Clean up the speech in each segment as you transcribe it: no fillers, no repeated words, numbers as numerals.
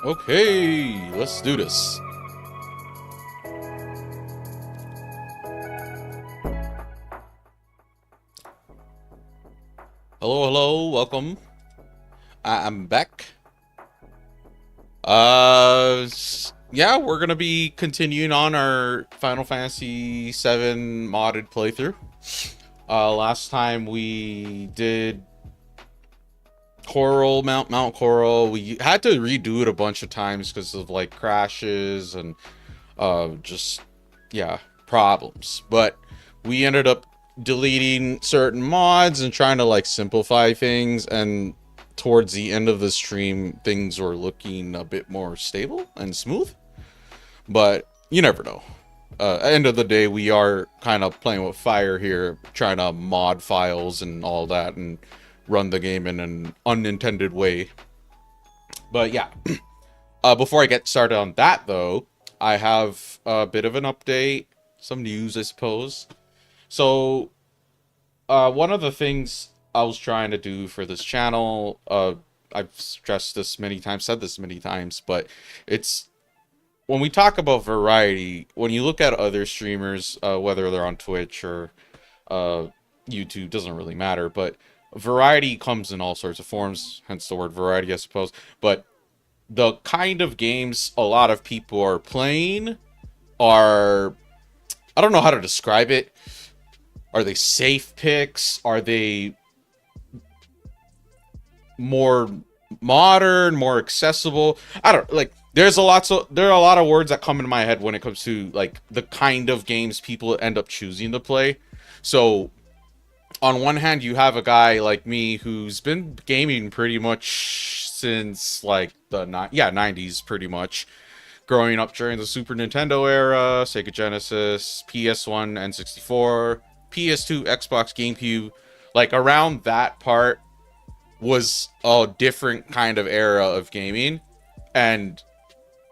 Okay, let's do this. Hello, welcome. I'm back. Yeah, we're gonna be continuing on our Final Fantasy VII modded playthrough. Last time we did Coral, Mount Coral. We had to redo it a bunch of times because of like crashes and just yeah, problems. But we ended up deleting certain mods and trying to like simplify things, and towards the end of the stream things were looking a bit more stable and smooth, but you never know. At the end of the day, we are kind of playing with fire here, trying to mod files and all that and run the game in an unintended way. But yeah, before I get started on that though, I have a bit of an update, some news I suppose. So one of the things I was trying to do for this channel, I've stressed this many times, said this many times, but it's when we talk about variety, when you look at other streamers, whether they're on Twitch or YouTube, doesn't really matter, but variety comes in all sorts of forms, hence the word variety, I suppose. But the kind of games a lot of people are playing are, I don't know how to describe it. Are they safe picks? Are they more modern, more accessible? I don't like. There are a lot of words that come into my head when it comes to like the kind of games people end up choosing to play. So on one hand, you have a guy like me who's been gaming pretty much since like the 90s, pretty much. Growing up during the Super Nintendo era, Sega Genesis, PS1, N64, PS2, Xbox, GameCube, like around that part was a different kind of era of gaming. And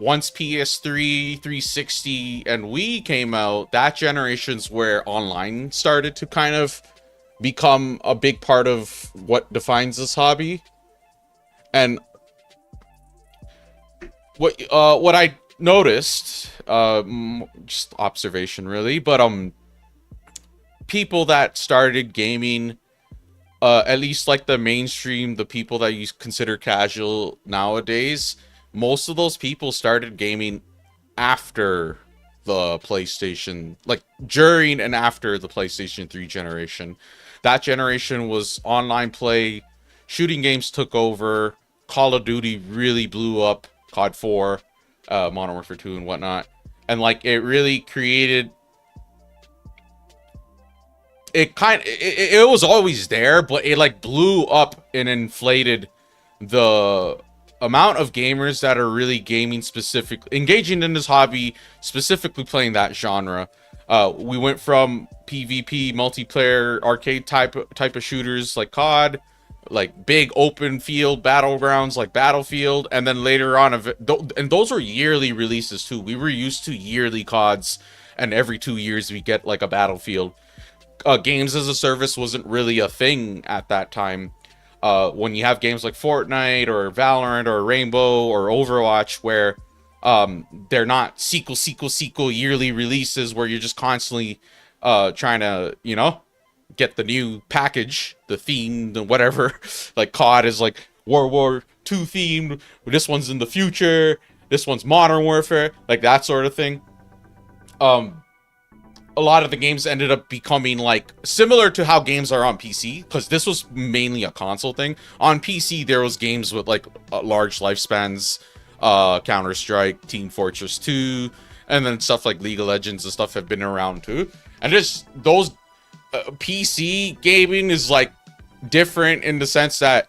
once PS3, 360, and Wii came out, that generation's where online started to kind of become a big part of what defines this hobby. And what I noticed, just observation really, but people that started gaming, at least like the mainstream, the people that you consider casual nowadays, most of those people started gaming after the PlayStation, like during and after the PlayStation 3 generation. That generation was online play, shooting games took over, Call of Duty really blew up, COD 4, Modern Warfare 2 and whatnot. And like it really created, it was always there, but it like blew up and inflated the amount of gamers that are really gaming, specifically engaging in this hobby, specifically playing that genre. We went from PvP, multiplayer, arcade type of shooters like COD, like big open field battlegrounds like Battlefield, and then later on, and those were yearly releases too. We were used to yearly CODs, and every 2 years we get like a Battlefield. Games as a service wasn't really a thing at that time. When you have games like Fortnite or Valorant or Rainbow or Overwatch, where they're not sequel yearly releases where you're just constantly trying to, you know, get the new package, the theme, the whatever. Like COD is like World War II themed, this one's in the future, this one's Modern Warfare, like that sort of thing. A lot of the games ended up becoming like similar to how games are on PC, because this was mainly a console thing. On PC, there was games with like large lifespans, Counter-Strike, Team Fortress 2, and then stuff like League of Legends and stuff have been around too. And just those PC gaming is like different in the sense that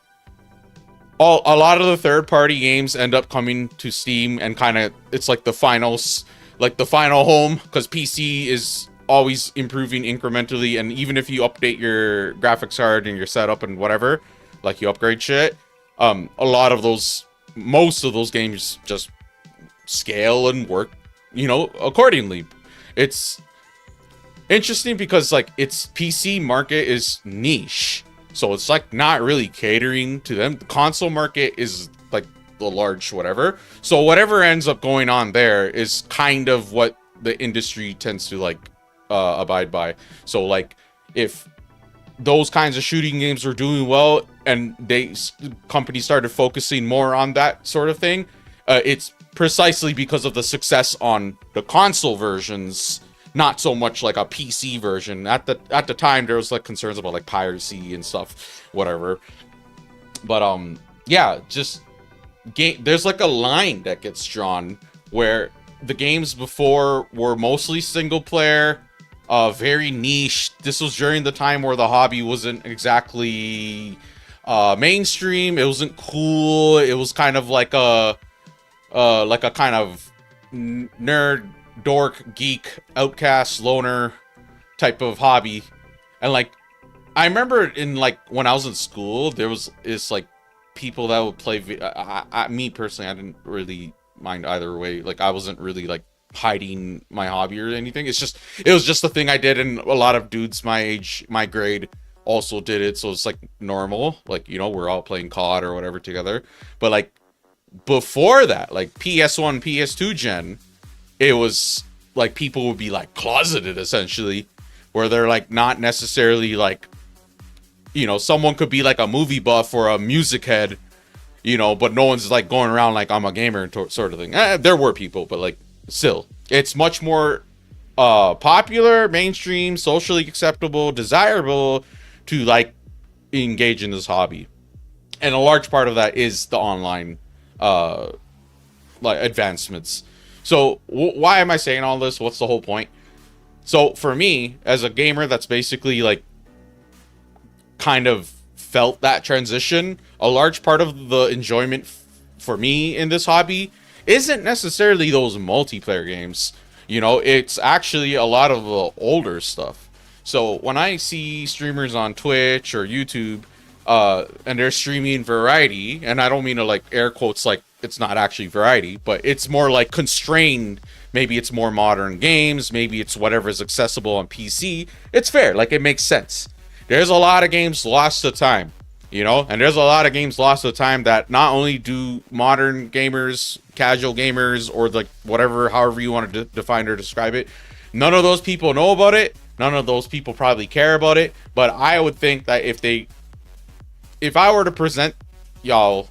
a lot of the third-party games end up coming to Steam, and kind of it's like the final home, because PC is always improving incrementally, and even if you update your graphics card and your setup and whatever, like you upgrade shit, most of those games just scale and work, you know, accordingly. It's interesting because like its PC market is niche, so it's like not really catering to them. The console market is like the large whatever. So whatever ends up going on there is kind of what the industry tends to like abide by. So like if those kinds of shooting games were doing well and companies started focusing more on that sort of thing, it's precisely because of the success on the console versions, not so much like a PC version. At the time there was like concerns about like piracy and stuff, whatever. But yeah, just there's like a line that gets drawn where the games before were mostly single player, very niche. This was during the time where the hobby wasn't exactly mainstream. It wasn't cool. It was kind of like a kind of nerd, dork, geek, outcast, loner type of hobby. And like I remember in like when I was in school, there was like people that would play me personally, I didn't really mind either way. Like I wasn't really like hiding my hobby or anything. It was just a thing I did, and a lot of dudes my age, my grade also did it, so it's like normal. Like, you know, we're all playing COD or whatever together. But like before that, like PS1, PS2 gen, it was like people would be like closeted essentially, where they're like not necessarily like, you know, someone could be like a movie buff or a music head, you know, but no one's like going around like I'm a gamer sort of thing. There were people, but like still, it's much more popular, mainstream, socially acceptable, desirable to like engage in this hobby. And a large part of that is the online like advancements. So why am I saying all this? What's the whole point? So for me, as a gamer that's basically like kind of felt that transition, a large part of the enjoyment for me in this hobby isn't necessarily those multiplayer games. You know, it's actually a lot of the older stuff. So when I see streamers on Twitch or YouTube, and they're streaming variety, and I don't mean to like air quotes like it's not actually variety, but it's more like constrained. Maybe it's more modern games, maybe it's whatever is accessible on PC. It's fair, like it makes sense. There's a lot of games lost to time, you know, and there's a lot of games lost to time that not only do modern gamers, casual gamers, or like whatever, however you want to define or describe it, none of those people know about it. None of those people probably care about it. But I would think that if I were to present y'all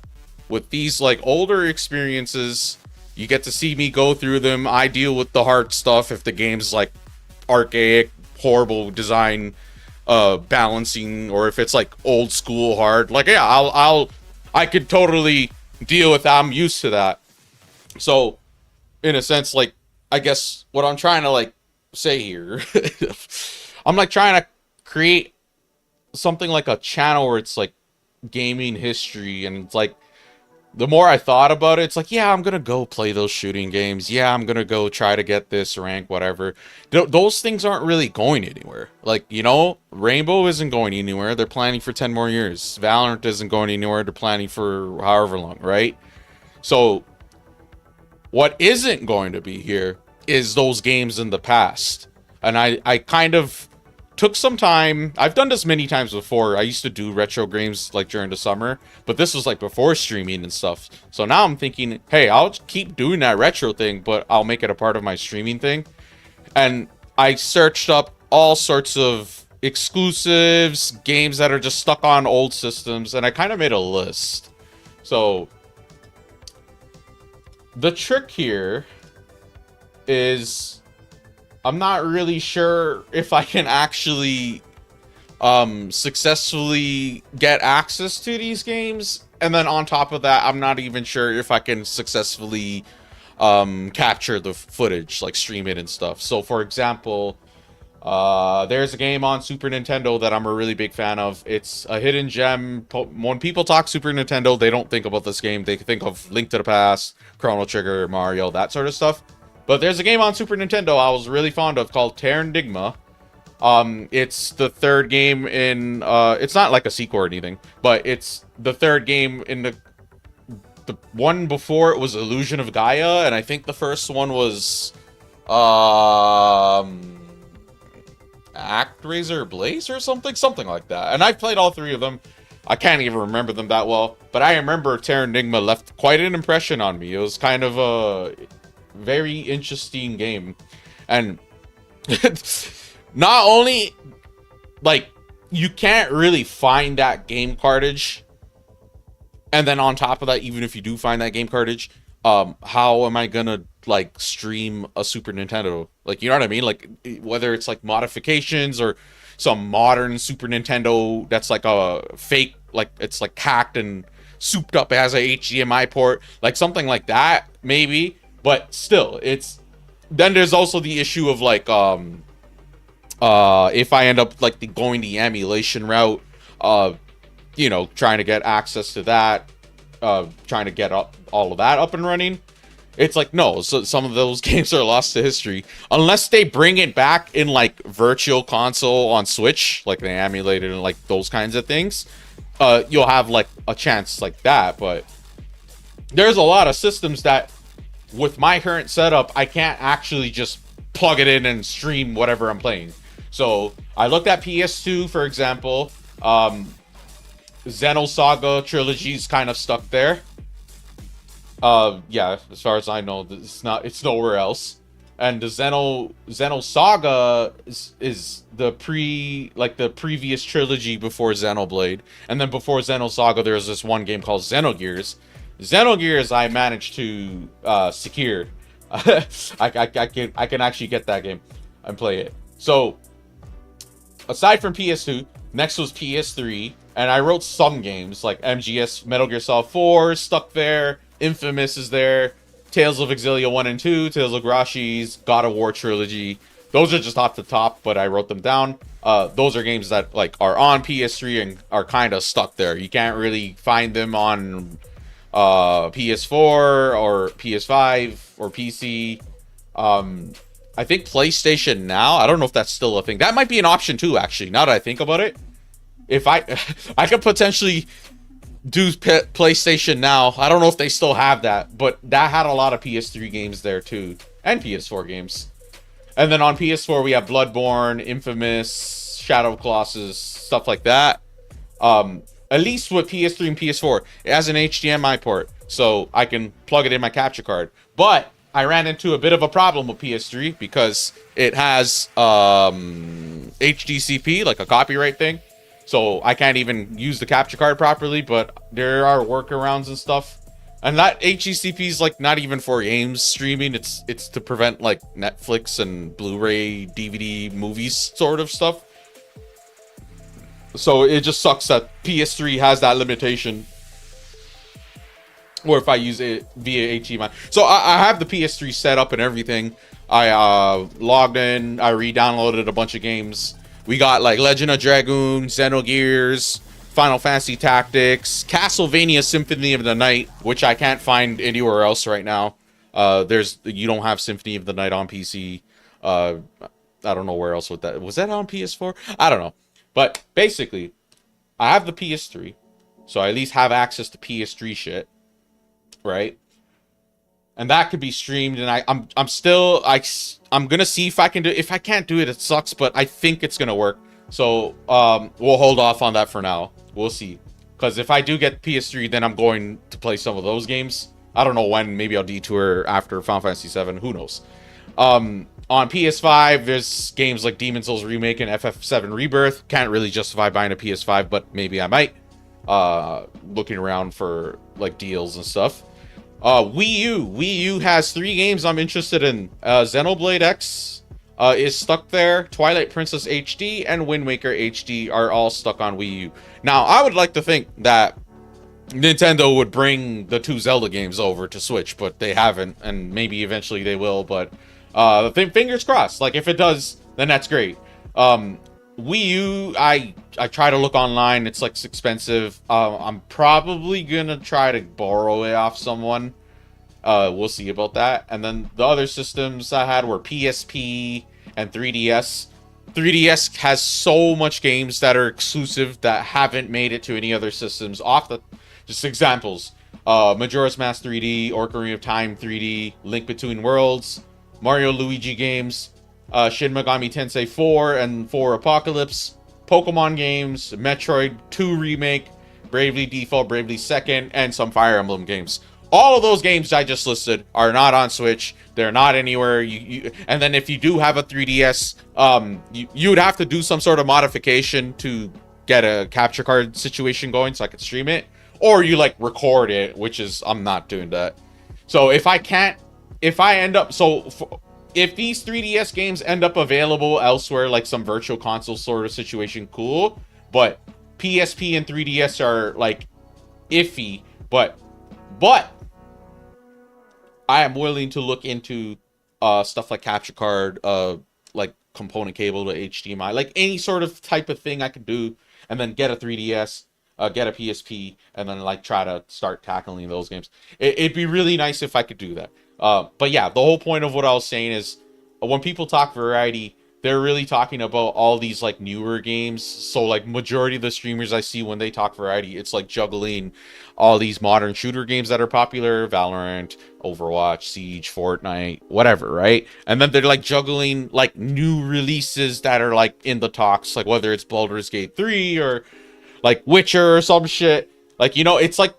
with these like older experiences, you get to see me go through them. I deal with the hard stuff if the game's like archaic, horrible design, balancing, or if it's like old school hard. Like, yeah, I could totally deal with that. I'm used to that. So in a sense, like, I guess what I'm trying to like say here, I'm like trying to create something like a channel where it's like gaming history, and it's like the more I thought about it, it's like, yeah, I'm gonna go play those shooting games, yeah, I'm gonna go try to get this rank, whatever. Those things aren't really going anywhere. Like, you know, Rainbow isn't going anywhere, they're planning for 10 more years. Valorant isn't going anywhere, they're planning for however long, right? So what isn't going to be here is those games in the past. And I kind of took some time. I've done this many times before. I used to do retro games like during the summer, but this was like before streaming and stuff. So now I'm thinking, hey, I'll keep doing that retro thing, but I'll make it a part of my streaming thing. And I searched up all sorts of exclusives, games that are just stuck on old systems, and I kind of made a list. So the trick here is I'm not really sure if I can actually successfully get access to these games, and then on top of that, I'm not even sure if I can successfully capture the footage, like stream it and stuff. So for example, there's a game on Super Nintendo that I'm a really big fan of. It's a hidden gem. When people talk Super Nintendo, they don't think about this game. They think of Link to the Past, Chrono Trigger, Mario, that sort of stuff. But there's a game on Super Nintendo I was really fond of called Terranigma. It's the third game in, it's not like a sequel or anything, but it's the third game in the one before it was Illusion of Gaia, and I think the first one was, ActRaiser Blaze or something like that. And I've played all three of them. I can't even remember them that well, but I remember Terra Enigma left quite an impression on me. It was kind of a very interesting game. And not only, like, you can't really find that game cartridge, and then on top of that, even if you do find that game cartridge, how am I gonna like stream a Super Nintendo? Like, you know what I mean? Like, whether it's like modifications or some modern Super Nintendo that's like a fake, like it's like hacked and souped up, it has a HDMI port, like something like that, maybe. But still, it's then there's also the issue of like if I end up like going the emulation route, you know, trying to get access to that, trying to get all of that up and running, it's like, no, so some of those games are lost to history unless they bring it back in like virtual console on Switch, like they emulated and like those kinds of things. You'll have like a chance like that. But there's a lot of systems that with my current setup, I can't actually just plug it in and stream whatever I'm playing. So I looked at PS2, for example. Xenosaga Trilogy's kind of stuck there. Yeah, as far as I know, it's nowhere else. And the Xenosaga is the previous trilogy before Xenoblade. And then before Xenosaga, there's this one game called Xenogears. Xenogears I managed to secure. I can actually get that game and play it. So aside from PS2, next was PS3, and I wrote some games like MGS, Metal Gear Solid 4 stuck there, Infamous is there, Tales of Exilia 1 and 2, Tales of Grashi's, God of War trilogy. Those are just off the top, but I wrote them down. Those are games that like are on PS3 and are kind of stuck there. You can't really find them on PS4 or PS5 or PC. I think PlayStation Now, I don't know if that's still a thing. That might be an option too, actually, now that I think about it. If I could potentially do PlayStation Now. I don't know if they still have that, but that had a lot of PS3 games there too, and PS4 games. And then on PS4 we have Bloodborne, Infamous, Shadow of Colossus, stuff like that. At least with PS3 and PS4, it has an HDMI port, so I can plug it in my capture card. But I ran into a bit of a problem with PS3 because it has HDCP, like a copyright thing. So I can't even use the capture card properly, but there are workarounds and stuff. And that HDCP is like not even for games streaming. It's to prevent like Netflix and Blu-ray, DVD, movies sort of stuff. So it just sucks that PS3 has that limitation. Or if I use it via HDMI. So I have the PS3 set up and everything. I logged in. I re-downloaded a bunch of games. We got like Legend of Dragoon, Xenogears, Final Fantasy Tactics, Castlevania Symphony of the Night, which I can't find anywhere else right now. You don't have Symphony of the Night on PC. I don't know where else with that. Was that on PS4? I don't know. But basically, I have the PS3, so I at least have access to PS3 shit, right? And that could be streamed, and I'm gonna see if I can do it. If I can't do it, it sucks, but I think it's gonna work. So we'll hold off on that for now. We'll see. Because if I do get PS3, then I'm going to play some of those games. I don't know when. Maybe I'll detour after Final Fantasy 7. Who knows? On PS5, there's games like Demon's Souls Remake and FF7 Rebirth. Can't really justify buying a PS5, but maybe I might. Looking around for like deals and stuff. Wii U has 3 games I'm interested in. Xenoblade X is stuck there. Twilight Princess HD and Wind Waker HD are all stuck on Wii U. Now, I would like to think that Nintendo would bring the 2 Zelda games over to Switch, but they haven't, and maybe eventually they will, but fingers crossed. Like, if it does, then that's great. Wii U, I try to look online. It's like expensive. I'm probably gonna try to borrow it off someone. We'll see about that. And then the other systems I had were PSP and 3DS. 3DS has so much games that are exclusive that haven't made it to any other systems. Just examples: Majora's Mask 3D, Ocarina of Time 3D, Link Between Worlds, Mario Luigi games, Shin Megami Tensei 4 and 4 Apocalypse, Pokemon games, Metroid 2 Remake, Bravely Default, Bravely Second, and some Fire Emblem games. All of those games I just listed are not on Switch. They're not anywhere. And then if you do have a 3DS, you would have to do some sort of modification to get a capture card situation going so I could stream it. Or you like record it, which is, I'm not doing that. So if these 3DS games end up available elsewhere, like some virtual console sort of situation, cool. But PSP and 3DS are like iffy. But I am willing to look into stuff like capture card, like component cable to HDMI, like any sort of type of thing I could do, and then get a 3DS, get a PSP, and then like try to start tackling those games. It'd be really nice if I could do that. But yeah, the whole point of what I was saying is when people talk variety, they're really talking about all these like newer games. So like majority of the streamers I see when they talk variety, it's like juggling all these modern shooter games that are popular, Valorant, Overwatch, Siege, Fortnite, whatever, right? And then they're like juggling like new releases that are like in the talks, like whether it's Baldur's Gate 3 or like Witcher or some shit. Like, you know, it's like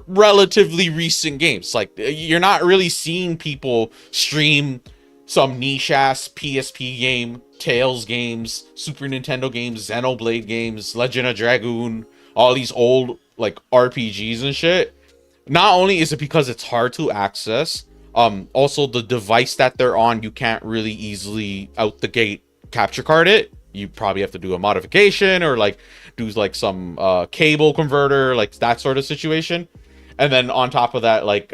relatively recent games. Like you're not really seeing people stream some niche ass PSP game, Tales games, Super Nintendo games, Xenoblade games, Legend of Dragoon, all these old like RPGs and shit. Not only is it because it's hard to access, also the device that they're on, you can't really easily out the gate capture card it. You probably have to do a modification or like do like some cable converter, like that sort of situation. And then on top of that, like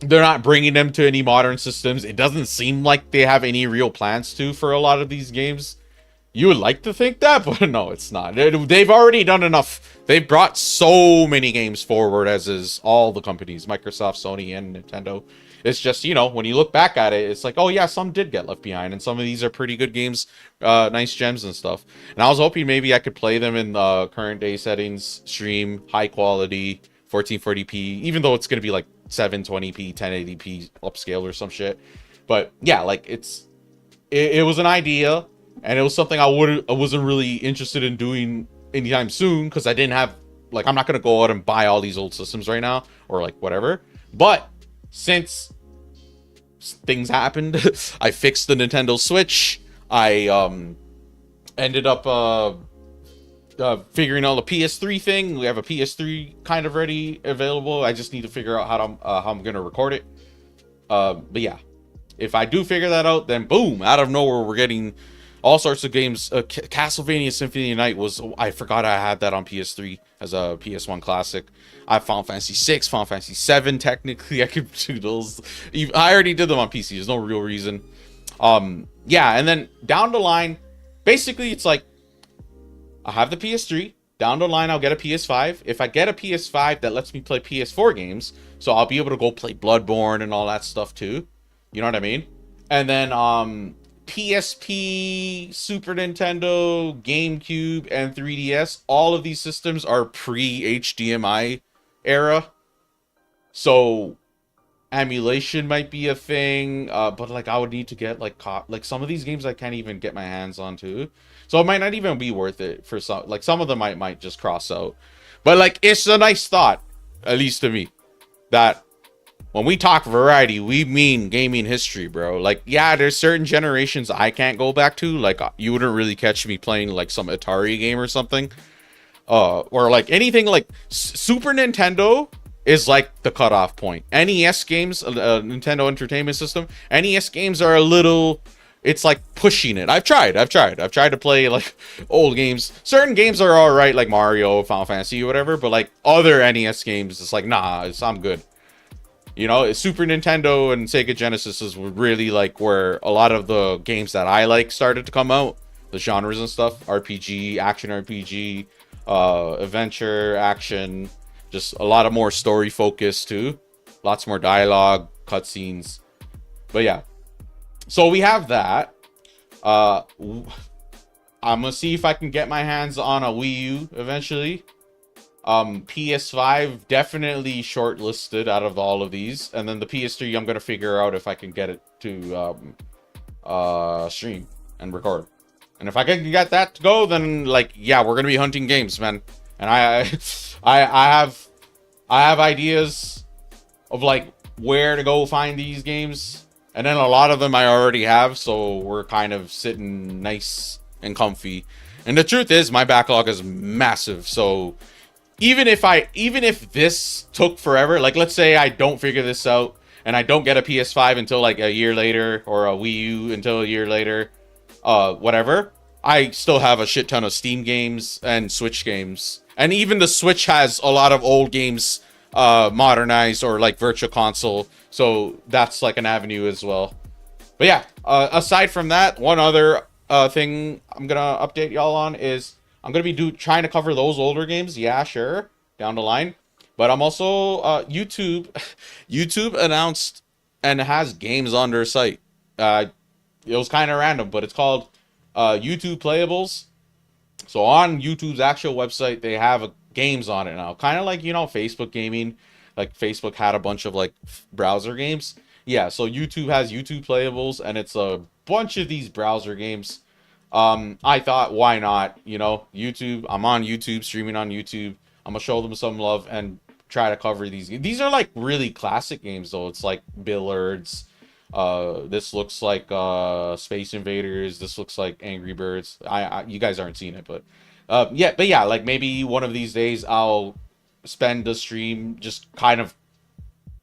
they're not bringing them to any modern systems. It doesn't seem like they have any real plans to for a lot of these games. You would like to think that, but no, it's not. They've already done enough. They've brought so many games forward, as is all the companies, Microsoft, Sony, and Nintendo. It's just, you know, when you look back at it, it's like, oh yeah, some did get left behind, and some of these are pretty good games, nice gems and stuff. And I was hoping maybe I could play them in the current day settings, stream, high quality, 1440p, even though it's going to be like 720p, 1080p upscale or some shit. But yeah, like it was an idea, and it was something I wasn't really interested in doing anytime soon, because I didn't have, like, I'm not going to go out and buy all these old systems right now, or like whatever. But since things happened, I fixed the Nintendo Switch. I ended up figuring out the PS3 thing. We have a PS3 kind of ready, available. I just need to figure out how I'm gonna record it. But yeah, if I do figure that out, then boom, out of nowhere, we're getting all sorts of games. Castlevania Symphony of the Night was, I forgot I had that on PS3 as a PS1 classic. I have Final Fantasy 6, Final Fantasy 7. Technically, I could do those. I already did them on PC. There's no real reason. Yeah, and then down the line, basically, it's like I have the PS3. Down the line, I'll get a PS5. If I get a PS5 that lets me play PS4 games, so I'll be able to go play Bloodborne and all that stuff too. You know what I mean? And then PSP, Super Nintendo, GameCube, and 3DS, all of these systems are pre-HDMI era. So emulation might be a thing, but like I would need to get like some of these games I can't even get my hands onto. So it might not even be worth it for some. Like some of them might just cross out. But like it's a nice thought, at least to me, that when we talk variety, we mean gaming history, bro. Like, yeah, there's certain generations I can't go back to. Like, you wouldn't really catch me playing, like, some Atari game or something. Or, like, anything like Super Nintendo is, like, the cutoff point. NES games, Nintendo Entertainment System, NES games are a little... It's, like, pushing it. I've tried to play, like, old games. Certain games are alright, like Mario, Final Fantasy, or whatever. But, like, other NES games, it's like, nah, I'm good. You know, Super Nintendo and Sega Genesis is really like where a lot of the games that I like started to come out. The genres and stuff. RPG, action RPG, adventure, action. Just a lot of more story focused too. Lots more dialogue, cutscenes. But yeah. So we have that. I'm gonna see if I can get my hands on a Wii U eventually. PS5 definitely shortlisted out of all of these, and then the PS3 I'm gonna figure out if I can get it to stream and record. And if I can get that to go, then like yeah, we're gonna be hunting games, man. and I have ideas of like where to go find these games, and then a lot of them I already have, so we're kind of sitting nice and comfy. And the truth is, my backlog is massive, so even if this took forever, like let's say I don't figure this out and I don't get a PS5 until like a year later, or a Wii U until a year later, whatever, I still have a shit ton of Steam games and Switch games. And even the Switch has a lot of old games modernized or like virtual console, so that's like an avenue as well. But yeah, aside from that, one other thing I'm gonna update y'all on is I'm gonna be trying to cover those older games. Yeah, sure, down the line. But I'm also YouTube. YouTube announced and has games on their site. It was kind of random, but it's called YouTube Playables. So on YouTube's actual website, they have games on it now. Kind of like, Facebook gaming. Like Facebook had a bunch of like browser games. Yeah, so YouTube has YouTube Playables, and it's a bunch of these browser games. I thought, why not? YouTube. I'm on YouTube, streaming on YouTube. I'm gonna show them some love and try to cover these. These are like really classic games, though. It's like Billiards. This looks like Space Invaders. This looks like Angry Birds. You guys aren't seeing it, but yeah, like maybe one of these days I'll spend the stream just kind of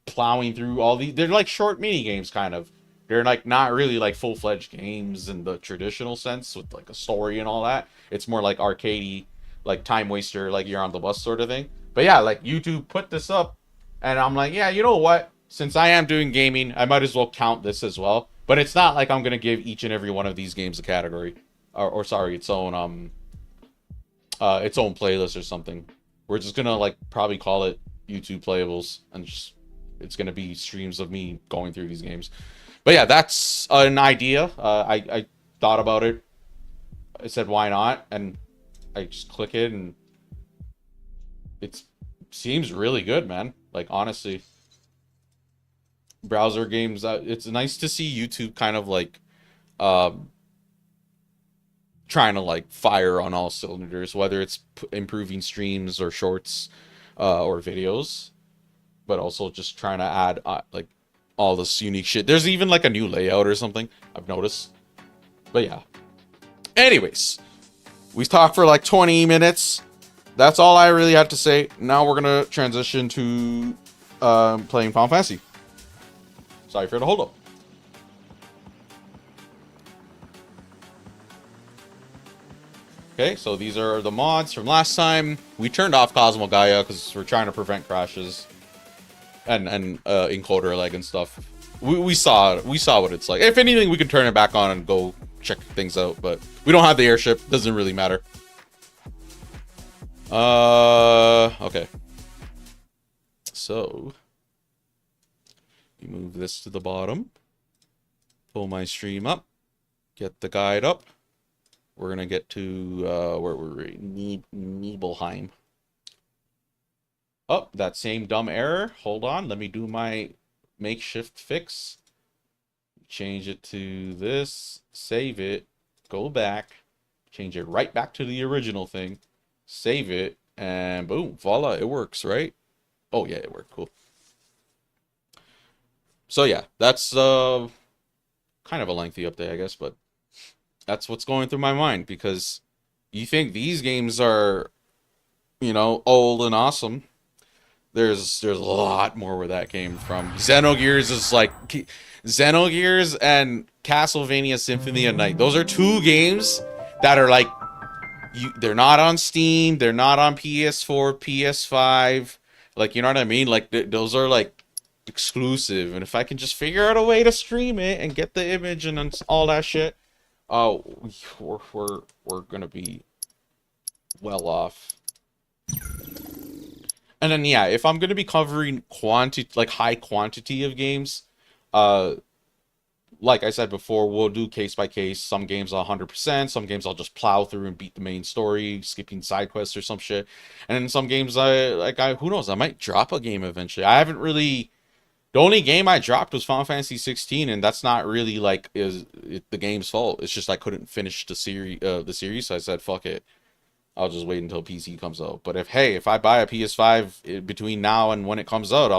plowing through all these. They're like short mini games, kind of. They're like not really like full-fledged games in the traditional sense with like a story and all that. It's more like arcadey, like time waster, like you're on the bus sort of thing. But yeah, like YouTube put this up, and I'm like, yeah, you know what? Since I am doing gaming, I might as well count this as well. But it's not like I'm gonna give each and every one of these games a category, or sorry, its own playlist or something. We're just gonna like probably call it YouTube Playables, and just it's gonna be streams of me going through these games. But yeah, that's an idea. I thought about it. I said, why not? And I just click it, and it seems really good, man. Like, honestly. Browser games, it's nice to see YouTube kind of like trying to like fire on all cylinders, whether it's improving streams or shorts or videos, but also just trying to add like all this unique shit. There's even like a new layout or something I've noticed. But yeah, anyways, we talked for like 20 minutes. That's all I really had to say. Now we're gonna transition to playing Final Fantasy. Sorry for the hold up. Okay, so these are the mods from last time. We turned off Cosmo Gaia because we're trying to prevent crashes and encoder lag and stuff. We saw what it's like. If anything, we can turn it back on and go check things out, but we don't have the airship. Doesn't really matter. Okay. So you move this to the bottom. Pull my stream up. Get the guide up. We're gonna get to where we're Nibelheim. Oh, that same dumb error. Hold on, let me do my makeshift fix. Change it to this. Save it. Go back. Change it right back to the original thing. Save it, and boom, voila, it works, right? Oh yeah, it worked. Cool. So yeah, that's kind of a lengthy update, I guess, but that's what's going through my mind, because you think these games are, old and awesome. There's a lot more where that came from. Xenogears is like Xenogears and Castlevania Symphony of Night. Those are two games that are like they're not on Steam, they're not on PS4, PS5. Like, you know what I mean? Like those are like exclusive, and if I can just figure out a way to stream it and get the image and all that shit, oh, we're gonna be well off. And then yeah, if I'm gonna be covering high quantity of games, like I said before, we'll do case by case. Some games 100%, some games I'll just plow through and beat the main story, skipping side quests or some shit. And then some games who knows, I might drop a game eventually. I haven't really. The only game I dropped was Final Fantasy 16, and that's not really the game's fault. It's just I couldn't finish the series, so I said fuck it. I'll just wait until PC comes out. But if I buy a PS5 between now and when it comes out,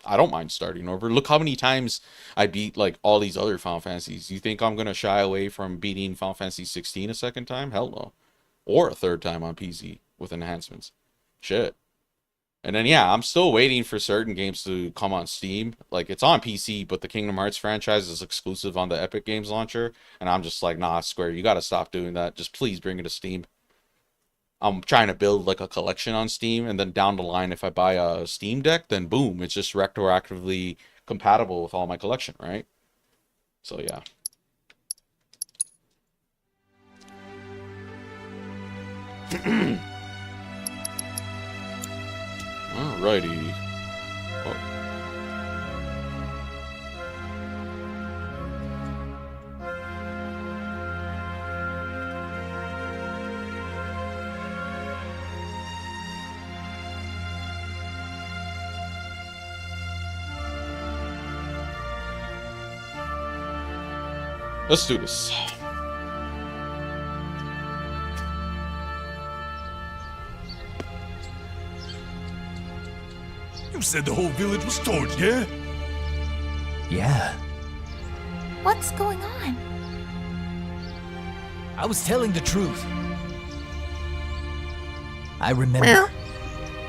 I don't mind starting over. Look how many times I beat like all these other Final Fantasies. You think I'm gonna shy away from beating Final Fantasy 16 a second time? Hell no. Or a third time on PC with enhancements. Shit. And then yeah, I'm still waiting for certain games to come on Steam. Like it's on PC, but the Kingdom Hearts franchise is exclusive on the Epic Games launcher. And I'm just like, nah, Square, you gotta stop doing that. Just please bring it to Steam. I'm trying to build like a collection on Steam, and then down the line, if I buy a Steam Deck, then boom, it's just retroactively compatible with all my collection, right? So yeah. Alrighty. Oh. Let's do this. You said the whole village was torched, yeah? Yeah, What's going on? I was telling the truth. I remember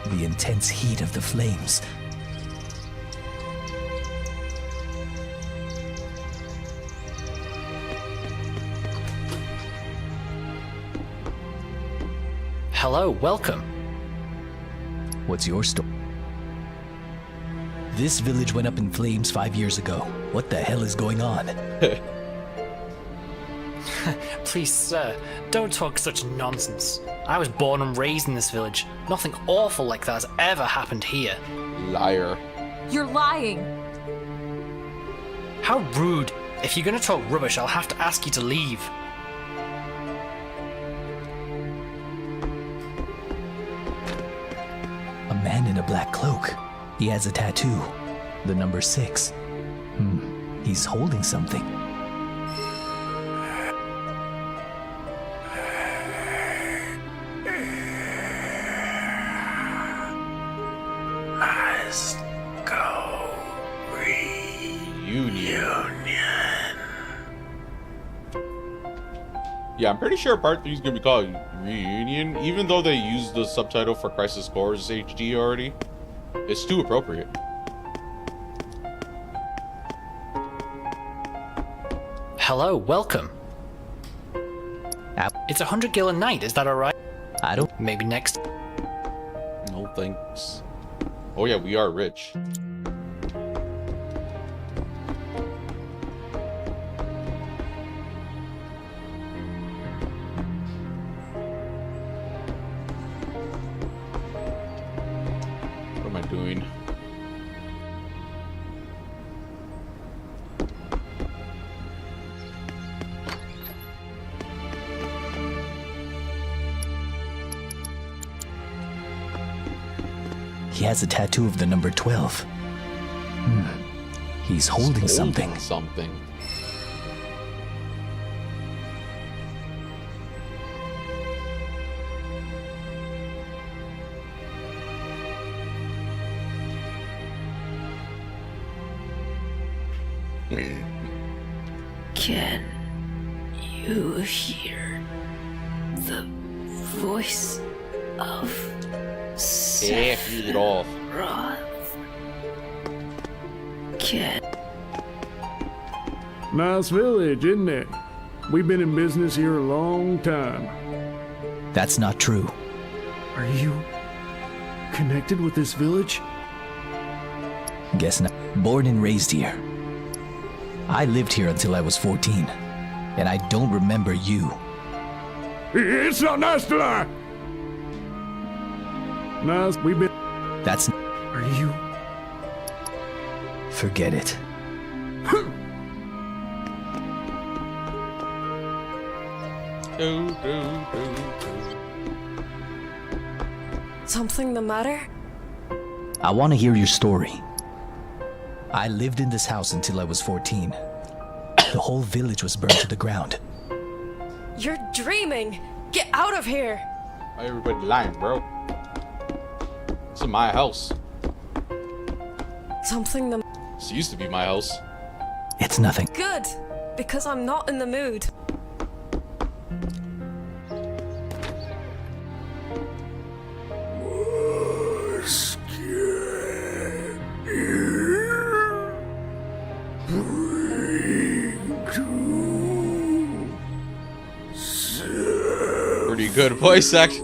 the intense heat of the flames. Hello, welcome. What's your story? This village went up in flames 5 years ago. What the hell is going on? Please, sir, don't talk such nonsense. I was born and raised in this village. Nothing awful like that has ever happened here. Liar. You're lying. How rude. If you're gonna talk rubbish, I'll have to ask you to leave. A man in a black cloak. He has a tattoo. The number 6. He's holding something. Let's go Union. Yeah, I'm pretty sure part 3 is gonna be called Reunion, even though they used the subtitle for Crisis Core HD already. It's too appropriate. Hello, welcome. App. It's 100 gil a night, is that alright? I don't... Maybe next. No thanks. Oh yeah, we are rich. What am I doing? He has a tattoo of the number 12. He's holding something. Something. Can you hear the voice of Yeah, feed it off. Sephiroth? Can Nice village, isn't it? We've been in business here a long time. That's not true. Are you connected with this village? Guess not. Born and raised here. I lived here until I was 14, and I don't remember you. It's not nice to lie! Nice, we've been... That's... Are you... Forget it. something the matter? I want to hear your story. I lived in this house until I was 14. The whole village was burned to the ground. You're dreaming! Get out of here! Why everybody lying, bro? This is my house. Something the This used to be my house. It's nothing. good, because I'm not in the mood. Pretty good voice act.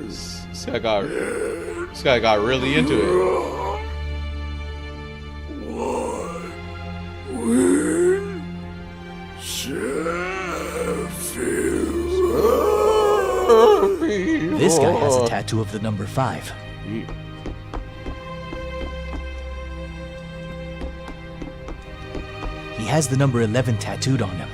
This guy got really into it. This guy has a tattoo of the number 5. He has the number 11 tattooed on him.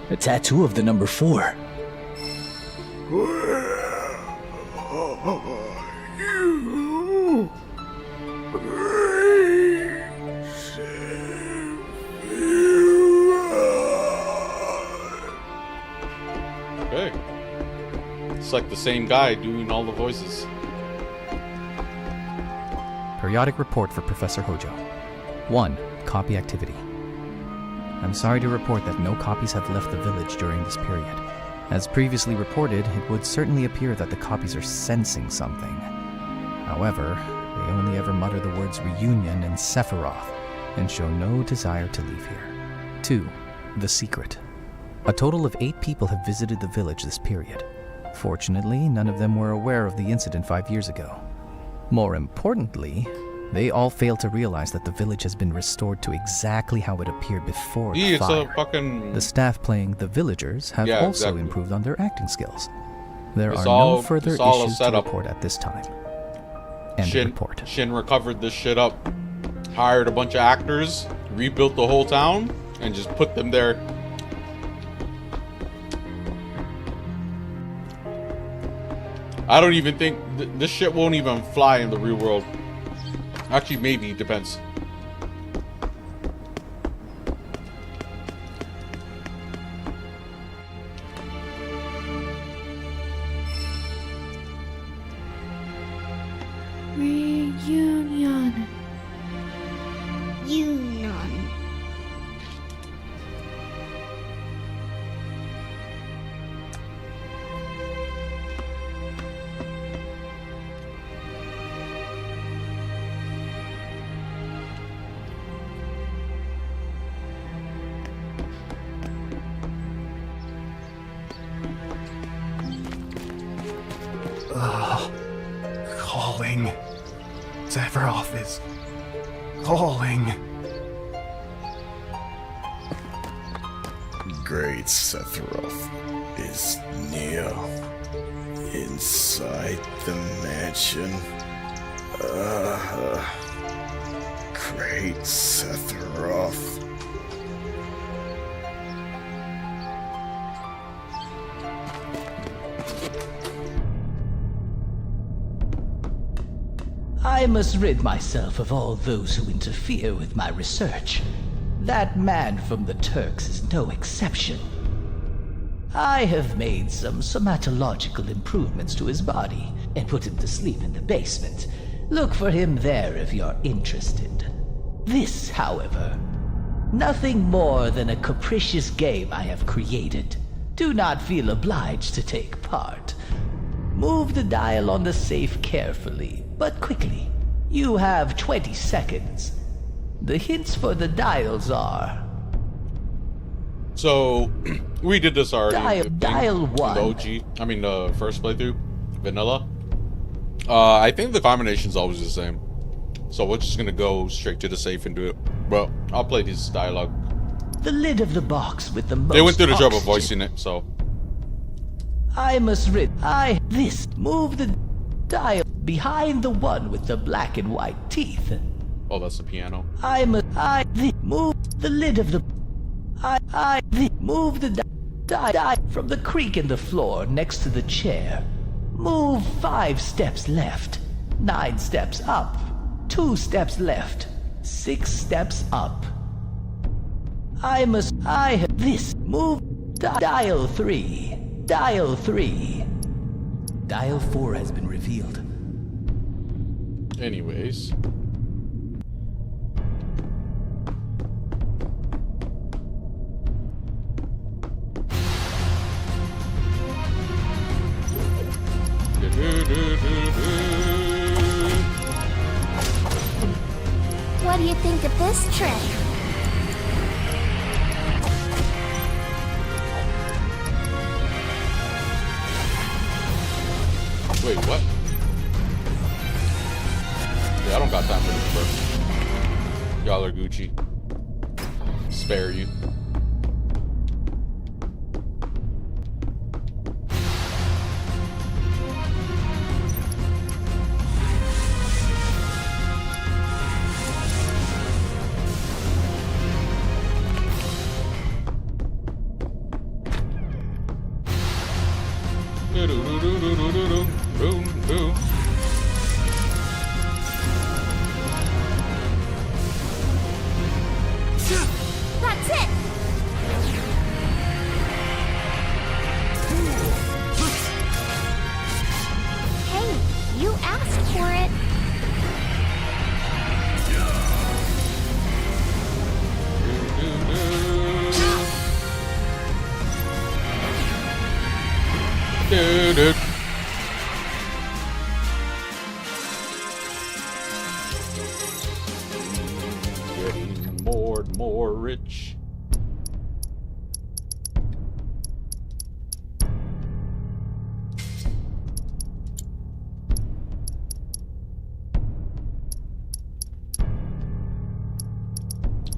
A tattoo of the number 4. Okay. It's like the same guy doing all the voices. Periodic report for Professor Hojo. 1. Copy activity. I'm sorry to report that no copies have left the village during this period. As previously reported, it would certainly appear that the copies are sensing something. However, they only ever mutter the words reunion and Sephiroth, and show no desire to leave here. 2. The secret. A total of 8 people have visited the village this period. Fortunately, none of them were aware of the incident 5 years ago. More importantly, they all failed to realize that the village has been restored to exactly how it appeared before the It's fire. a fucking... The staff playing the villagers have Yeah, also exactly. improved on their acting skills. There It's are all- no further it's all a issues to setup. report at this time. End of Shin, report. Shin recovered this shit up, hired a bunch of actors, rebuilt the whole town, and just put them there. I don't even think this shit won't even fly in the real world. Actually, maybe, depends. Reunion. Union. Calling. Sephiroth is calling. Great Sephiroth is near. Inside the mansion. Great Sephiroth. I must rid myself of all those who interfere with my research. That man from the Turks is no exception. I have made some somatological improvements to his body and put him to sleep in the basement. Look for him there if you're interested. This, however, nothing more than a capricious game I have created. Do not feel obliged to take part. Move the dial on the safe carefully, but quickly. You have 20 seconds. The hints for the dials are... So, we did this already. Dial in the 1. OG, I mean, the first playthrough, vanilla. I think the combination's always the same. So we're just gonna go straight to the safe and do it. Well, I'll play this dialogue. The lid of the box with the most They went through the job of oxygen. voicing it, so. Move the dial behind the one with the black and white teeth. Oh, that's the piano. Move the lid of the... Move the dial from the creak in the floor next to the chair. Move 5 steps left, 9 steps up, 2 steps left, 6 steps up. I have this. Move. Dial 3. Dial 3. Dial 4 has been revealed. Anyways. What do you think of this trick? Wait, what? Yeah, I don't got time for this, bro. Y'all are Gucci. Spare you. That's it! Hey, you asked for it. Dude. Getting more and more rich.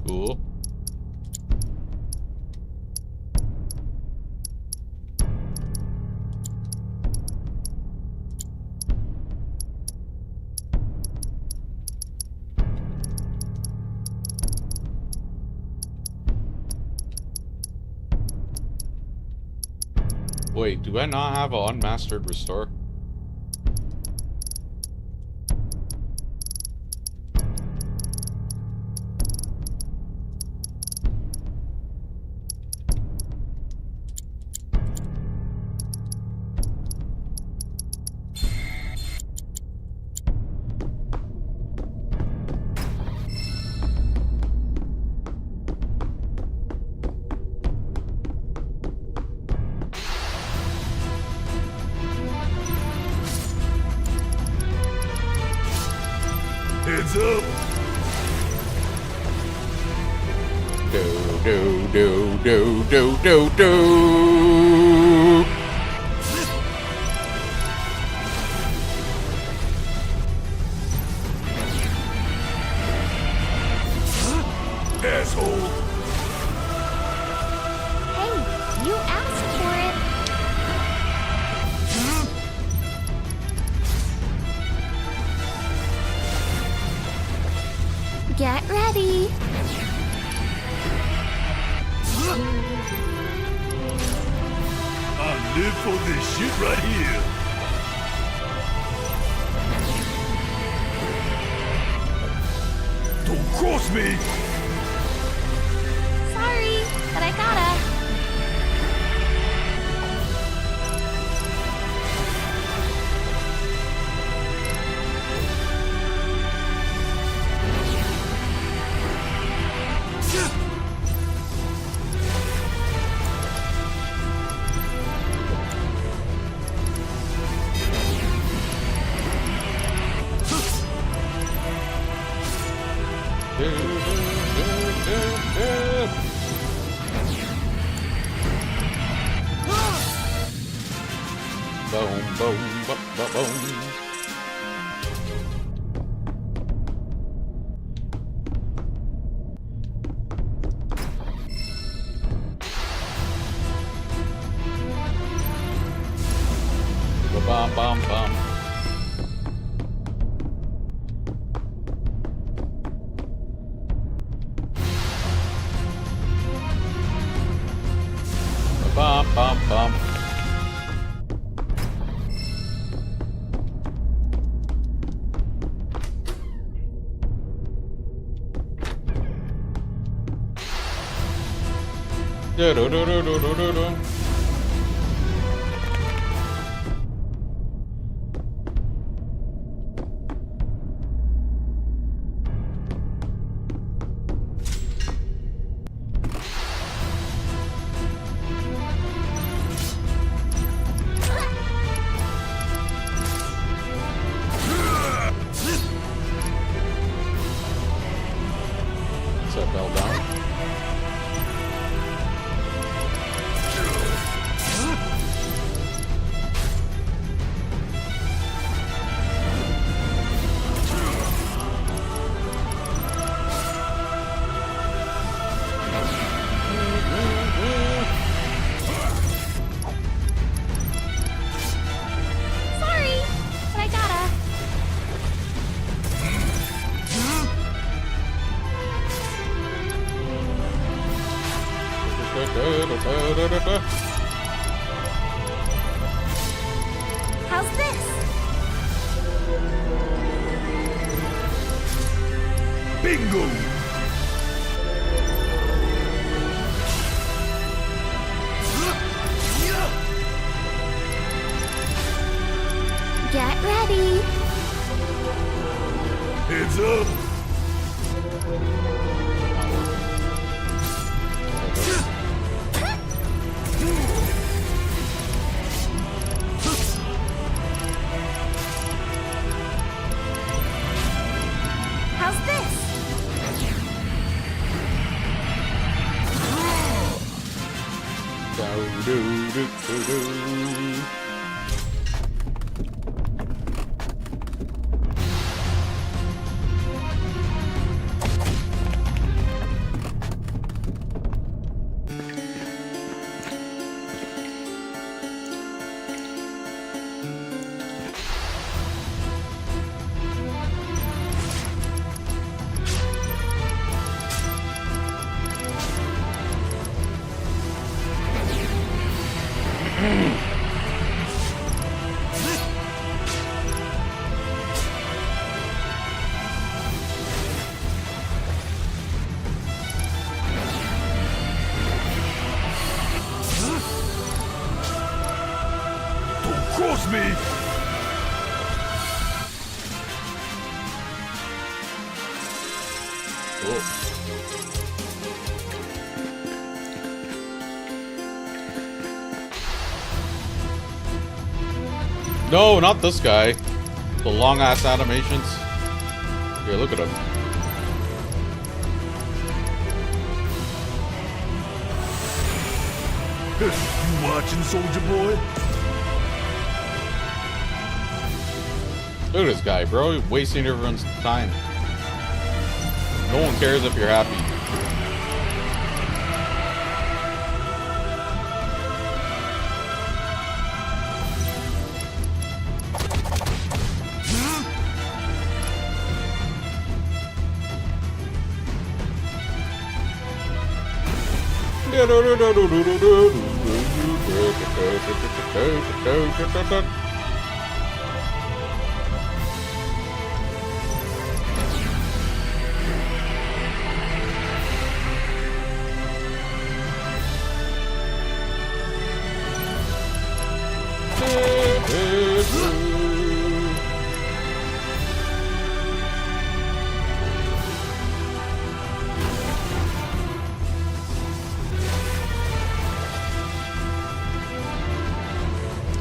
Cool. Wait, do I not have an unmastered restore? Heads up! Do. Asshole! Hey, you asked for it. Get ready. I live for this shit right here! Don't cross me! Sorry, but I gotta. Boom, boom, boom, boom, boom. Bum, bum, bum. Bum, bum, bum. Da-da-da-da-da-da-da. Set bell down. Sorry, but I gotta. Da-da-da-da-da-da. How's this? Bingo! Get ready. Heads up! How's this? Do-do-do-do-do. Don't cross me! No, not this guy. The long ass animations. Here, look at him. You watching, soldier boy? Look at this guy, bro. He's wasting everyone's time. No one cares if you're happy.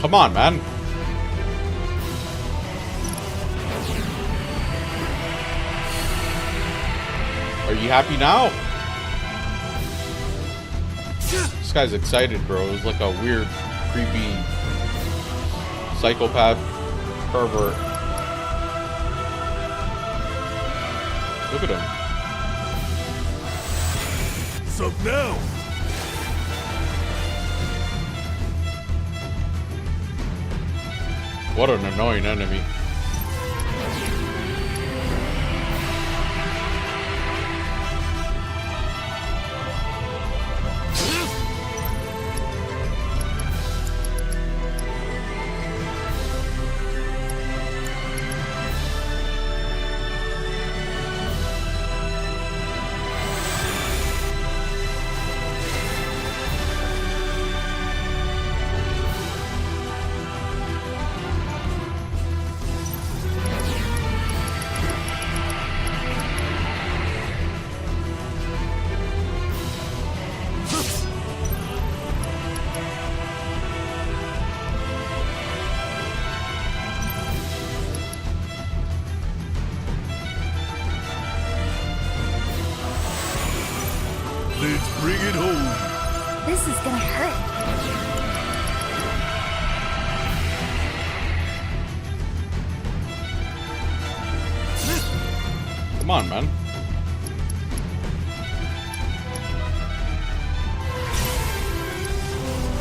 Come on, man. Are you happy now? This guy's excited, bro. He's like a weird, creepy psychopath pervert. Look at him. What's up now? What an annoying enemy. it home. This is gonna hurt. Come on, man.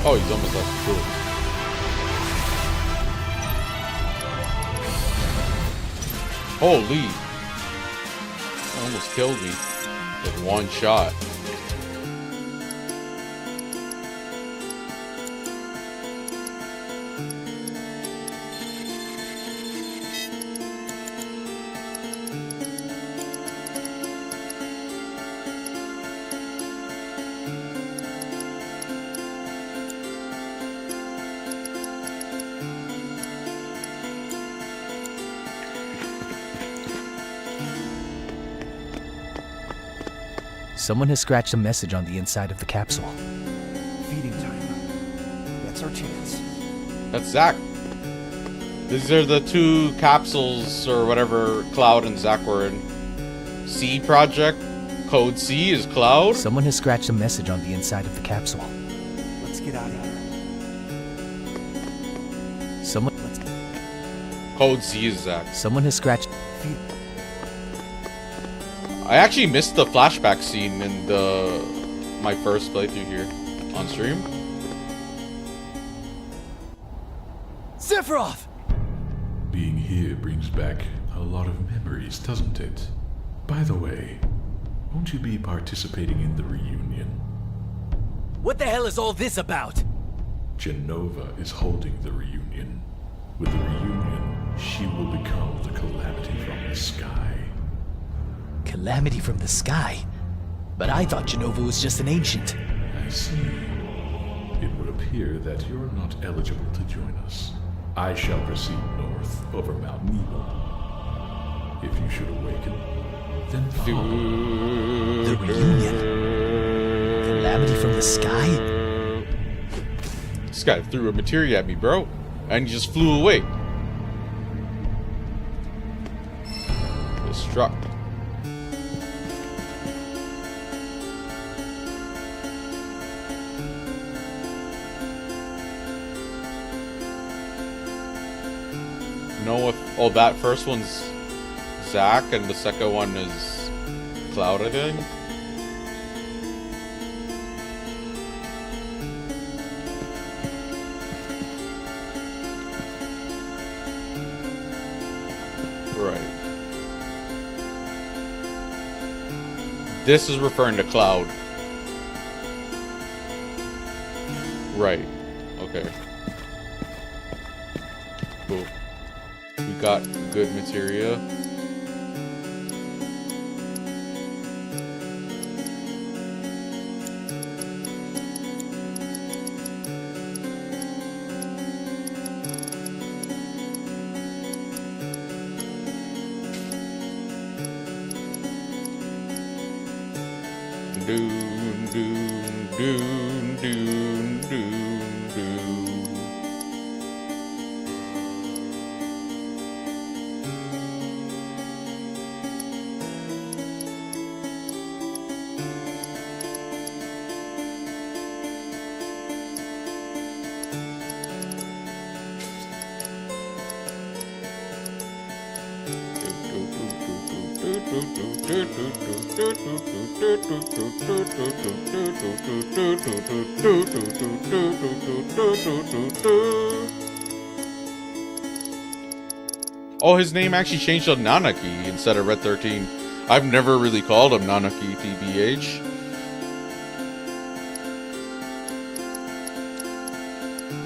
Oh, he's almost left. Cool. Holy. Almost killed me with one shot. Someone has scratched a message on the inside of the capsule. Feeding time. That's our chance. That's Zack. These are the two capsules or whatever Cloud and Zack were in. C Project. Code C is Cloud. Someone has scratched a message on the inside of the capsule. Let's get out of here. Code C is Zack. Someone has scratched. I actually missed the flashback scene in my first playthrough here on stream. Sephiroth! Being here brings back a lot of memories, doesn't it? By the way, won't you be participating in the reunion? What the hell is all this about? Jenova is holding the reunion. With the reunion, she will become the Calamity from the sky. Calamity from the sky? But I thought Jenova was just an ancient. I see. It would appear that you're not eligible to join us. I shall proceed north over Mount Nibel. If you should awaken, then follow. The reunion? Calamity from the sky? This guy threw a materia at me, bro. And he just flew away. Destruct. Know if that first one's Zack and the second one is Cloud, I think. Right. This is referring to Cloud. Right. Okay. Cool. We got good materia. Doon, doon, doon, doon, doon, doon. Oh, his name actually changed to Nanaki instead of Red 13. I've never really called him Nanaki, TBH.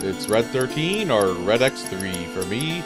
It's Red 13 or Red X3 for me.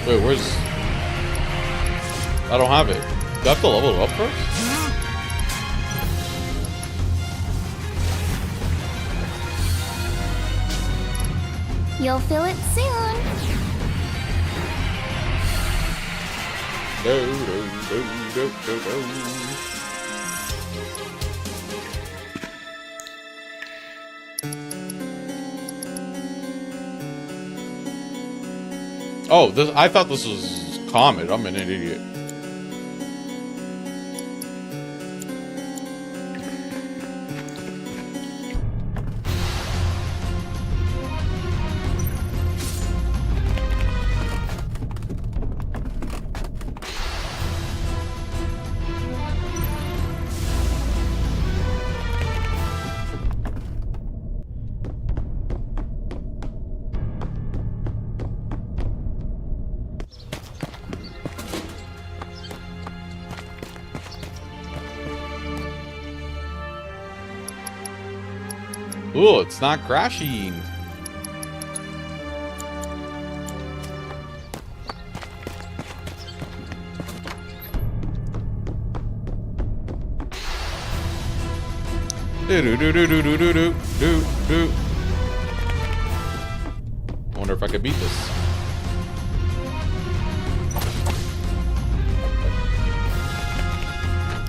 Wait, where's... I don't have it. Do I have to level it up first? You'll feel it soon. Do, do, do, do, do, do. Oh, this, I thought this was Comet. I'm an idiot. Ooh, it's not crashing. Do do do do do do do do do. I wonder if I could beat this.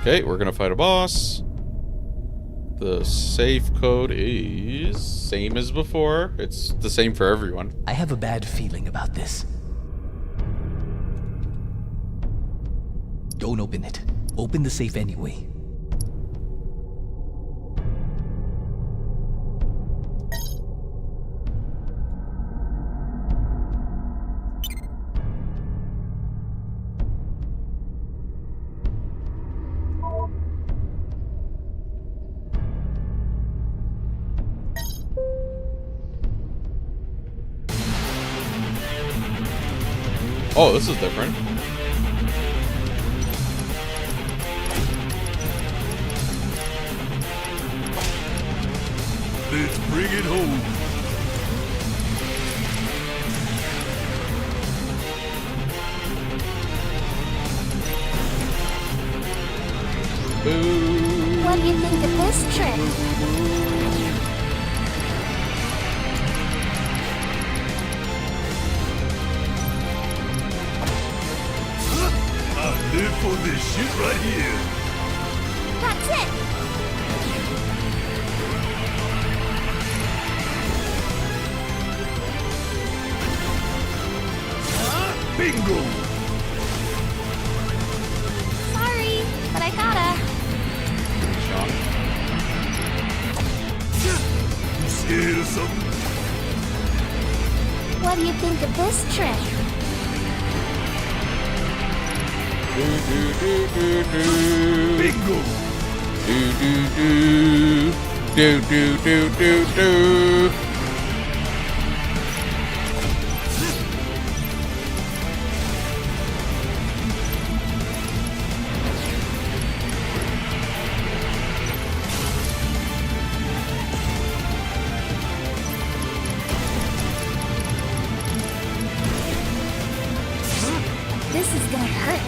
Okay, we're gonna fight a boss. The safe code is same as before. It's the same for everyone. I have a bad feeling about this. Don't open it. Open the safe anyway. Oh, this is different. Let's bring it home. Boo. What do you think of this trick? I live for this shit right here. That's it. Bingo! Sorry, but I gotta. Sean. You scared of something? What do you think of this trick? Do do do do do. Bingo! Do do do do do do do. This is gonna hurt.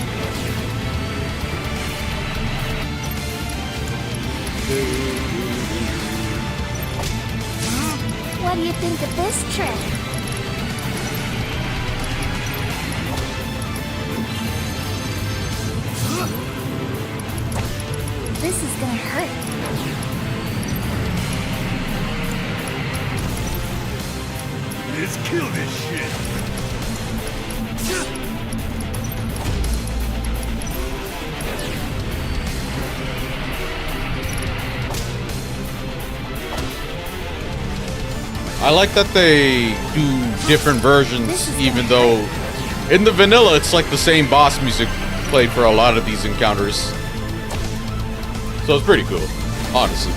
What do you think of this trick? This is gonna hurt. Let's kill this shit! I like that they do different versions, even though in the vanilla it's like the same boss music played for a lot of these encounters. So it's pretty cool, honestly.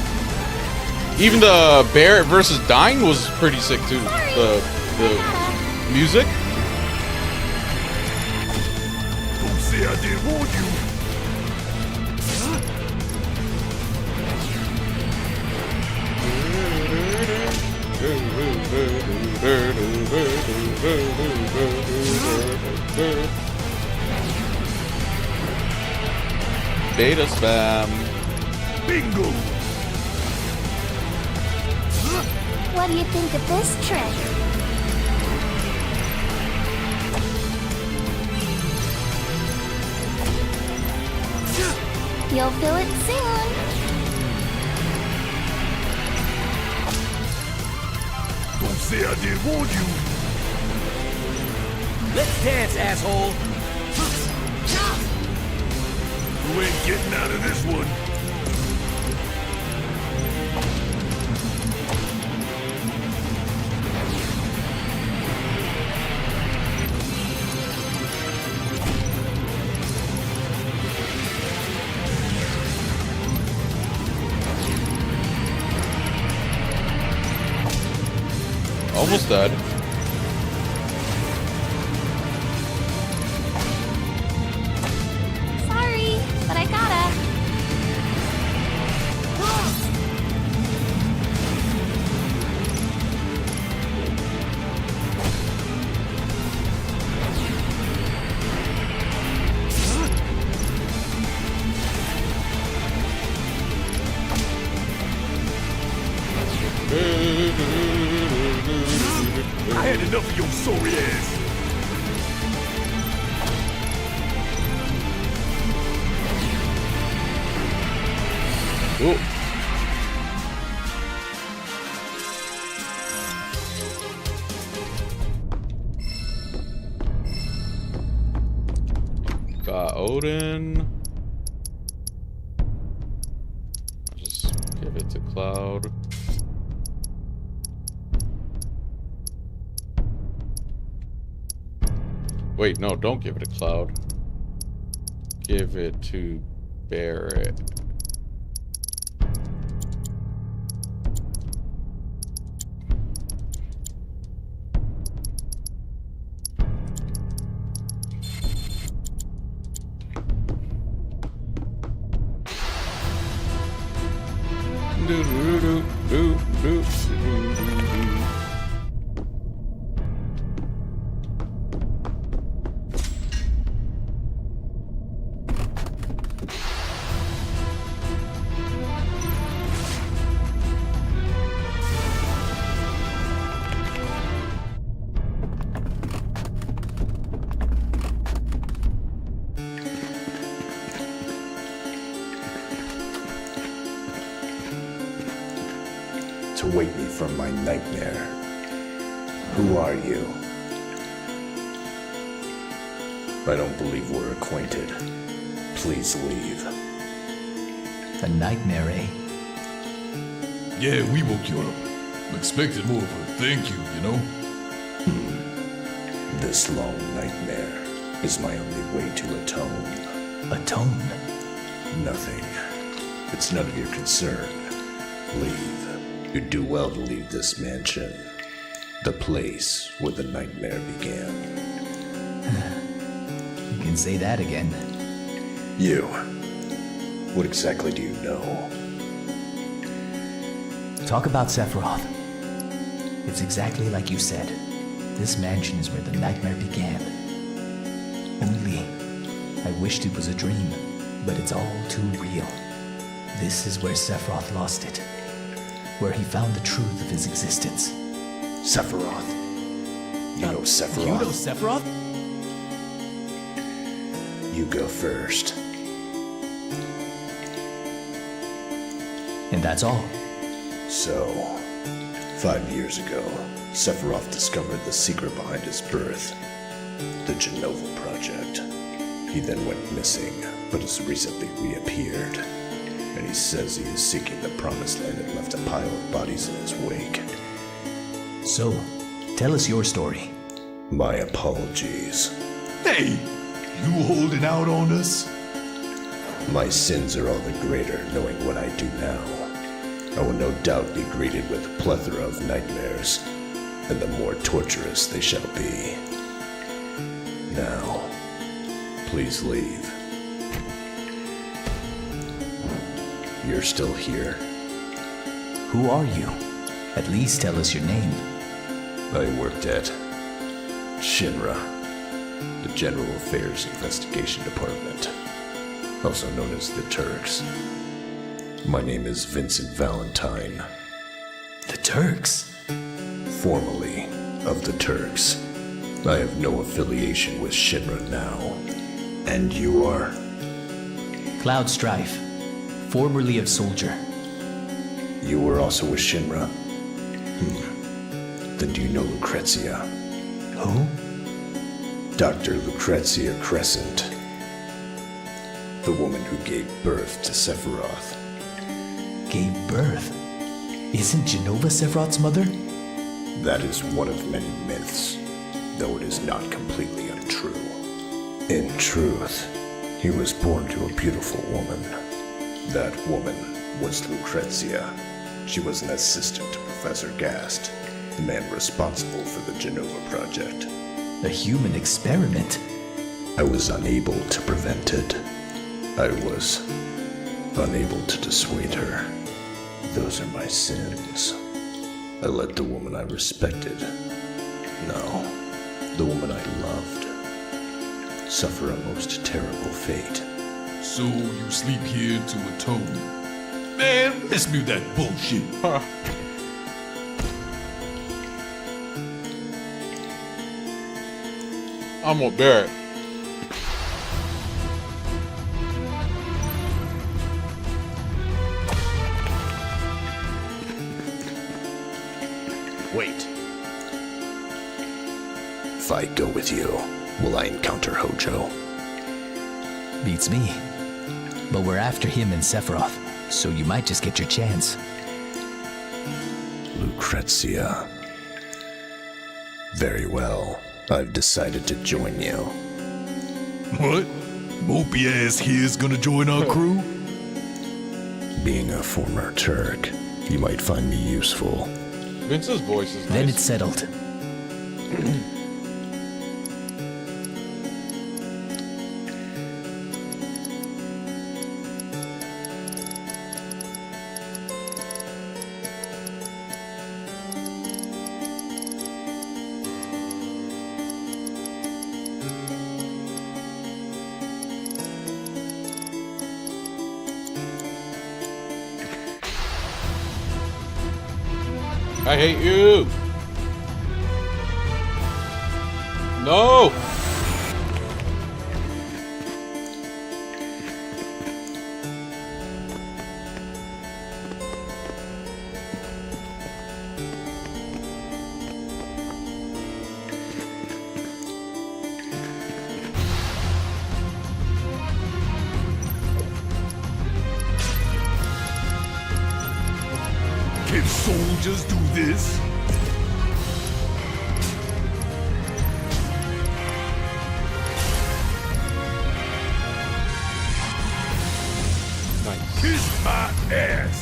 Even the Barret versus Dying was pretty sick too. The music. Don't say I didn't warn you. Data spam. Bingo! What do you think of this trick? You'll feel it soon. Don't say I didn't warn you. Let's dance, asshole! You ain't getting out of this one. Almost dead. Sorry, but I gotta. I had enough of your sorry ass. Ooh. Got Odin. I'll just give it to Cloud. Wait, no, don't give it to Cloud. Give it to Barret. To wake me from my nightmare. Who are you? I don't believe we're acquainted. Please leave. A nightmare, eh? Yeah, we woke you up. Expected more of a thank you, you know? This long nightmare is my only way to atone. Atone? Nothing. It's none of your concern. Leave. You'd do well to leave this mansion. The place where the nightmare began. You can say that again. You. What exactly do you know? Talk about Sephiroth. It's exactly like you said. This mansion is where the nightmare began. Only, I wished it was a dream, but it's all too real. This is where Sephiroth lost it. Where he found the truth of his existence. Sephiroth. You know Sephiroth? You know Sephiroth? You go first. And that's all. So, 5 years ago, Sephiroth discovered the secret behind his birth. The Jenova Project. He then went missing, but has recently reappeared. And he says he is seeking the Promised Land and left a pile of bodies in his wake. So, tell us your story. My apologies. Hey, you holding out on us? My sins are all the greater knowing what I do now. I will no doubt be greeted with a plethora of nightmares, and the more torturous they shall be. Now, please leave. You're still here. Who are you? At least tell us your name. I worked at Shinra, the General Affairs Investigation Department. also known as the Turks. My name is Vincent Valentine. The Turks? Formerly of the Turks. I have no affiliation with Shinra now. And you are? Cloud Strife, formerly of Soldier. You were also with Shinra? Then do you know Lucrezia? Who? Dr. Lucrezia Crescent. The woman who gave birth to Sephiroth. Gave birth? Isn't Jenova Sephiroth's mother? That is one of many myths, though it is not completely untrue. In truth, he was born to a beautiful woman. That woman was Lucrezia. She was an assistant to Professor Gast, the man responsible for the Jenova project. A human experiment? I was unable to prevent it. I was unable to dissuade her. Those are my sins. I let the woman I respected, no, the woman I loved, suffer a most terrible fate. So you sleep here to atone? Man, let's mute that bullshit. I'm gonna bear it. Wait. If I go with you, will I encounter Hojo? Beats me. But we're after him and Sephiroth, so you might just get your chance. Lucrezia. Very well. I've decided to join you. What? Mopey ass here's gonna join our crew? Being a former Turk, you might find me useful. Vince's voice is nice. Then it's settled. I hate you! No! Can soldiers do this? Nice. Kiss my ass!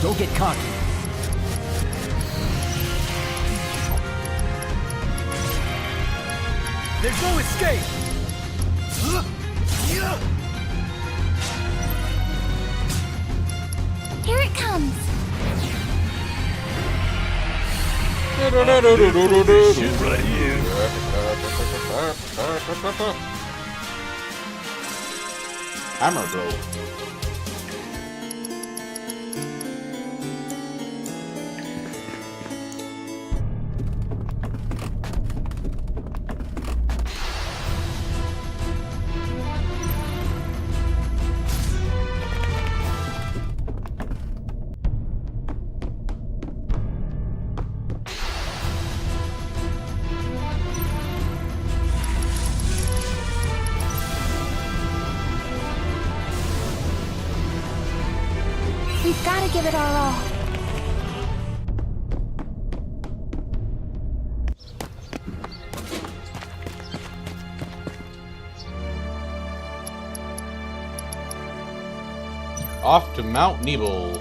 Don't get cocky. There's no escape! Here it comes. Shit right here. Hammer blow. We've got to give it our all. Off to Mount Nebel.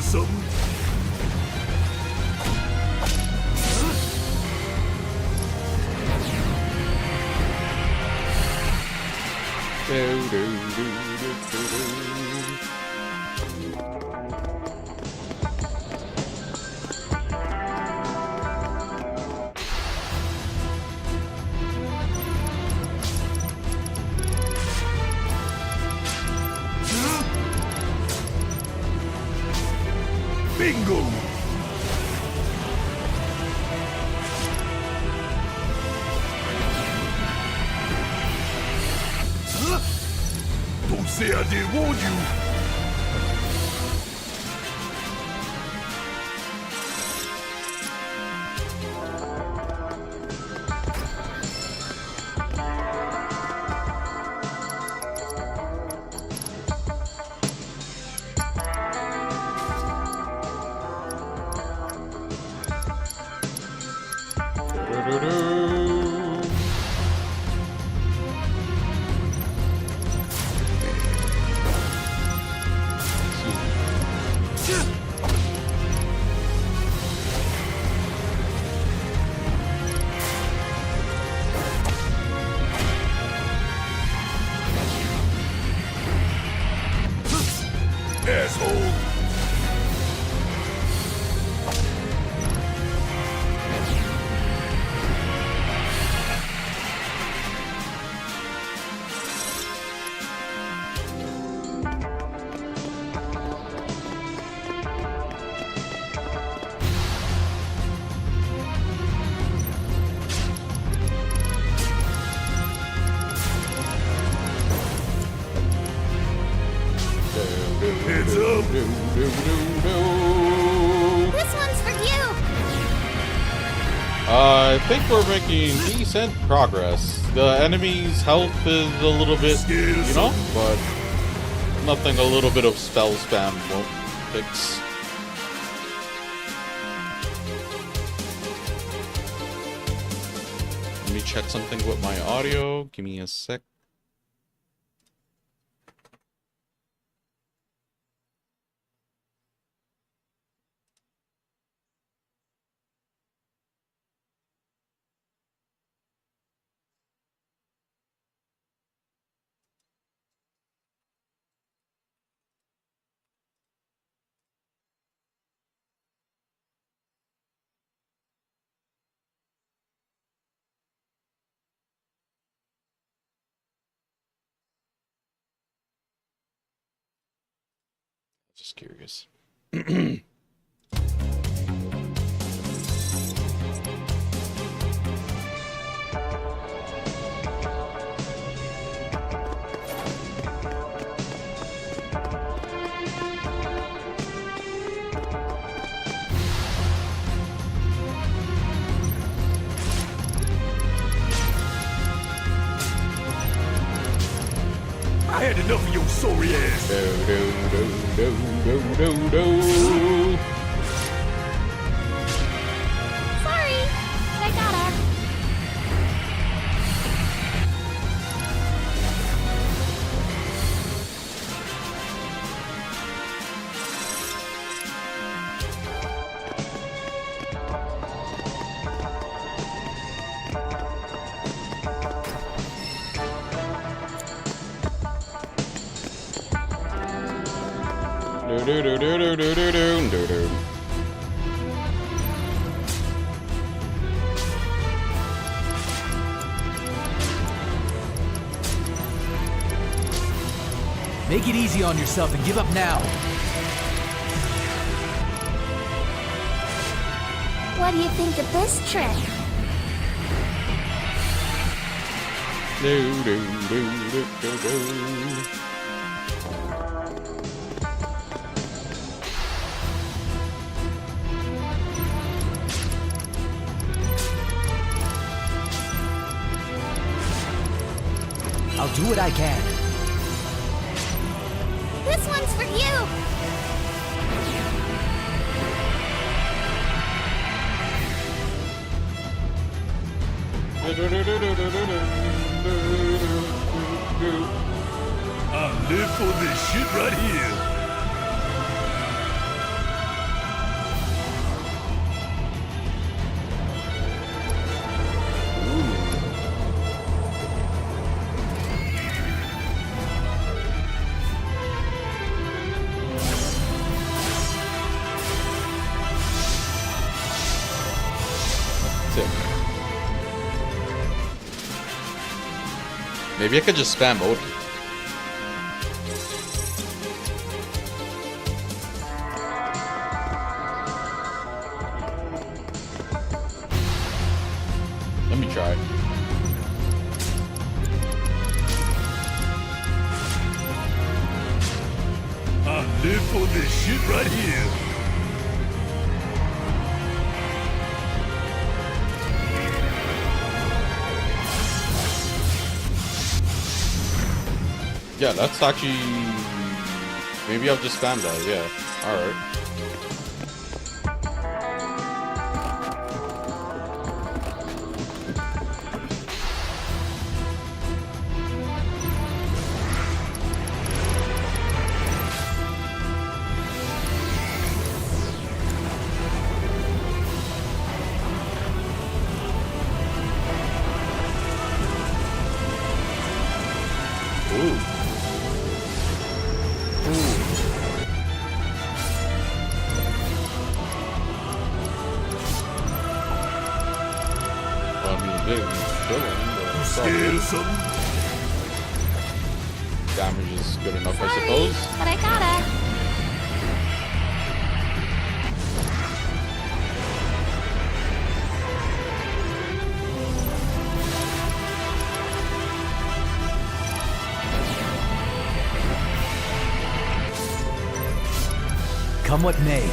something? Bingo! Don't say I didn't warn you! Asshole! Heads up! This one's for you! I think we're making decent progress. The enemy's health is a little bit, you know, but nothing a little bit of spell spam won't fix. Let me check something with my audio. Give me a sec. Just curious. I had enough of your sorry ass. Sorry, but I gotta. Make it easy on yourself and give up now. What do you think of this trick? I'll do what I can. This one's for you! I live for this shit right here. Maybe I could just spam Odin. Let me try. I live for this shit right here. Yeah, that's actually... Maybe I'll just spam that, yeah. Alright. Scared of something? Damage is good enough, Sorry, I suppose. but I gotta. Come what may.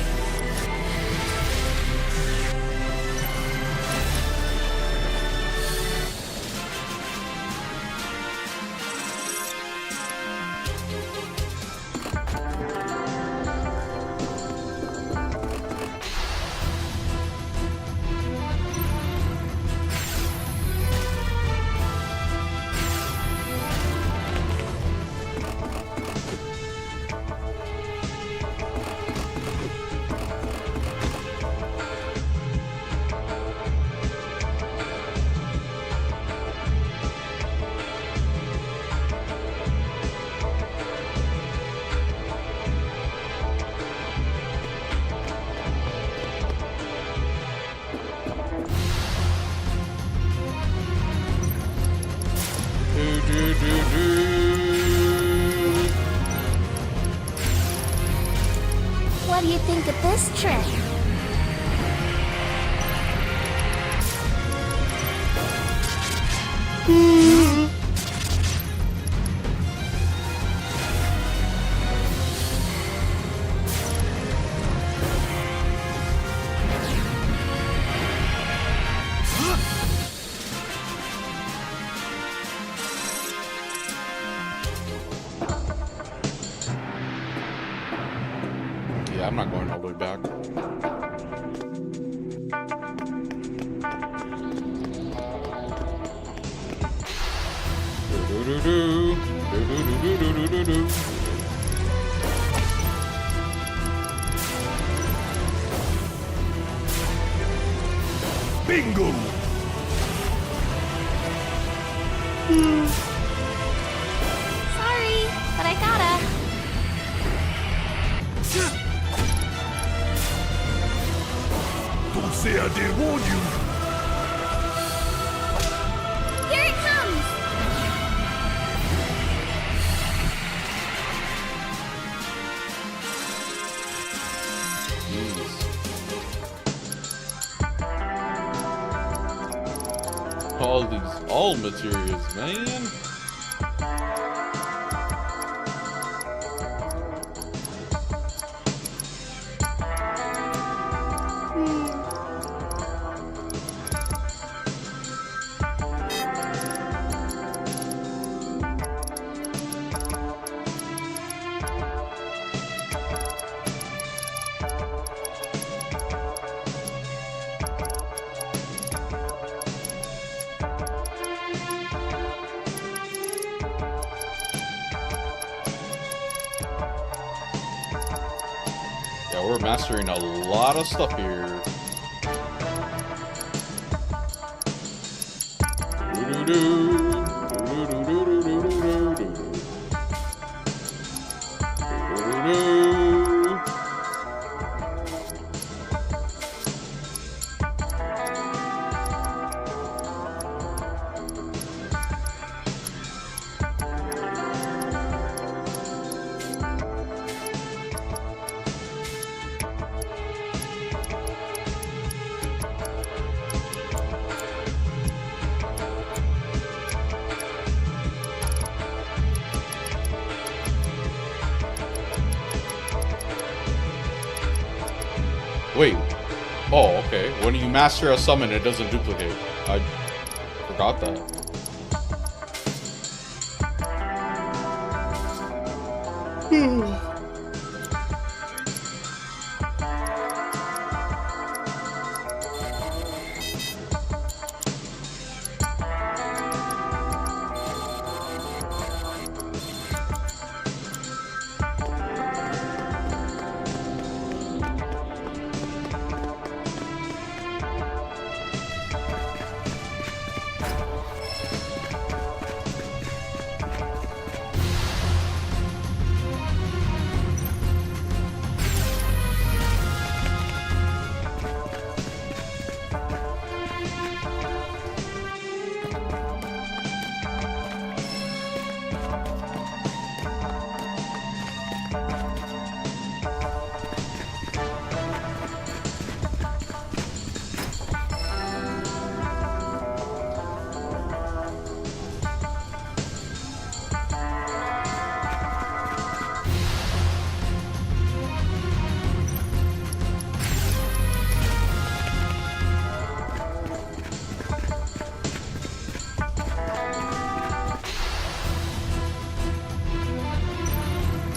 What do you think of this trick? Yeah, I'm not going all the way back. Bingo! Sorry, but I gotta. Don't say I didn't warn you. Here it comes! All materials, man. Yeah, we're mastering a lot of stuff here. Wait. Oh, okay. When you master a summon, it doesn't duplicate. I forgot that.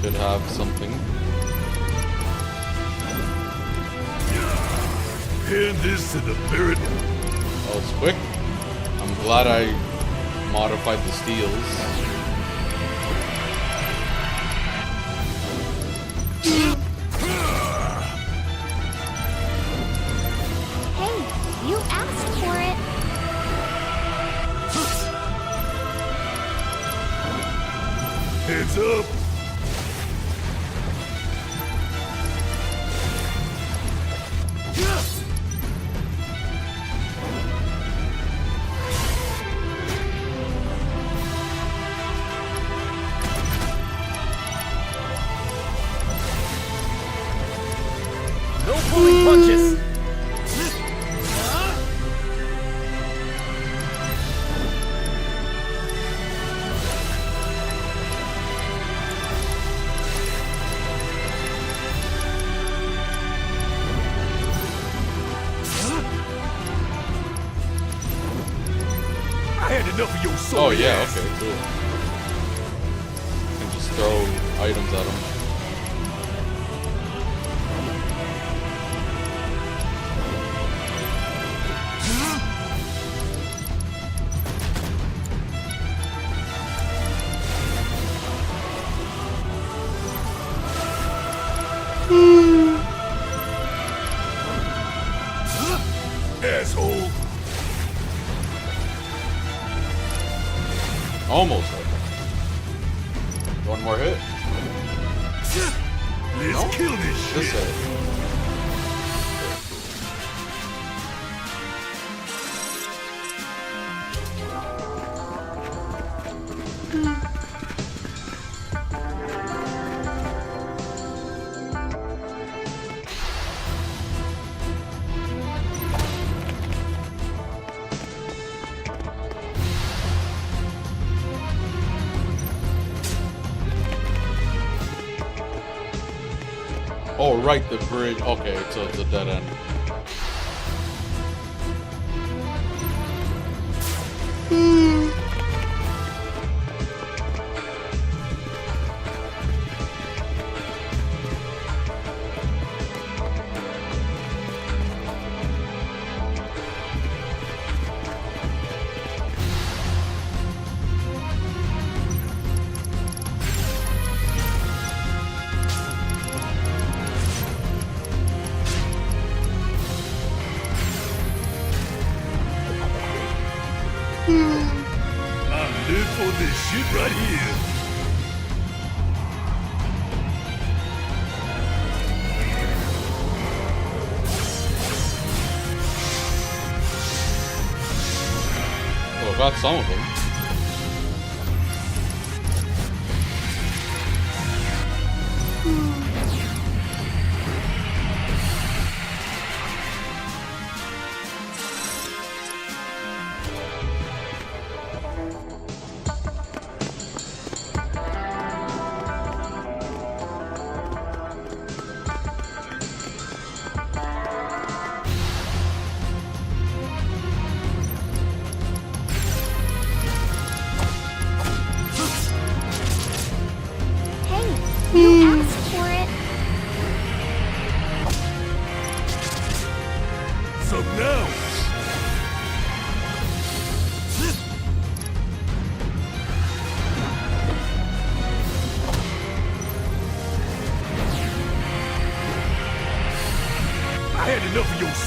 Should have something. Hand this to the spirit. That was quick. I'm glad I modified the steals. Hey, you asked for it. Heads up. No pulling punches! I had enough of your soul. Oh yeah, okay, cool. You can just throw items at him. Asshole. Almost. One more hit. Let's No? kill this This shit. hit. Oh, right, the bridge. Okay, so it's a dead end. I live for this shit right here. Well, got some of them.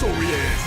So he is.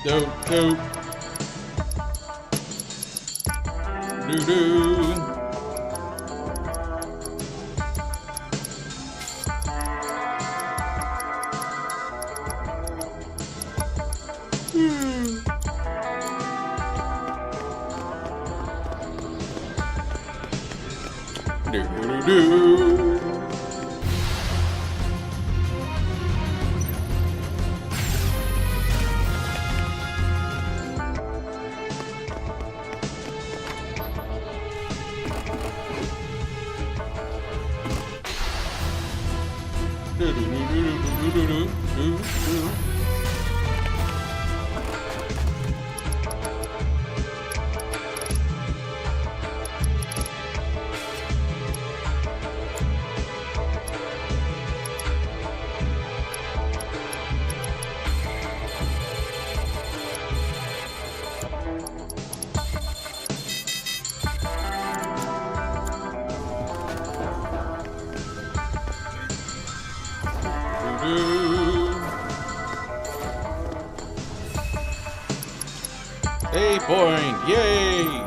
Do do do do. Do do do. A point! Yay!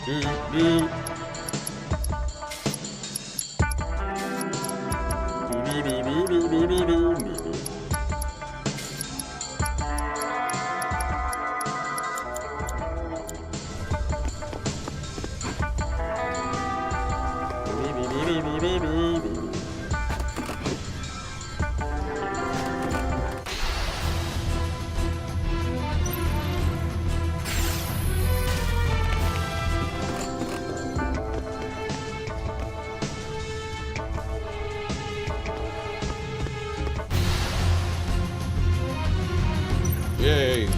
Do do. Do do do do do do do do. Yay!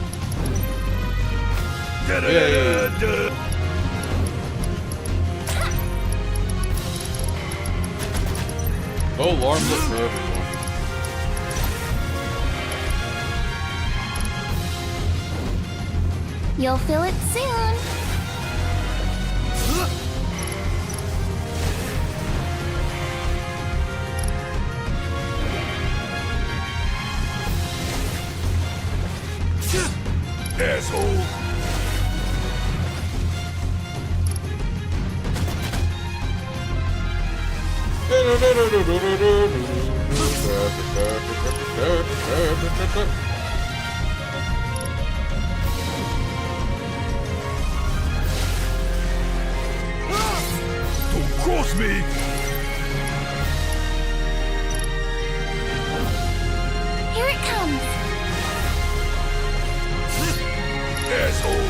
Yay! Oh, alarmless for everyone. You'll feel it soon. Asshole. Don't cross me! Here it comes. Asshole!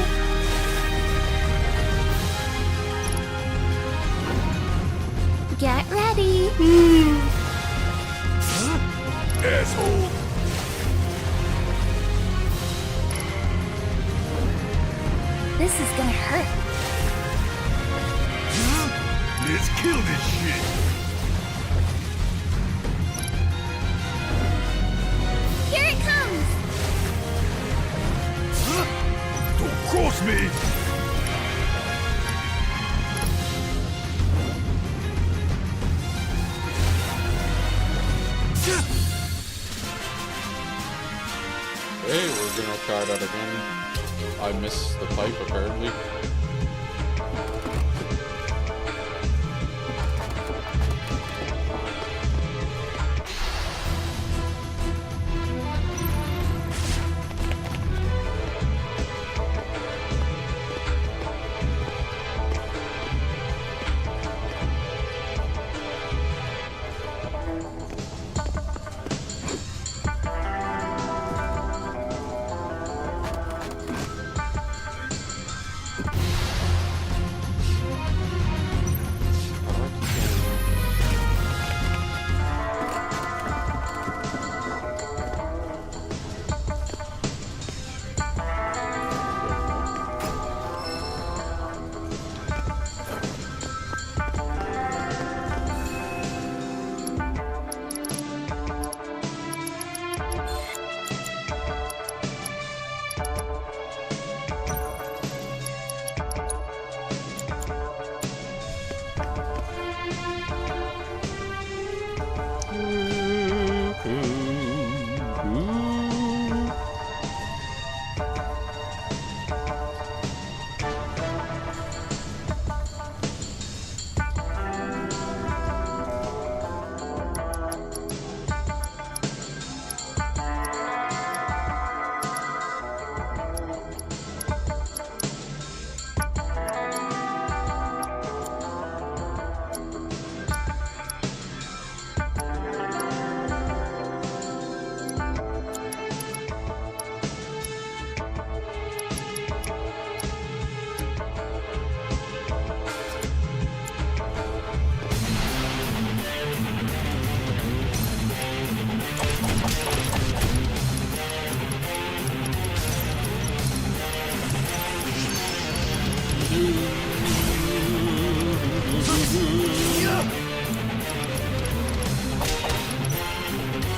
asshole! This is gonna hurt. Let's kill this shit! Here it comes! Don't cross me! Hey, we're gonna try that again. I missed the pipe apparently.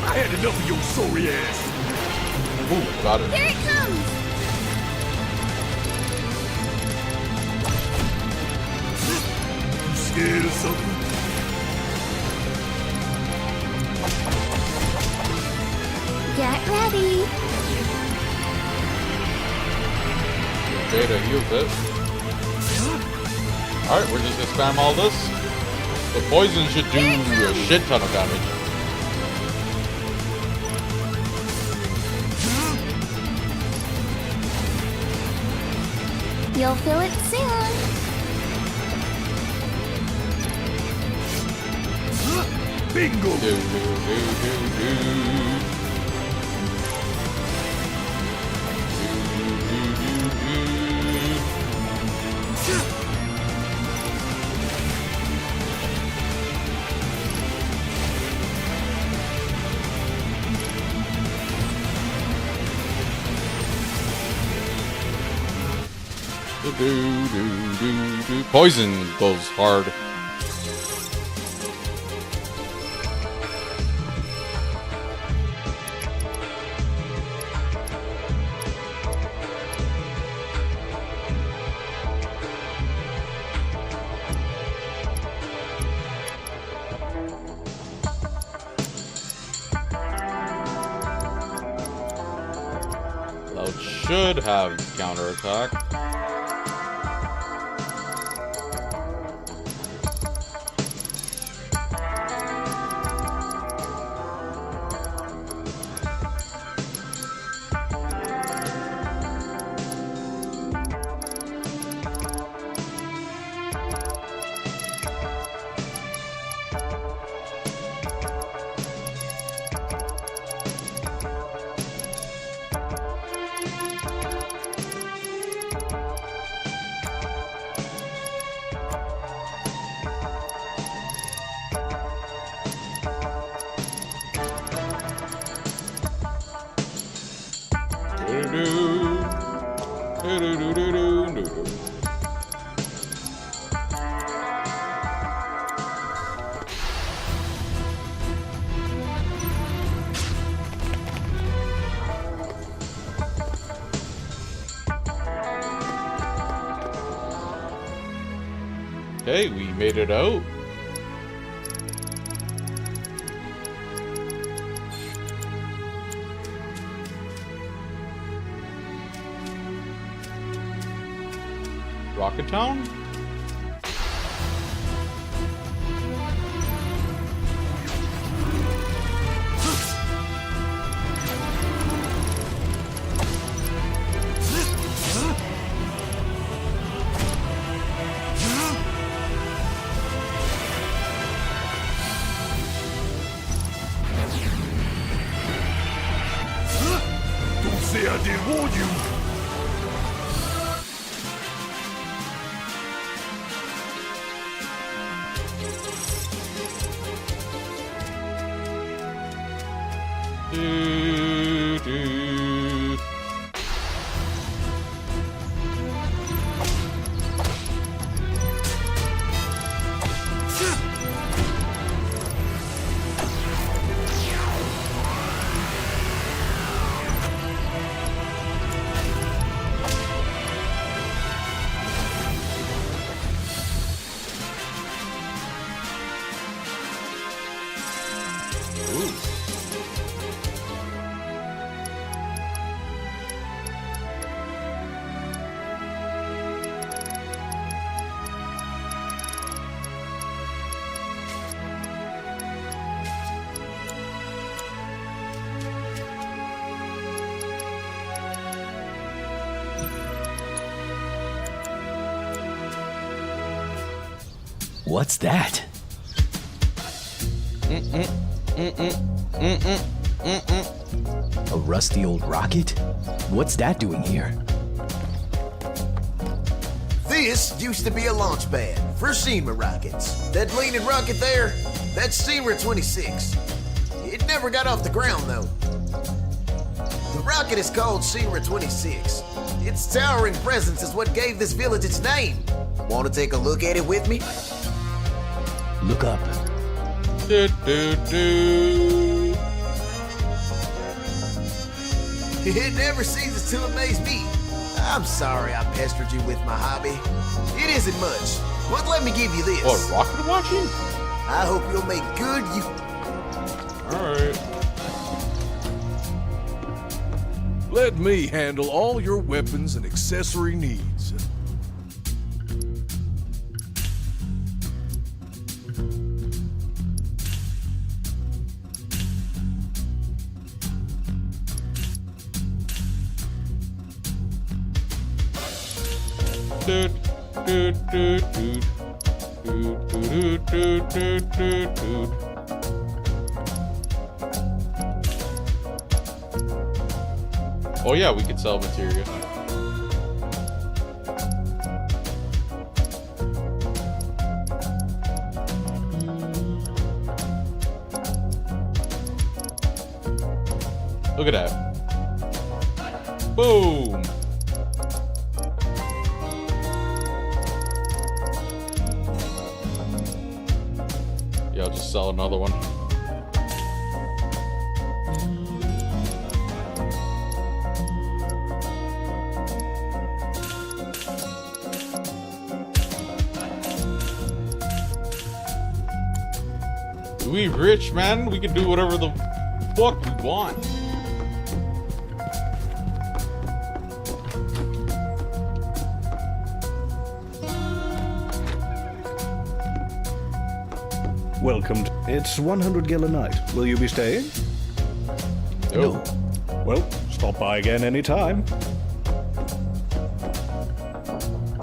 I had enough of your sorry ass. Ooh, got it. Here it comes! You scared of something? Get ready! Jada healed it. Alright, we're just gonna spam all this. The poison should do a shit ton of damage. You'll feel it soon. Bingo! Do, do. Poison goes hard. Cloud should have counterattack. Okay, we made it out. Rocket Town? Don't say I didn't warn you. What's that? A rusty old rocket? What's that doing here? This used to be a launch pad for Seamer rockets. That leaning rocket there, that's Seamer 26. It never got off the ground though. The rocket is called Seamer 26. Its towering presence is what gave this village its name. Want to take a look at it with me? Look up. It never ceases to amaze me. I'm sorry I pestered you with my hobby. It isn't much, but let me give you this. What, rocket watching? I hope you'll make good use. Alright. Let me handle all your weapons and accessory needs. Oh yeah, we could sell materia. Look at that. Boom. Yeah, I'll just sell another one. We rich, man. We can do whatever the fuck we want. Welcome. It's 100 gil a night. Will you be staying? No. Well, stop by again anytime.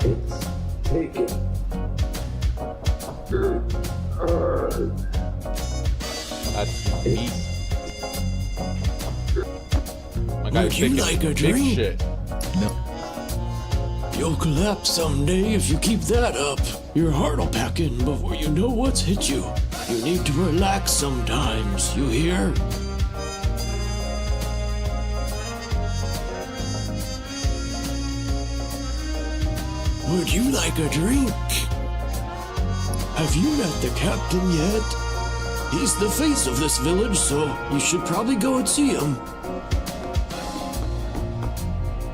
It's taken. That's me. My guy's Would you thinking like a big drink? shit. You'll collapse someday if you keep that up. Your heart'll pack in before you know what's hit you. You need to relax sometimes, you hear? Would you like a drink? Have you met the captain yet? He's the face of this village, so you should probably go and see him.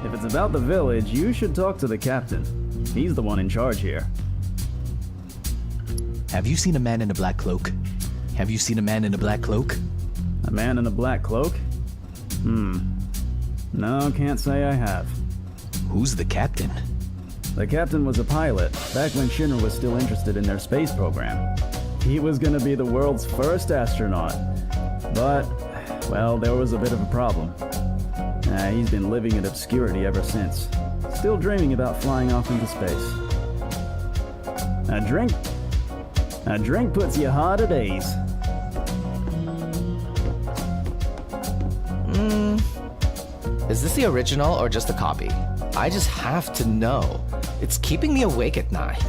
If it's about the village, you should talk to the captain. He's the one in charge here. Have you seen a man in a black cloak? Have you seen a man in a black cloak? A man in a black cloak? No, can't say I have. Who's the captain? The captain was a pilot, back when Shinra was still interested in their space program. He was gonna be the world's first astronaut. But, well, there was a bit of a problem. He's been living in obscurity ever since. Still dreaming about flying off into space. A drink puts you hard at ease. Is this the original or just a copy? I just have to know. It's keeping me awake at night.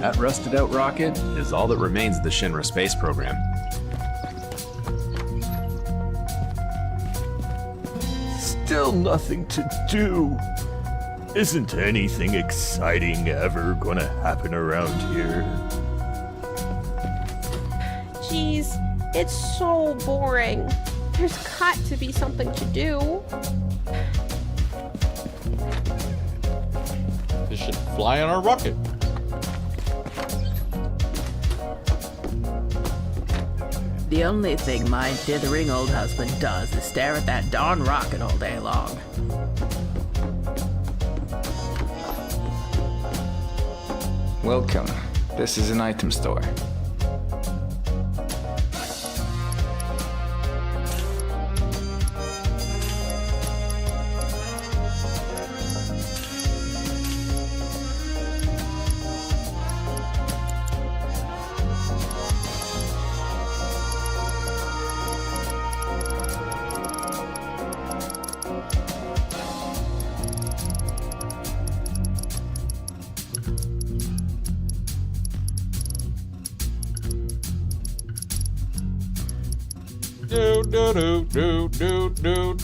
That rusted out rocket is all that remains of the Shinra space program. Still nothing to do. Isn't anything exciting ever gonna happen around here? Jeez, it's so boring. There's got to be something to do. They should fly on our rocket. The only thing my dithering old husband does is stare at that darn rocket all day long. Welcome. This is an item store.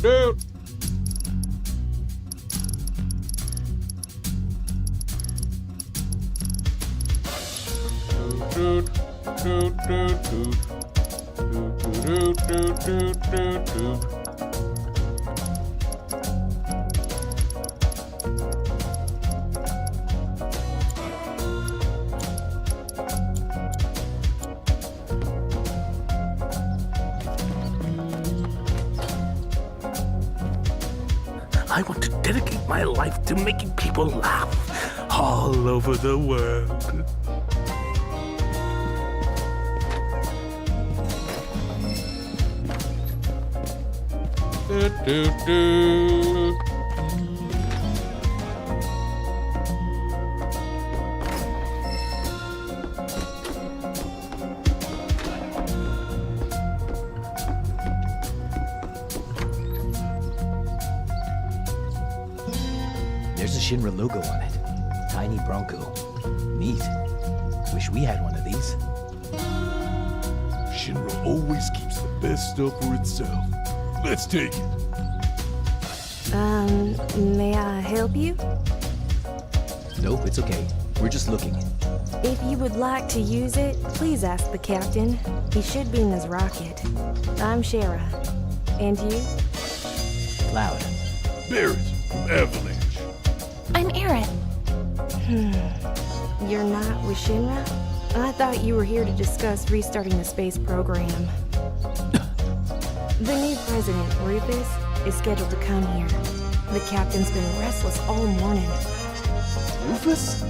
Do. I want to dedicate my life to making people laugh all over the world. Do. There's a Shinra logo on it. Tiny Bronco. Neat. Wish we had one of these. Shinra always keeps the best stuff for itself. Let's take it. May I help you? Nope, it's okay. We're just looking. If you would like to use it, please ask the captain. He should be in his rocket. I'm Shara. And you? Cloud. Barret from Avalanche. I'm Aerith. You're not with Shinra? I thought you were here to discuss restarting the space program. The new president, Rufus, is scheduled to come here. The captain's been restless all morning. Rufus?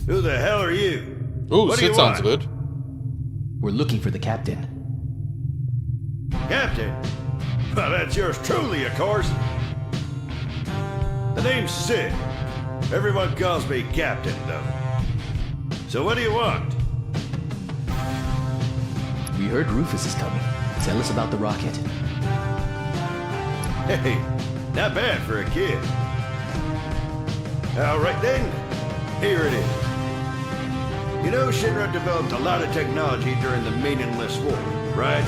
Who the hell are you? Ooh, What do you Sid sounds want? good. We're looking for the captain. Captain? Well, that's yours truly, of course. The name's Sid. Everyone calls me Captain, though. So what do you want? We heard Rufus is coming. Tell us about the rocket. Hey, not bad for a kid. All right then, here it is. You know, Shinra developed a lot of technology during the Meaningless War, right?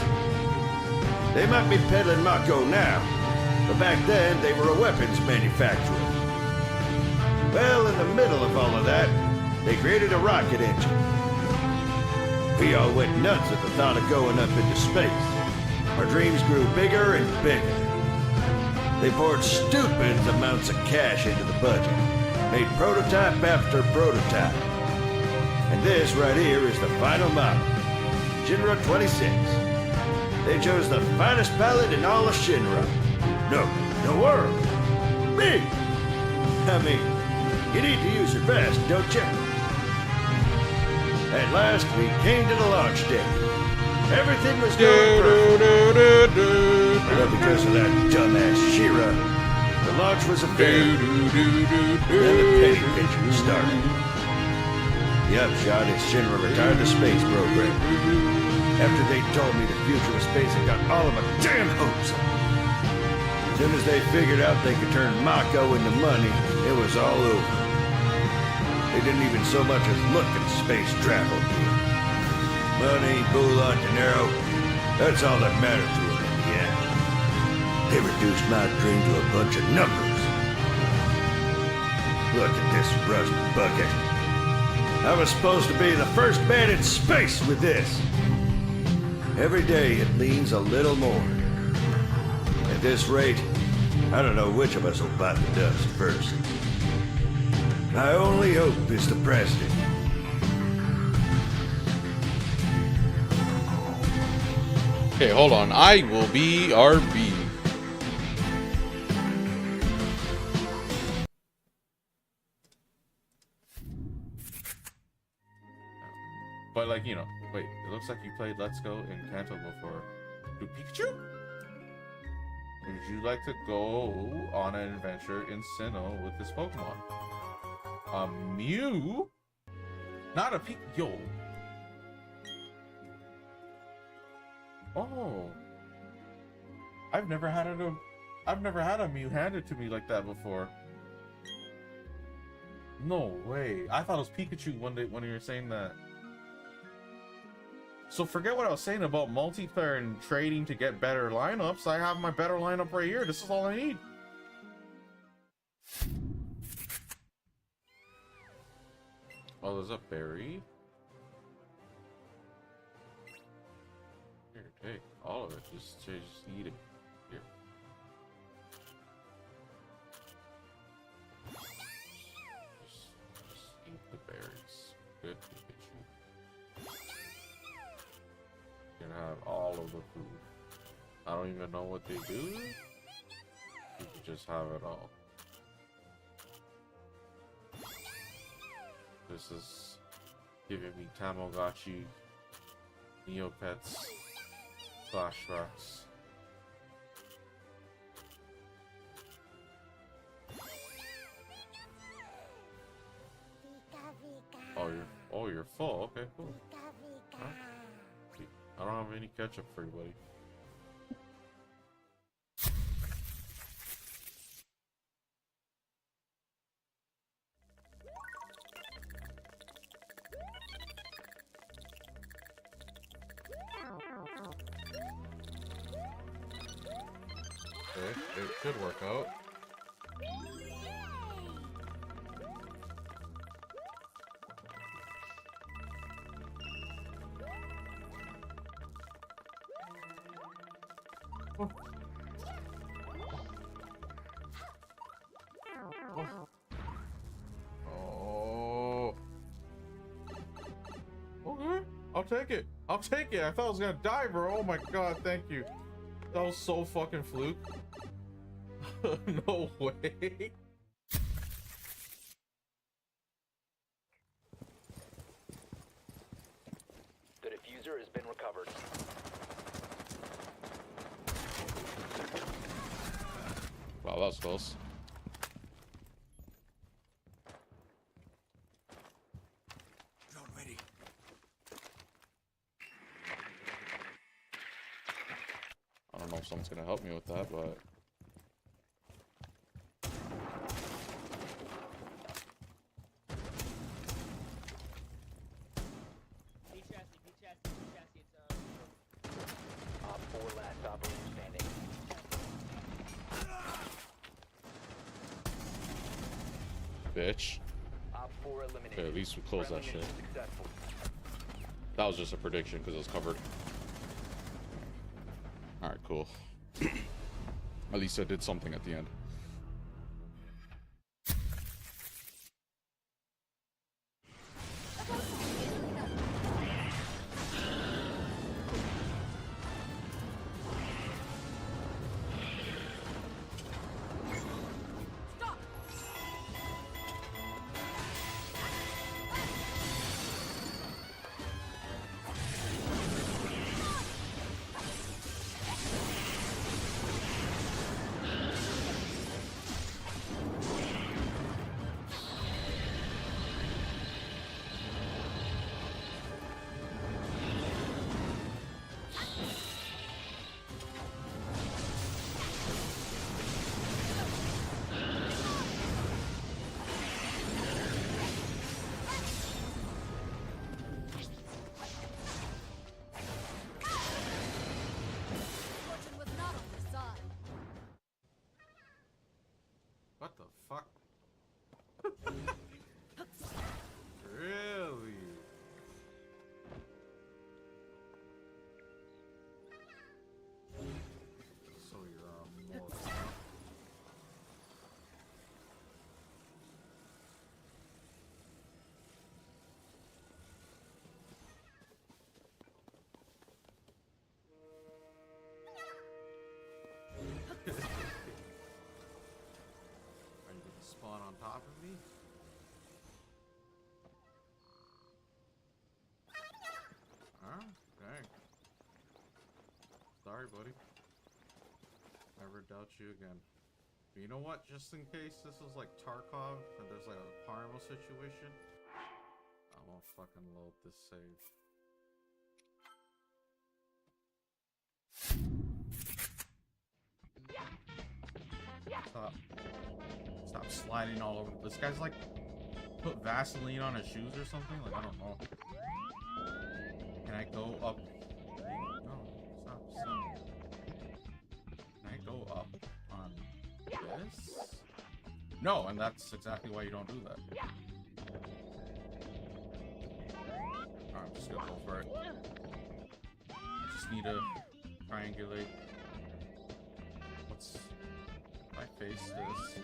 They might be peddling Mako now, but back then they were a weapons manufacturer. Well, in the middle of all of that, they created a rocket engine. We all went nuts at the thought of going up into space. Our dreams grew bigger and bigger. They poured stupid amounts of cash into the budget, made prototype after prototype. And this right here is the final model, Shinra 26. They chose the finest pilot in all of Shinra. No, the world. Me! I mean, you need to use your best, don't you? At last, we came to the launch day. Everything was going perfect. But because of that dumbass Shira, the launch was a failure. Then the penny pinching started. The upshot is Shinra retired the space program. After they told me the future of space had got all of my damn hopes up. As soon as they figured out they could turn Mako into money, it was all over. They didn't even so much as look at space travel. Money, moolah, dinero, that's all that mattered to them in the end. They reduced my dream to a bunch of numbers. Look at this rust bucket. I was supposed to be the first man in space with this. Every day it leans a little more. At this rate, I don't know which of us will bite the dust first. My only hope is the president. Okay, hold on. I will be RB. But like, you know, wait, it looks like you played Let's Go in Kanto before. Do Pikachu? Would you like to go on an adventure in Sinnoh with this Pokemon? A Mew? Not a Pikachu. Yo. Oh. I've never had a Mew handed to me like that before. No way. I thought it was Pikachu when you were saying that. So forget what I was saying about multiplayer and trading to get better lineups. I have my better lineup right here. This is all I need. Oh, there's a berry. Here, take all of it. Just eat it. Here. Just eat the berries. Good Pikachu. You can have all of the food. I don't even know what they do. You can just have it all. This is giving me Tamagotchi, Neopets, flashbacks. Oh, you're full. Okay, cool. Huh? I don't have any ketchup for you, buddy. Okay, it should work out. Oh. Okay, I'll take it. I'll take it. I thought I was gonna die, bro. Oh my god, thank you. That was so fucking fluke. No way. The diffuser has been Wow, that was close. Drone ready. I don't know if someone's gonna help me with that, but Op 4 last operator standing. bitch. Op 4 eliminated. Okay, at least we closed that Friendly shit. mission successful. That was just a prediction because it was covered. Alright, cool. At least I did something at the end. Fortune was not on your side. What the fuck? Really? So you're more. Are you gonna spawn on top of me? Huh? Dang. Sorry, buddy. Never doubt you again. But you know what? Just in case this is like Tarkov and there's like a Paramo situation, I won't fucking load this save. Stop sliding all over. This guy's like put Vaseline on his shoes or something? Like, I don't know. Can I go up? No, stop. Can I go up on this? No, and that's exactly why you don't do that. Alright, I'm just gonna go for it. I just need to triangulate. If I face this.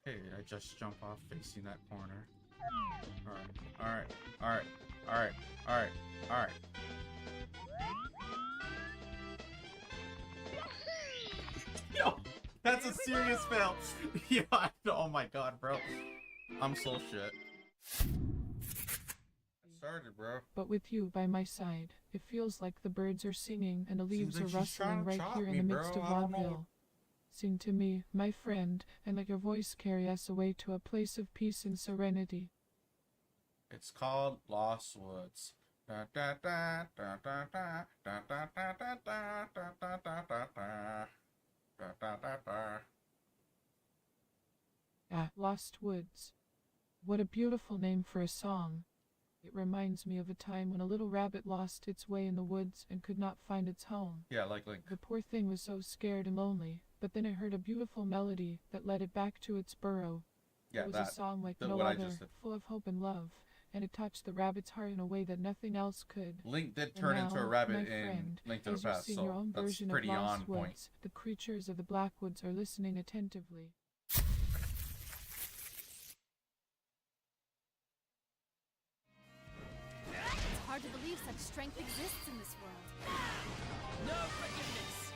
Hey, I just jump off facing that corner. Alright. Yo, that's a serious fail. Yeah, oh my god, bro. I'm so shit. I started, bro. But with you by my side, it feels like the birds are singing and the leaves like are she's rustling trying to right chop here in me, the midst bro. of I don't know. vaudeville. Sing to me, my friend, and let your voice carry us away to a place of peace and serenity. It's called Lost Woods. Da da da da da da da da da da da da da da da da da da. Ah, Lost Woods. What a beautiful name for a song. It reminds me of a time when a little rabbit lost its way in the woods and could not find its home. Yeah, like The poor thing was so scared and lonely, but then it heard a beautiful melody that led it back to its burrow. Yeah, It was that- a song like that no what I other, just did. full of hope and love, and it touched the rabbit's heart in a way that nothing else could. Link did And turn into a now, rabbit my in friend, Link to the as you Past, sing so your own that's version pretty of on Lost point. Woods, the creatures of the Blackwoods are listening attentively. It's hard to believe such strength exists in this world. No forgiveness!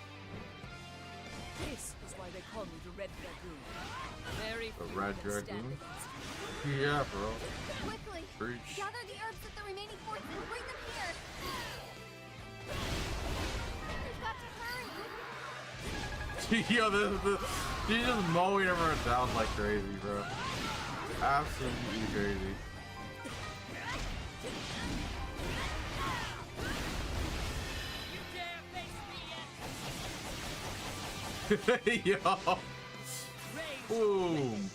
This is why they call me the Red Dragoon. Very The few Red can stand Dragoon? against me. Yeah, bro. Quickly! Preach. Gather the herbs at the remaining forts and bring them here! We've got to hurry! Yo, she's just mowing everyone down like crazy, bro. Absolutely crazy. Yo. Boom.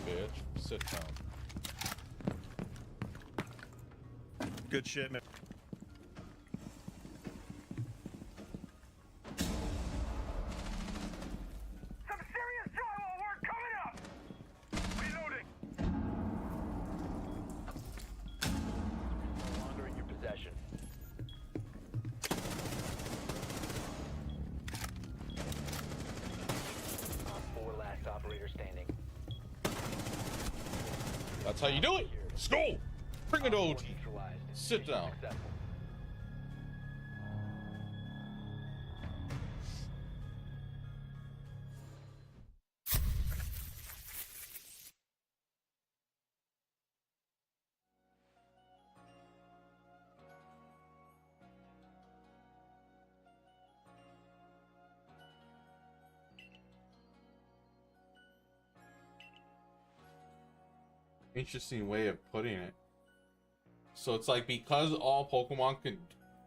Bitch, sit down. Good shit, man. Some serious drywall work coming up! Reloading! No longer in your possession. Op 4 last operator standing. That's how you do it. Let's go. Bring it, OG. Sit down. Interesting way of putting it. So it's like because all Pokemon can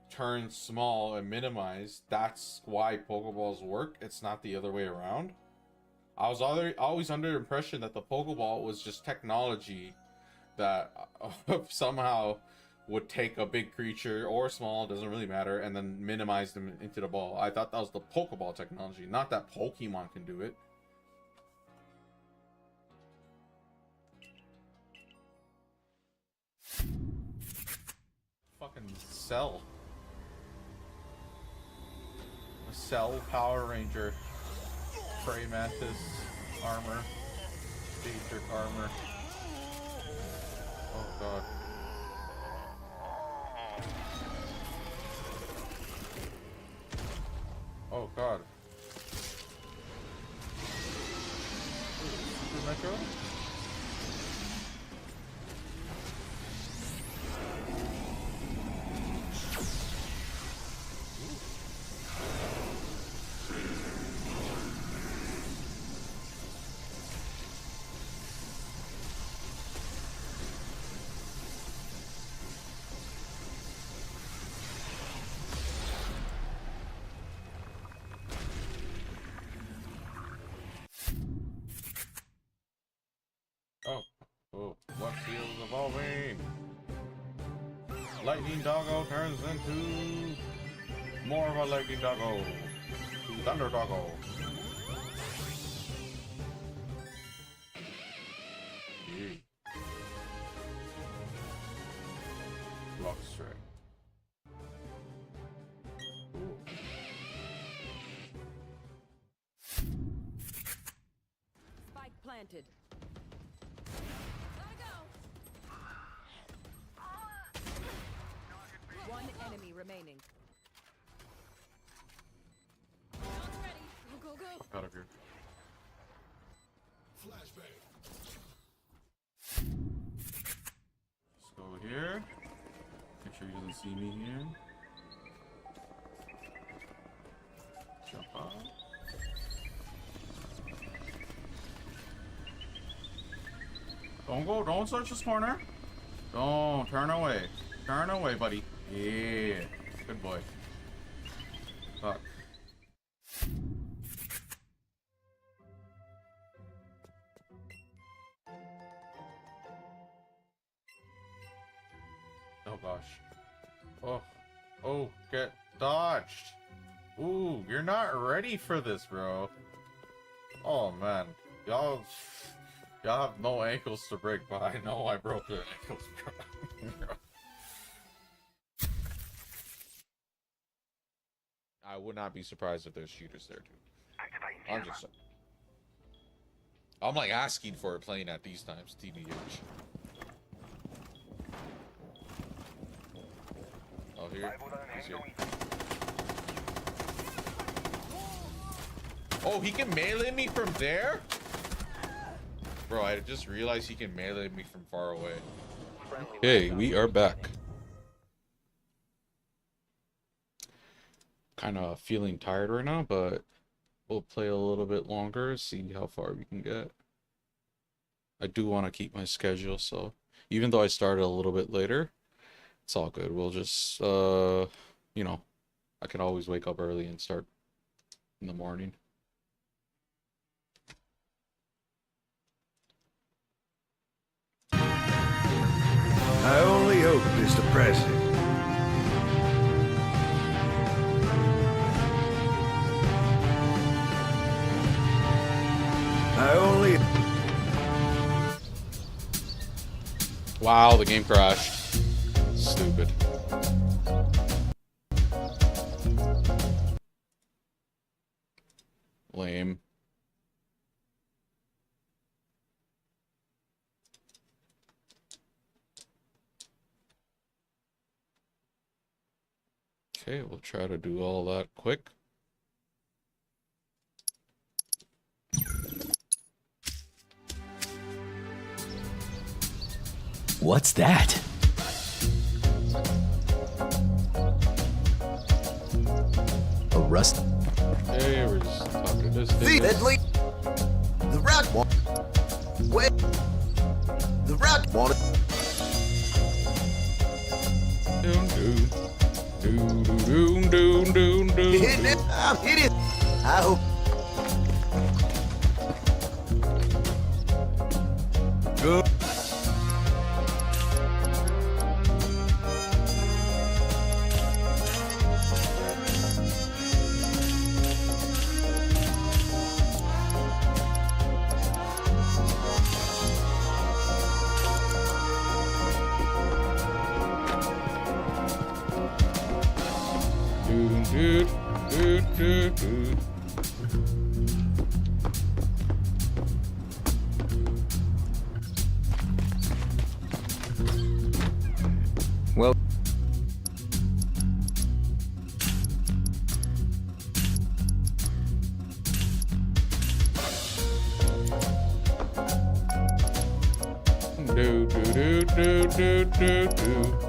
turn small and minimize, that's why Pokeballs work. It's not the other way around. I was always under the impression that the Pokeball was just technology that somehow would take a big creature or small, doesn't really matter, and then minimize them into the ball. I thought that was the Pokeball technology, not that Pokemon can do it. Fucking Cell. A Cell Power Ranger. Prey Mantis armor. Daedric armor. Oh god. Oh god. Super Metro? Oh, what feels evolving? Lightning Doggo turns into more of a Lightning Doggo. Thunder Doggo. Yeah. Rock Strike. Spike planted. One enemy remaining. Guns ready. Go, go, go. Out of here. Flashbang. Let's go here. Make sure he doesn't see me here. Jump out. Don't search this corner. Don't turn away. Turn away, buddy. Yeah. Good boy. Fuck. Oh gosh. Oh, get dodged. Ooh, you're not ready for this, bro. Oh man. Y'all have no ankles to break, but I know I broke your ankles, bro. I would not be surprised if there's shooters there too. I'm just saying. I'm like asking for it playing at these times, TBH. here. He's here. Oh, he can melee me from there? Bro, I just realized he can melee me from far away. Okay, we are back. Kind of feeling tired right now, but we'll play a little bit longer, see how far we can get. I do want to keep my schedule, so even though I started a little bit later, it's all good. We'll just, you know, I can always wake up early and start in the morning. I only hope, Mr. President. I only... Wow, the game crashed. Stupid. Lame. Okay, we'll try to do all that quick. What's that? A rust. Hey, we're just talking this. Deadly. The rat one. Wait. The rat one. Doom doom. Doom doom doom doom doom. Hit it. I'm hitting. I hope. Good. Dude, dude, dude, dude. Well, do do do do do do.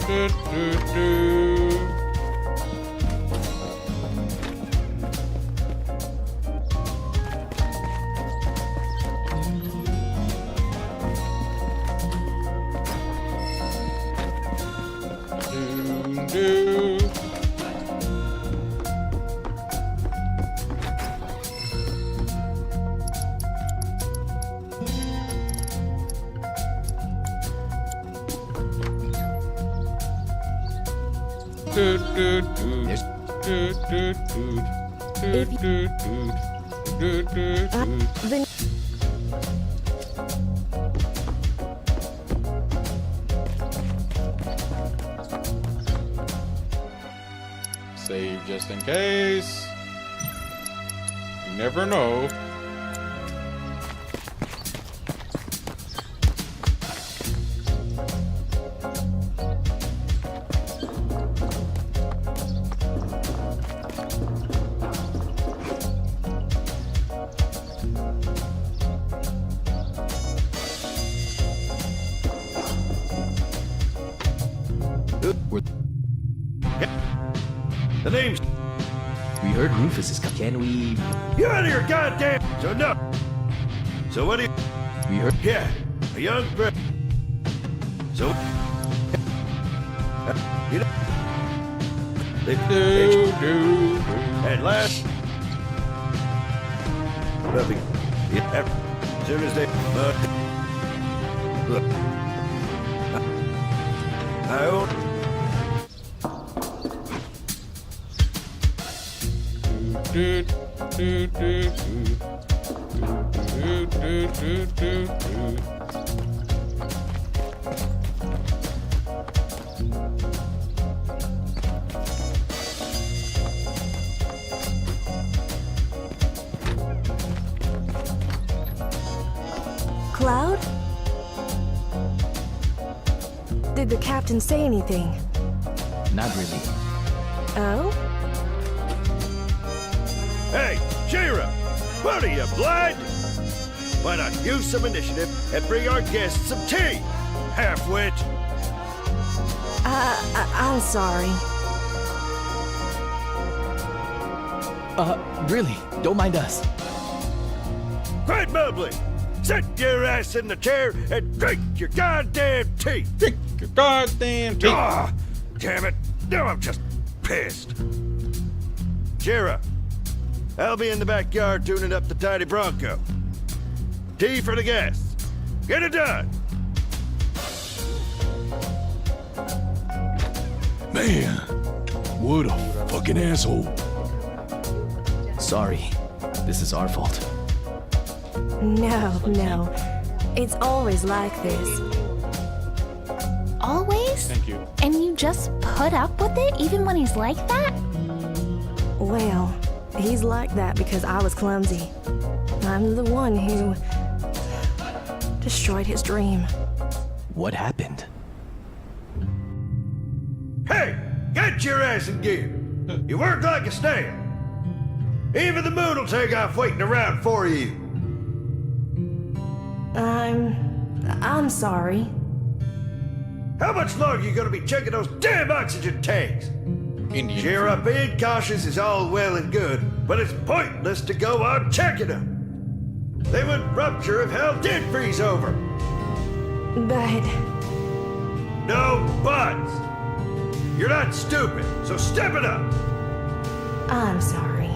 Do, do, do. Do, do. Do, do, do. Do, do, do. Do, do, do. Do, do, do. Save just in case. You never know. The name's... We heard Rufus is coming. Can we... You're out of your goddamn... So no. So what do you... We heard... Yeah, a young... So... You know... They... do. At last... Nothing. Yeah, as soon as they... Look. I own... Do, do, do, do. Cloud? Did the captain say anything? Not really. Oh? Hey, Shira! What are you, blind? Why not use some initiative and bring our guests some tea? Half-wit! I'm sorry. Really, don't mind us. Quite mumbling! Sit your ass in the chair and drink your goddamn tea! Drink your goddamn tea! Ah, damn it! Now I'm just pissed. Shira, I'll be in the backyard tuning up the tiny Bronco. Tea for the guests. Get it done! Man, what a fucking asshole. Sorry, this is our fault. No. It's always like this. Always? Thank you. And you just put up with it even when he's like that? Well, he's like that because I was clumsy. I'm the one who destroyed his dream. What happened? Hey! Get your ass in gear! You work like a snail. Even the moon will take off waiting around for you. I'm sorry. How much longer you gonna be checking those damn oxygen tanks? Indian Shira, being cautious is all well and good, but it's pointless to go on checking them. They would rupture if hell did freeze over. But... No buts! You're not stupid, so step it up! I'm sorry.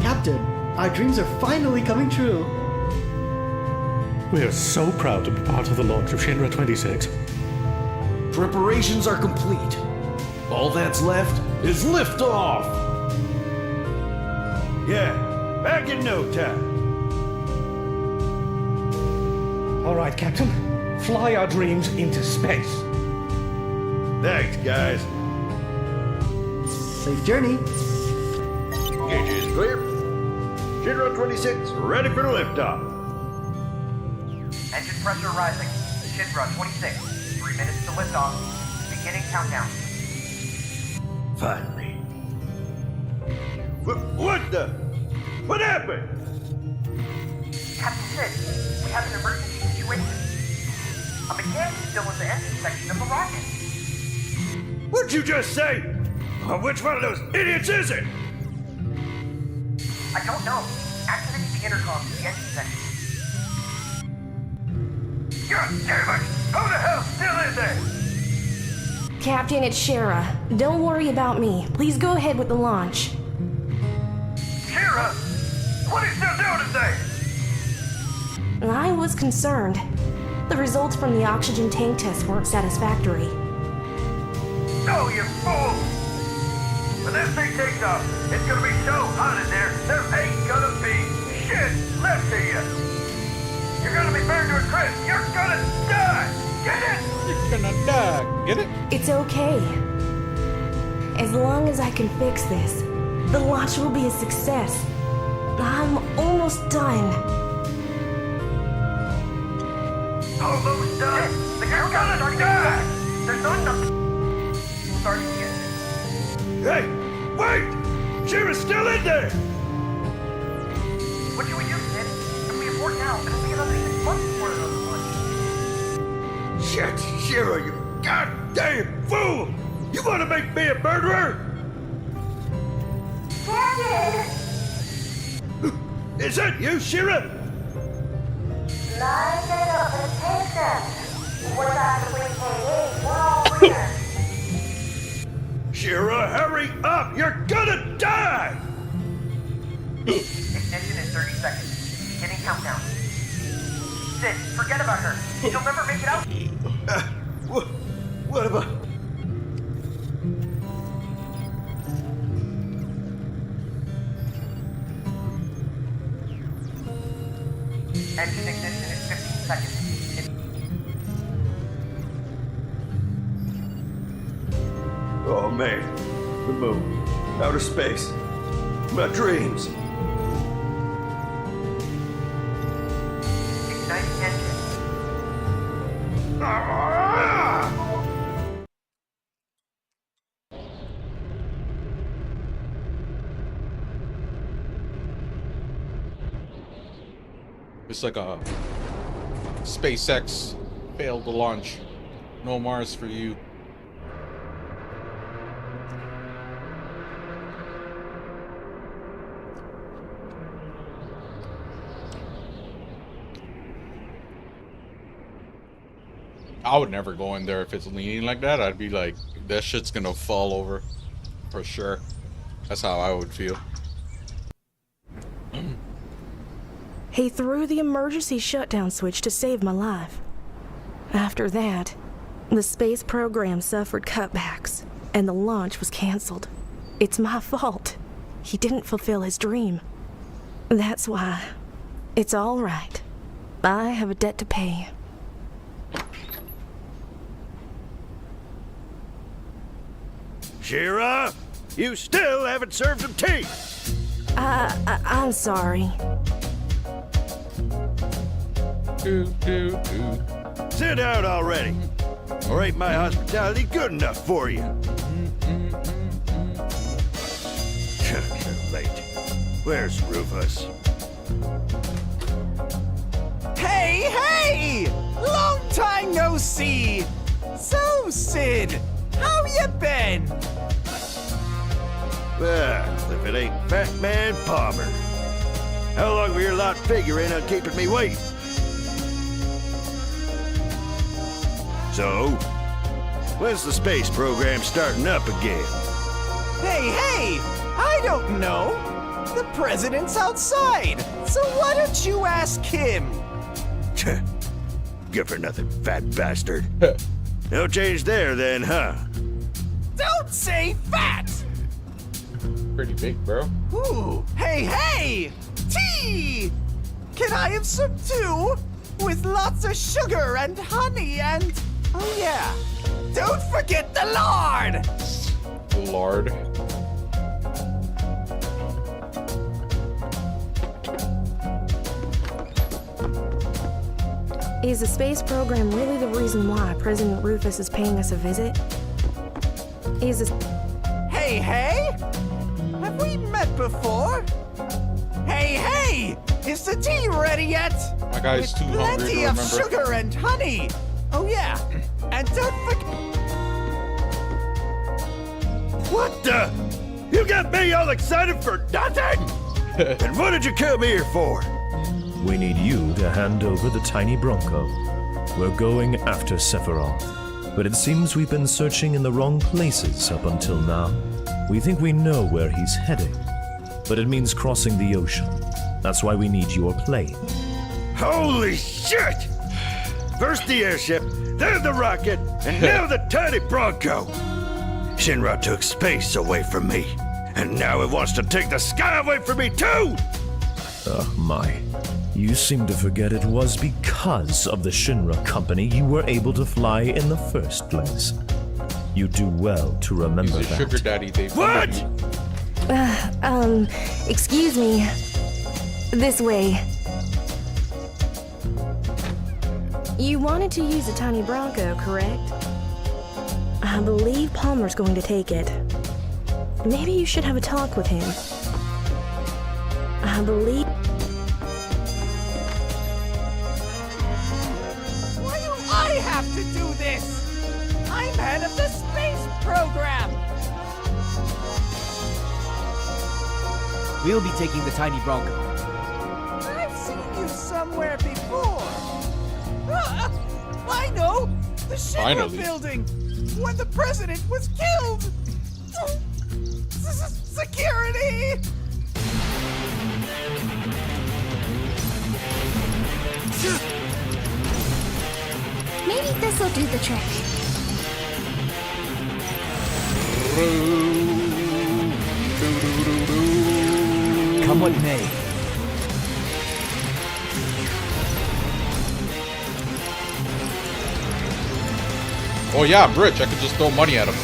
Captain, our dreams are finally coming true. We are so proud to be part of the launch of Shinra 26. Preparations are complete. All that's left is liftoff! Yeah, back in no time. All right, Captain. Fly our dreams into space. Thanks, guys. Safe journey. Gauges clear. Shinra 26, ready for liftoff. Engine pressure rising. Shinra 26, 3 minutes to liftoff. Beginning countdown. Finally. What the? What happened? Captain Sid, we have an emergency situation. A mechanic is still in the engine section of the rocket. What'd you just say? Which one of those idiots is it? I don't know. Activate the intercom to the engine section. God damn it! Who the hell's still in there? Captain, it's Shira. Don't worry about me. Please go ahead with the launch. Shira! What are you still doing today? I was concerned. The results from the oxygen tank test weren't satisfactory. No, you fool! When this thing takes off, it's gonna be so hot in there, there ain't gonna be shit left of you! You're gonna be burned to a crisp! You're gonna die! Get it? You're gonna die. Get it? It's okay. As long as I can fix this, the launch will be a success. I'm almost done. Almost done. You're gonna die! There's not enough. Starting again. Hey! Wait! Shira's still in there! What should we do, Sid? If we abort now, it'll be another 6 months before another one. Shit, Shira, you goddamn fool! You wanna make me a murderer? Captain! Is that you, Shira? Line it up and take them. What about the wing K8? We're all clear. Shira, hurry up! You're gonna die! Ignition in 30 seconds. Beginning countdown. Sid, forget about her. She'll never make it out. What about... Engine ignition in 15 seconds. Oh man, the moon, outer space, my dreams. Igniting engine. It's like a SpaceX failed to launch. No Mars for you. I would never go in there if it's leaning like that. I'd be like, that shit's gonna fall over. For sure. That's how I would feel. He threw the emergency shutdown switch to save my life. After that, the space program suffered cutbacks, and the launch was canceled. It's my fault. He didn't fulfill his dream. That's why it's all right. I have a debt to pay. Shira, you still haven't served him tea. I'm sorry. Sit down already. Or ain't my hospitality good enough for you? You're late. Where's Rufus? Hey, hey! Long time no see! So, Sid, how you been? Well, if it ain't Fat Man Palmer. How long were your lot figuring on keeping me waiting? So, when's the space program starting up again? Hey, hey! I don't know! The president's outside, so why don't you ask him? Good for nothing, fat bastard. No change there then, huh? Don't say fat! Pretty big, bro. Ooh, hey, hey! Tea! Can I have some too? With lots of sugar and honey and... Oh yeah, don't forget the lard! Lard. Is the space program really the reason why President Rufus is paying us a visit? Is this... Hey, hey! Have we met before? Hey, hey! Is the tea ready yet? My guy's too hungry to Plenty remember. of sugar and honey! Oh yeah, and don't forget... What the? You got me all excited for nothing? And what did you come here for? We need you to hand over the tiny Bronco. We're going after Sephiroth, but it seems we've been searching in the wrong places up until now. We think we know where he's heading, but it means crossing the ocean. That's why we need your plane. Holy shit! First the airship, then the rocket, and now the tiny Bronco. Shinra took space away from me, and now it wants to take the sky away from me too! Oh my. You seem to forget it was because of the Shinra company you were able to fly in the first place. You do well to remember He's a that. sugar daddy. They funded you. Excuse me. This way. You wanted to use a tiny Bronco, correct? I believe Palmer's going to take it. Maybe you should have a talk with him. I believe... Why do I have to do this? I'm head of the space program! We'll be taking the tiny Bronco. I've seen you somewhere before. I know! The Shinra Finally. building! When the president was killed! Security! Maybe this'll do the trick. Come what may. Oh yeah, I'm rich. I could just throw money at him.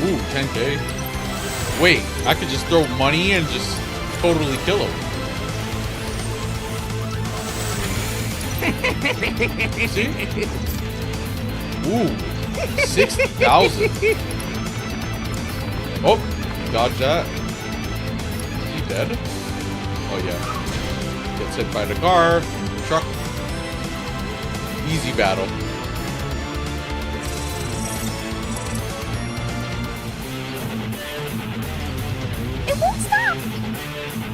Ooh, 10K. Wait, I could just throw money and just totally kill him. See? Ooh, 6,000. Oh, dodge that. Is he dead? Oh yeah. Gets hit by the car, truck. Easy battle. It won't stop!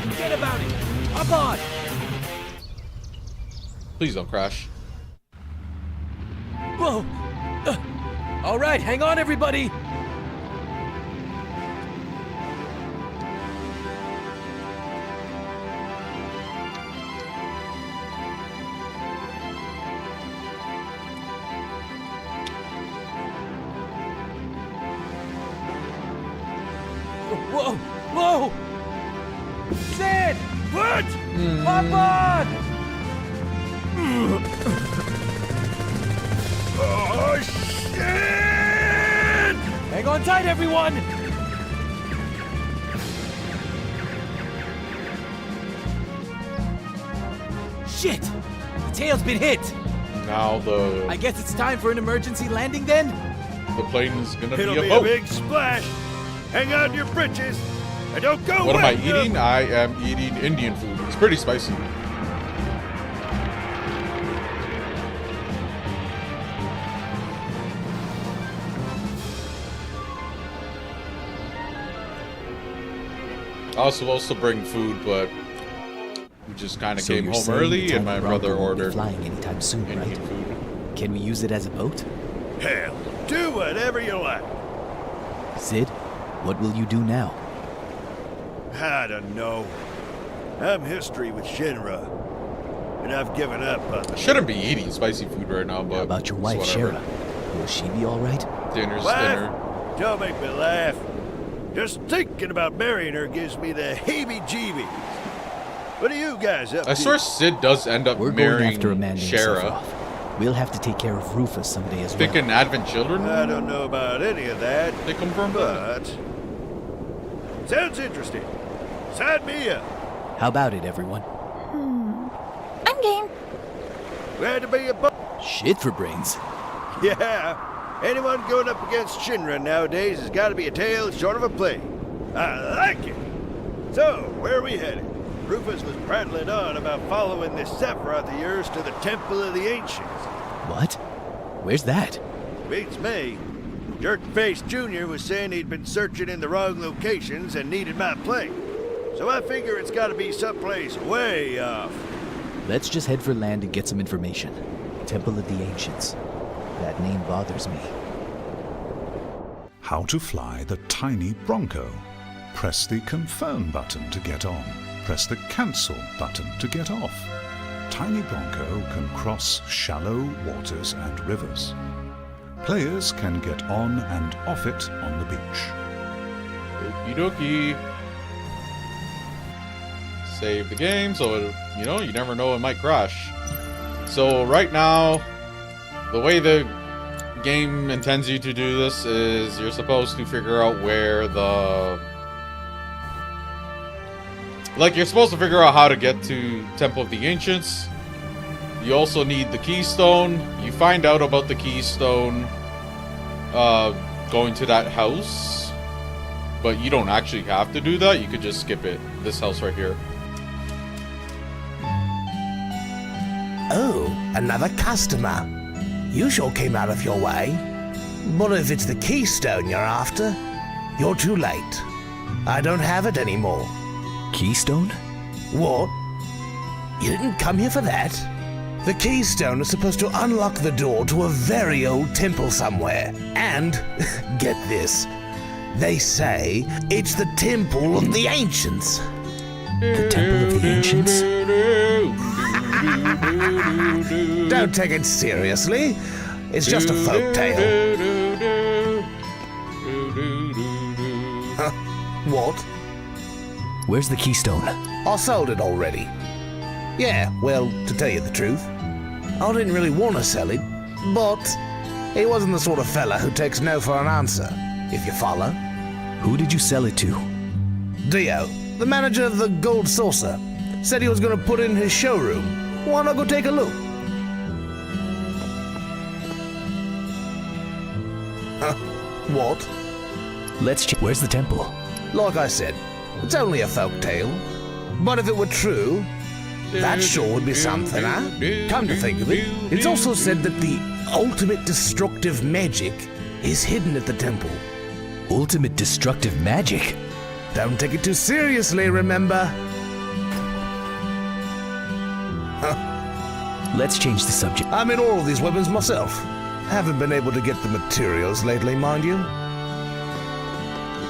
Forget about it! Hop on! Please don't crash. Whoa! All right, hang on, everybody! Whoa! Whoa! Sid! What? Hop on! Oh, shit! Hang on tight, everyone! Shit! The tail's been hit! Now I guess it's time for an emergency landing then? the plane is gonna It'll be be a boat. a big splash. Hang on to your britches. And don't go What am I wet, eating? I am eating Indian food. It's pretty spicy. I was supposed to bring food, but we just kind of So came you're home saying early, the and my Tiny brother Bronco won't be ordered flying anytime soon, Indian right? food. Can we use it as a boat? Hell, do whatever you like. Sid, what will you do now? I don't know. I'm history with Shinra. And I've given up on I shouldn't be eating spicy food right now, but How about your it's wife, whatever. Shara? Will she be all right? Dinner's Wife? dinner. Don't make me laugh. Just thinking about marrying her gives me the heebie-jeebies. What are you guys up I to? swear Sid does end up We're going marrying after a man named Shara. Sephiroth. We'll have to take care of Rufus someday as well. Thinking Advent Children? I don't know about any of that. They confirmed that. But sounds interesting. Sign me up. How about it, everyone? I'm game. Glad to be a Shit for brains. Yeah. Anyone going up against Shinra nowadays has got to be a tail short of a plane. I like it. So, where are we headed? Rufus was prattling on about following this Sephiroth of yours to the Temple of the Ancients. What? Where's that? Beats me. Jerkface Jr. was saying he'd been searching in the wrong locations and needed my plane. So I figure it's got to be someplace way off. Let's just head for land and get some information. Temple of the Ancients. That name bothers me. How to fly the Tiny Bronco. Press the confirm button to get on. Press the cancel button to get off. Tiny Bronco can cross shallow waters and rivers. Players can get on and off it on the beach. Okie dokie. Save the game, so you never know, it might crash. So right now, the way the game intends you to do this is you're supposed to figure out where you're supposed to figure out how to get to Temple of the Ancients. You also need the Keystone. You find out about the Keystone going to that house, but you don't actually have to do that. You could just skip it. This house right here. Oh, another customer. You sure came out of your way. But if it's the Keystone you're after, you're too late. I don't have it anymore. Keystone? What? You didn't come here for that? The Keystone is supposed to unlock the door to a very old temple somewhere. And, get this, they say it's the Temple of the Ancients. The Temple of the Ancients? Don't take it seriously. It's just a folk tale. Huh? What? Where's the keystone? I sold it already. Yeah, well, to tell you the truth, I didn't really want to sell it, but he wasn't the sort of fella who takes no for an answer, if you follow. Who did you sell it to? Dio, the manager of the Gold Saucer, said he was going to put it in his showroom. Why not go take a look? Huh? What? Where's the temple? Like I said, it's only a folk tale. But if it were true, that sure would be something, huh? Come to think of it, it's also said that the ultimate destructive magic is hidden at the temple. Ultimate destructive magic? Don't take it too seriously, remember? Huh. Let's change the subject. I'm in all of these weapons myself. Haven't been able to get the materials lately, mind you.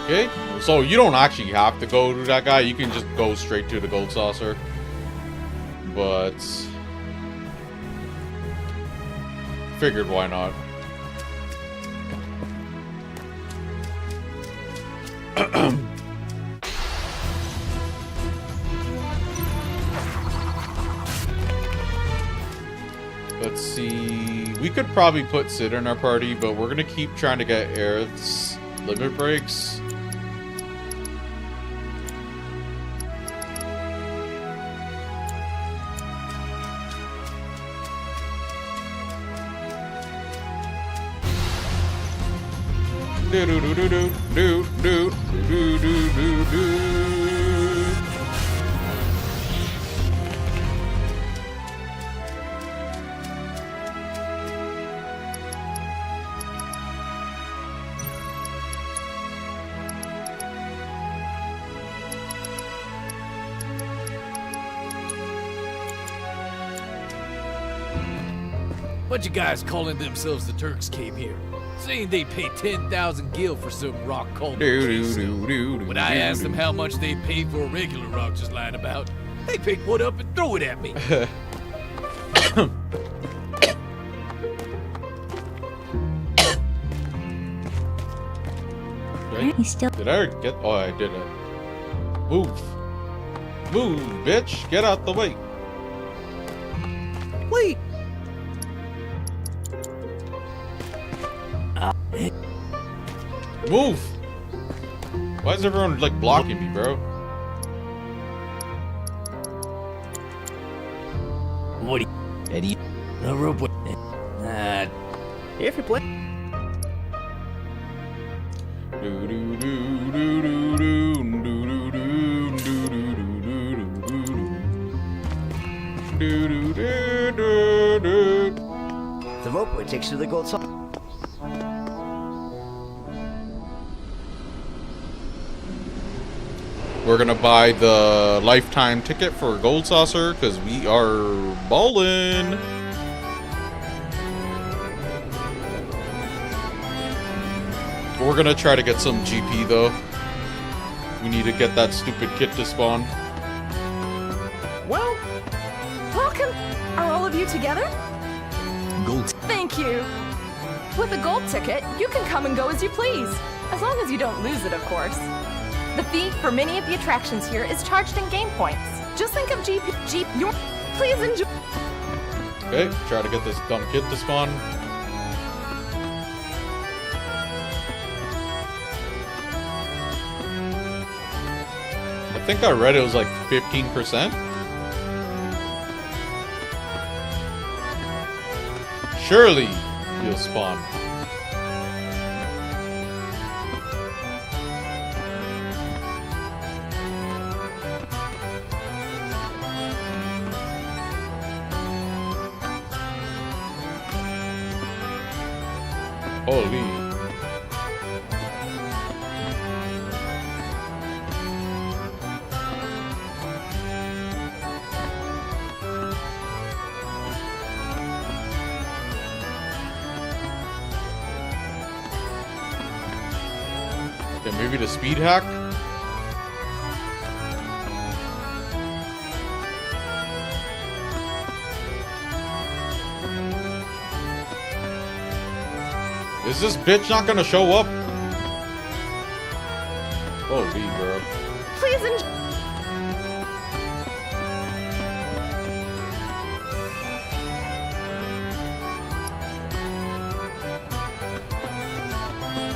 Okay, so you don't actually have to go to that guy. You can just go straight to the Gold Saucer. But figured why not. Let's see. We could probably put Sid in our party, but we're gonna keep trying to get Aerith's limit breaks. Do do do do do do do do do do do. Bunch of guys calling themselves the Turks came here, saying they pay 10,000 gil for some rock called When I asked them how much they paid for a regular rock just lying about, they picked one up and threw it at me. Did I get? Oh, I did it. Move, move, bitch! Get out the way. Wait. Move! Why is everyone like blocking me, bro? What? Eddie, no rope. If you play. Do do do do do do do do do do do. The rope takes you to the Gold Saucer. We're gonna buy the lifetime ticket for Gold Saucer because we are ballin'. We're gonna try to get some GP though. We need to get that stupid kit to spawn. Well, welcome. Are all of you together? Gold. Thank you. With a gold ticket, you can come and go as you please, as long as you don't lose it, of course. The fee for many of the attractions here is charged in game points. Just think of Jeep. Please enjoy. Okay, try to get this dumb kid to spawn. I think I read it was like 15%. Surely he'll spawn. Holy. Okay, maybe the speed hack? Is this bitch not gonna show up? Holy bro. Please enjoy.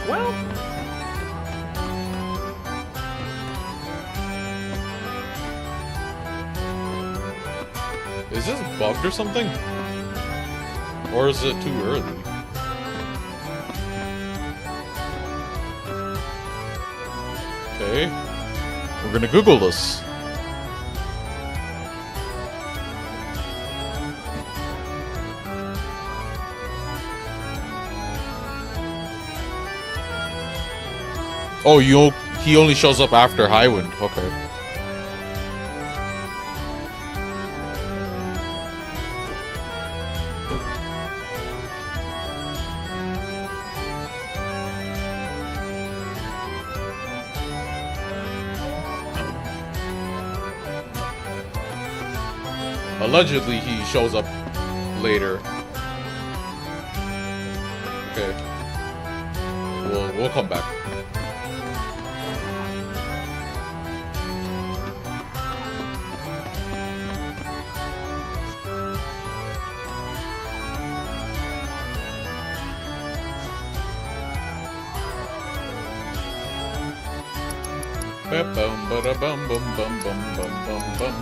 Well. Is this bugged or something? Or is it too early? Okay. We're gonna Google this. Oh, he only shows up after Highwind. Okay. Allegedly, he shows up later. Okay. We'll come back. Bum bum bum bum bum bum bum bum.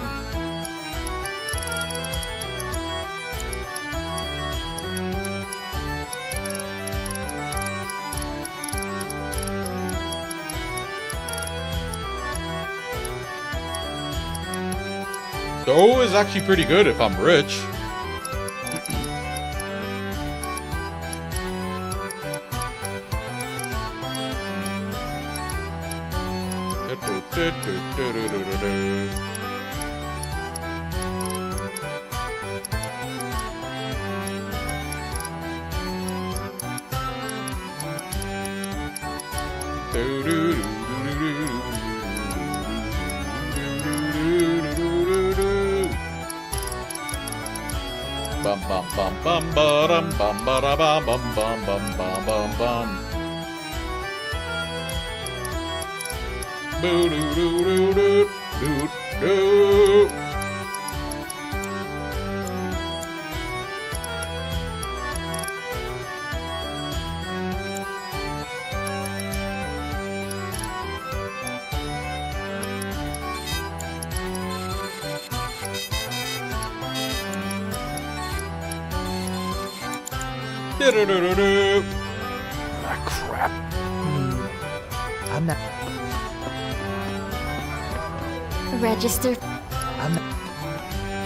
The O is actually pretty good if I'm rich. Bum bum bum bum bum bum bum bum bum bum bum bum bum. Boo doo doo doo doo doo doo. Ah, crap. I'm not. Register. I'm not.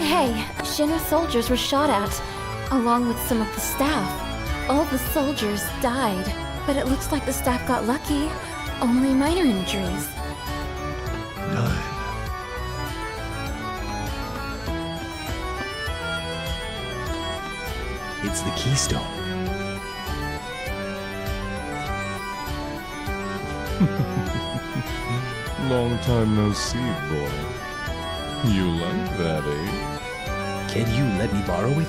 Hey, Shinra soldiers were shot at, along with some of the staff. All the soldiers died, but it looks like the staff got lucky. Only minor injuries. None. It's the Keystone. Long time no see, boy. You like that, eh? Can you let me borrow it?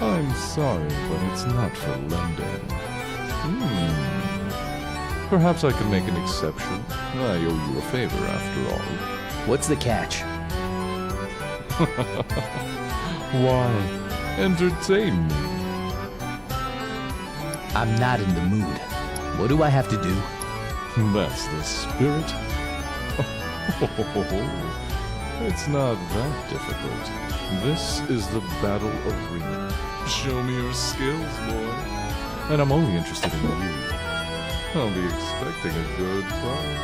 I'm sorry, but it's not for lending. Perhaps I can make an exception. I owe you a favor, after all. What's the catch? Why, entertain me. I'm not in the mood. What do I have to do? That's the spirit. It's not that difficult. This is the Battle Arena. Show me your skills, boy. And I'm only interested in you. I'll be expecting a good fight.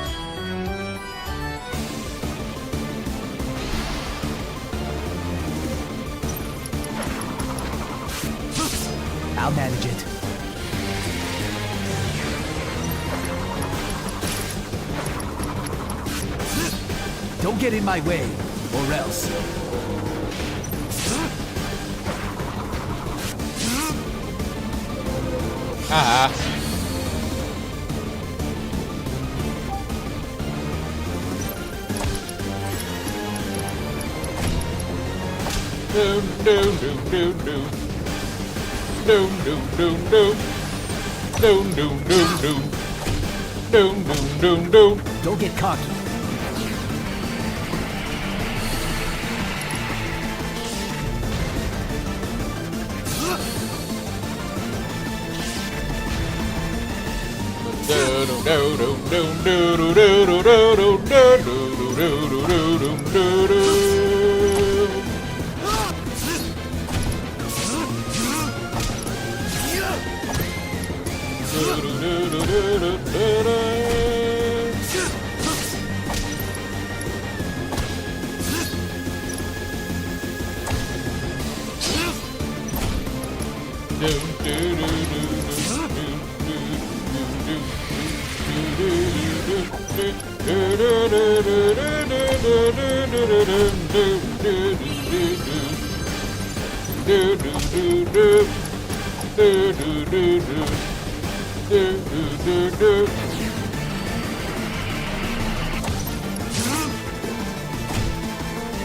I'll manage it. Don't get in my way, or else. Doom, doom, doom, doom. Doom, doom, doom, doom. Doom, doom, doom, doom. Don't get cocky.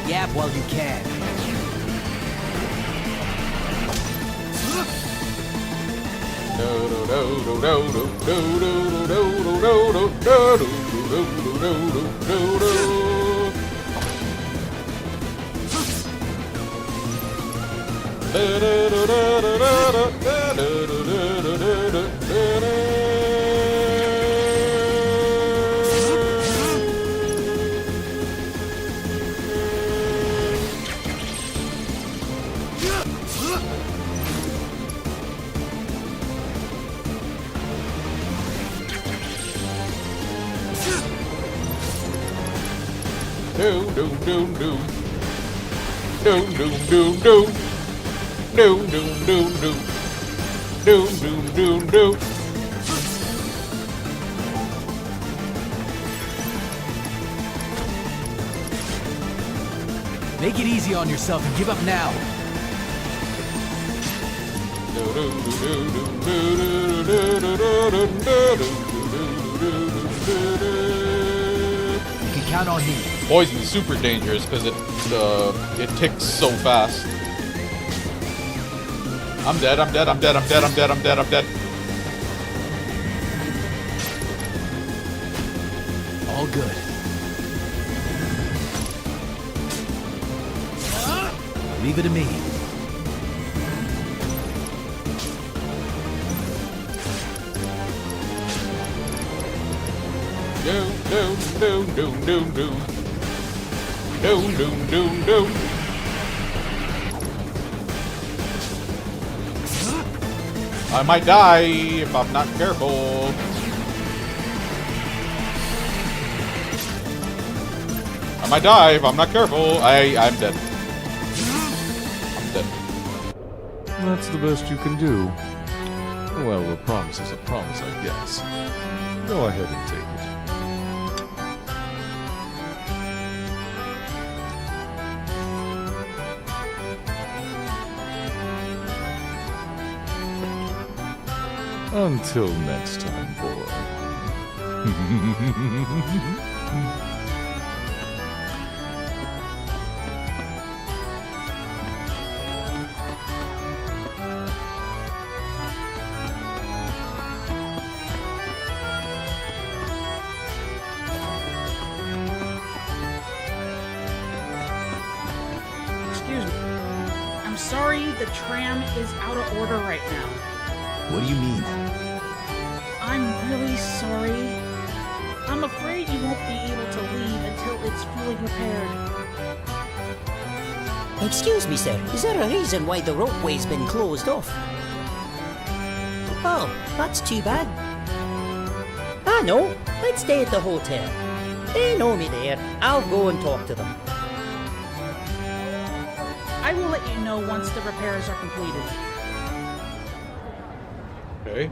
Yap while you can. Make it easy on yourself and give up now. You can count on me. Poison's super dangerous because it ticks so fast. I'm dead, I'm dead, I'm dead, I'm dead, I'm dead, I'm dead, I'm dead. All good. Leave it to me. Doom, doom, doom, doom, doom, doom. Doom, doom, doom, doom. I might die if I'm not careful. I might die if I'm not careful. I'm dead. I'm dead. That's the best you can do. Well, a promise is a promise, I guess. Go ahead and take it. Until next time, boy. Excuse me. I'm sorry, the tram is out of order right now. What do you mean? I'm really sorry. I'm afraid you won't be able to leave until it's fully repaired. Excuse me, sir. Is there a reason why the ropeway's been closed off? Oh, that's too bad. I know. Let's stay at the hotel. They know me there. I'll go and talk to them. I will let you know once the repairs are completed. Okay.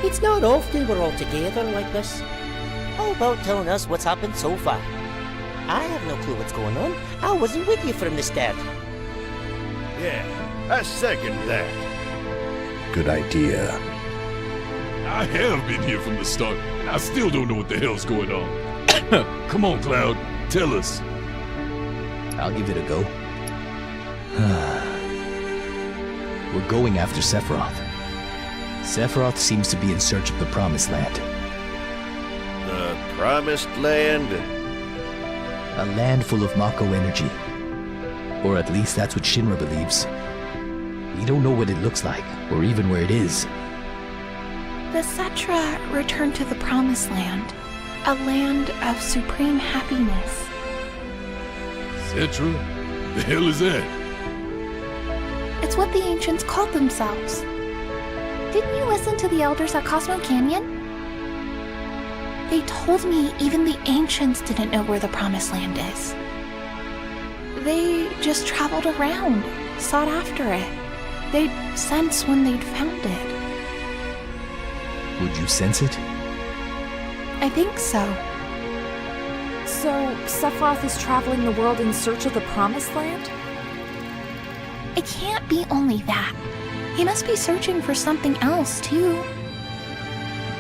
It's not often we're all together like this. How about telling us what's happened so far? I have no clue what's going on. I wasn't with you from the start. Yeah, I second that. Good idea. I have been here from the start. I still don't know what the hell's going on. Come on, Cloud. Tell us. I'll give it a go. We're going after Sephiroth. Sephiroth seems to be in search of the Promised Land. The Promised Land? A land full of Mako energy. Or at least that's what Shinra believes. We don't know what it looks like, or even where it is. The Cetra returned to the Promised Land, a land of supreme happiness. Cetra? The hell is that? It's what the ancients called themselves. Didn't you listen to the elders at Cosmo Canyon? They told me even the ancients didn't know where the Promised Land is. They just traveled around, sought after it. They'd sense when they'd found it. Would you sense it? I think so. So, Sephiroth is traveling the world in search of the Promised Land? It can't be only that. He must be searching for something else, too.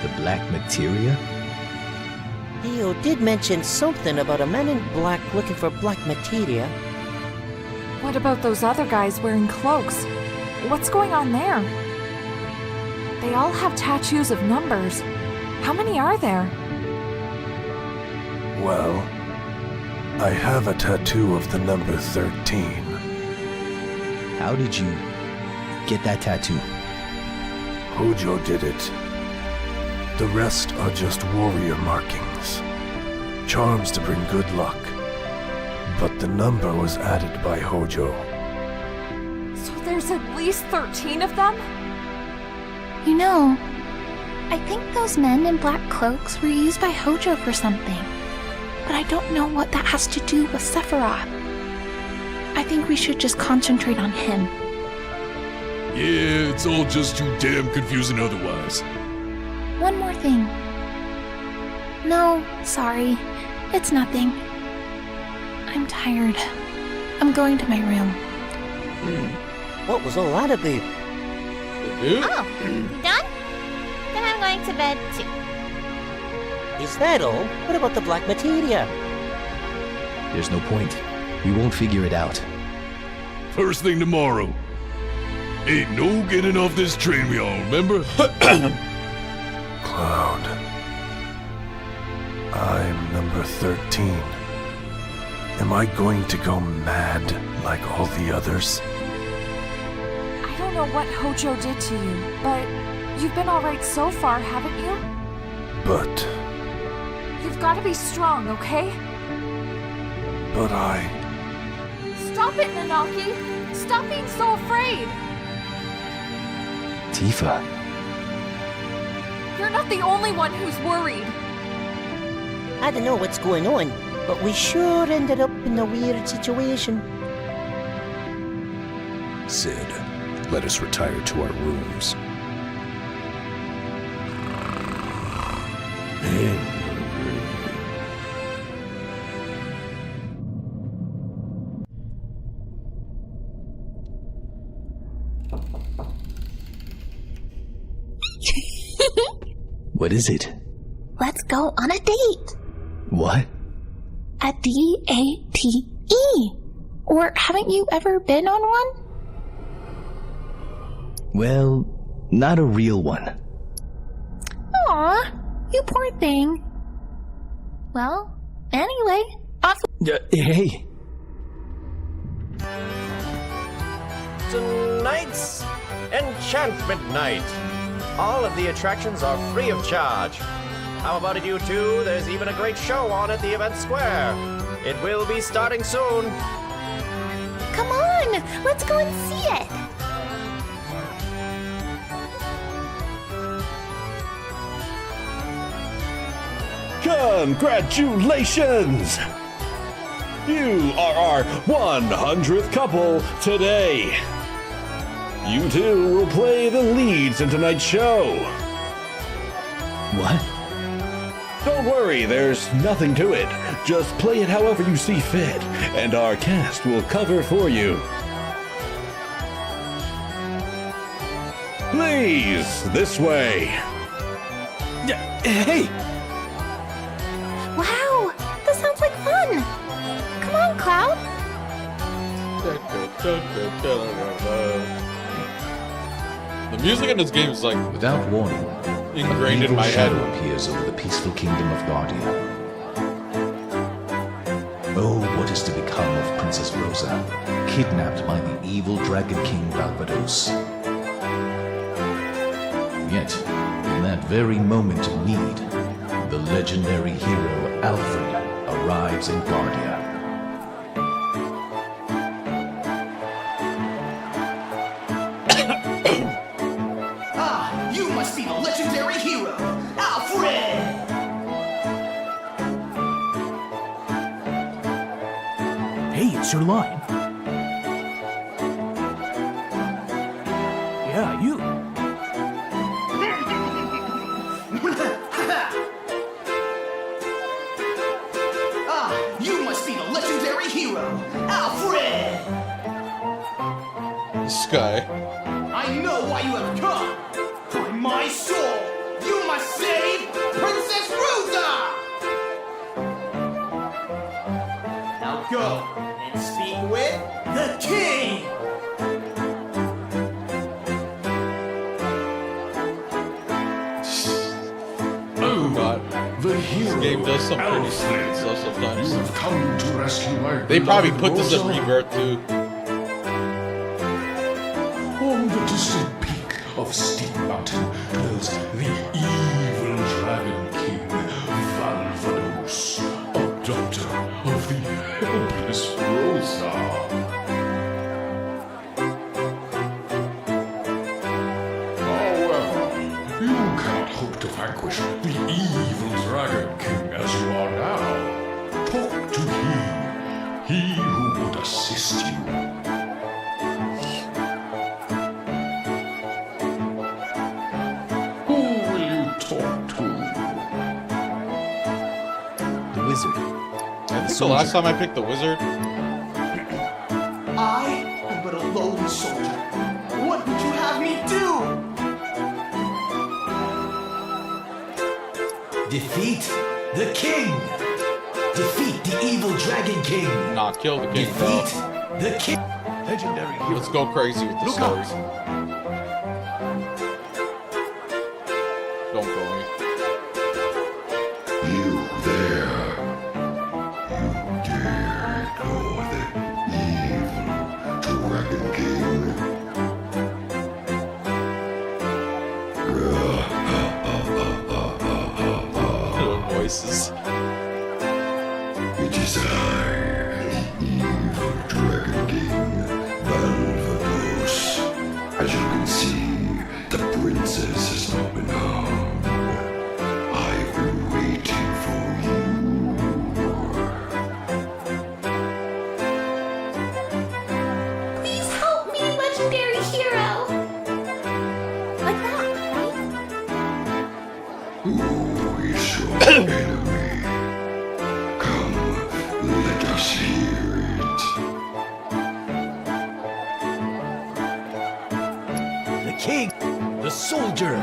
The Black Materia? Leo did mention something about a man in black looking for black materia. What about those other guys wearing cloaks? What's going on there? They all have tattoos of numbers. How many are there? Well, I have a tattoo of the number 13. How did you get that tattoo? Hojo did it. The rest are just warrior markings. Charms to bring good luck. But the number was added by Hojo. So there's at least 13 of them? You know, I think those men in black cloaks were used by Hojo for something. But I don't know what that has to do with Sephiroth. I think we should just concentrate on him. Yeah, it's all just too damn confusing otherwise. One more thing. No, sorry. It's nothing. I'm tired. I'm going to my room. What was all that about? Oh, you done? Then I'm going to bed too. Is that all? What about the black materia? There's no point. We won't figure it out. First thing tomorrow. Ain't no getting off this train, we all remember? Cloud. I'm number 13. Am I going to go mad like all the others? I don't know what Hojo did to you, but you've been alright so far, haven't you? But You've got to be strong, okay? Stop it, Nanaki! Stop being so afraid! Tifa. You're not the only one who's worried. I don't know what's going on, but we sure ended up in a weird situation. Sid, let us retire to our rooms. What is it? Let's go on a date. What? A D-A-T-E. Or haven't you ever been on one? Well, not a real one. Aw, you poor thing. Well, anyway, off. Hey. Tonight's Enchantment Night. All of the attractions are free of charge. How about it, you two? There's even a great show on at the event square. It will be starting soon. Come on, let's go and see it. Congratulations! You are our 100th couple today. You two will play the leads in tonight's show. What? Don't worry, there's nothing to it. Just play it however you see fit, and our cast will cover for you. Please, this way. Hey! Wow, this sounds like fun. Come on, Cloud. That good. The music in this game is like without warning, ingrained an in my evil head. shadow appears over the peaceful kingdom of Guardia. Oh, what is to become of Princess Rosa, kidnapped by the evil Dragon King Valvados? Yet, in that very moment of need, the legendary hero Alfred arrives in Guardia. Ah, you must be the legendary hero, Alfred! Hey, it's your line. Yeah, you. Ah, you must be the legendary hero, Alfred! This guy. I know why you have come! By my soul, you must save Princess Rosa! Now go and speak with the king! Oh god. This game does some pretty stupid stuff sometimes. You have come to rescue my They probably put beloved this in Rosa. Rebirth too. On the distant peak of Steep Mountain dwells the evil Dragon King, Valvados, abductor of the helpless Rosa. However, you cannot hope to vanquish the evil Dragon King as you are now. Talk to he who would assist you. Who will you talk to? The wizard. I think the last time I picked the wizard. I am but a lowly soldier. What would you have me do? Defeat the king! Defeat the evil Dragon King! Nah, kill the king. Defeat the king! Legendary hero. Let's go crazy with the Look story. out. Don't go me. You there. You dare ignore the evil Dragon King. Little voices. It is I, the evil Dragon King, Valvados. As you can see, the princess has not been harmed. I've been waiting for you. Please help me, legendary hero! Like that, right? Who is your enemy? Come, let us hear it. The king! The soldier!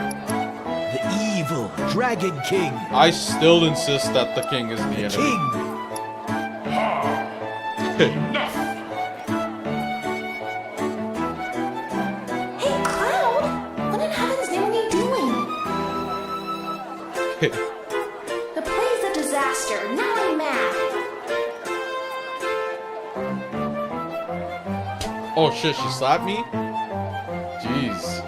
The evil Dragon King! I still insist that the king is the enemy. King! Hey, Cloud! What in heaven's name are you doing? The play's a disaster. Now I'm mad. Oh shit, she slapped me? Jeez.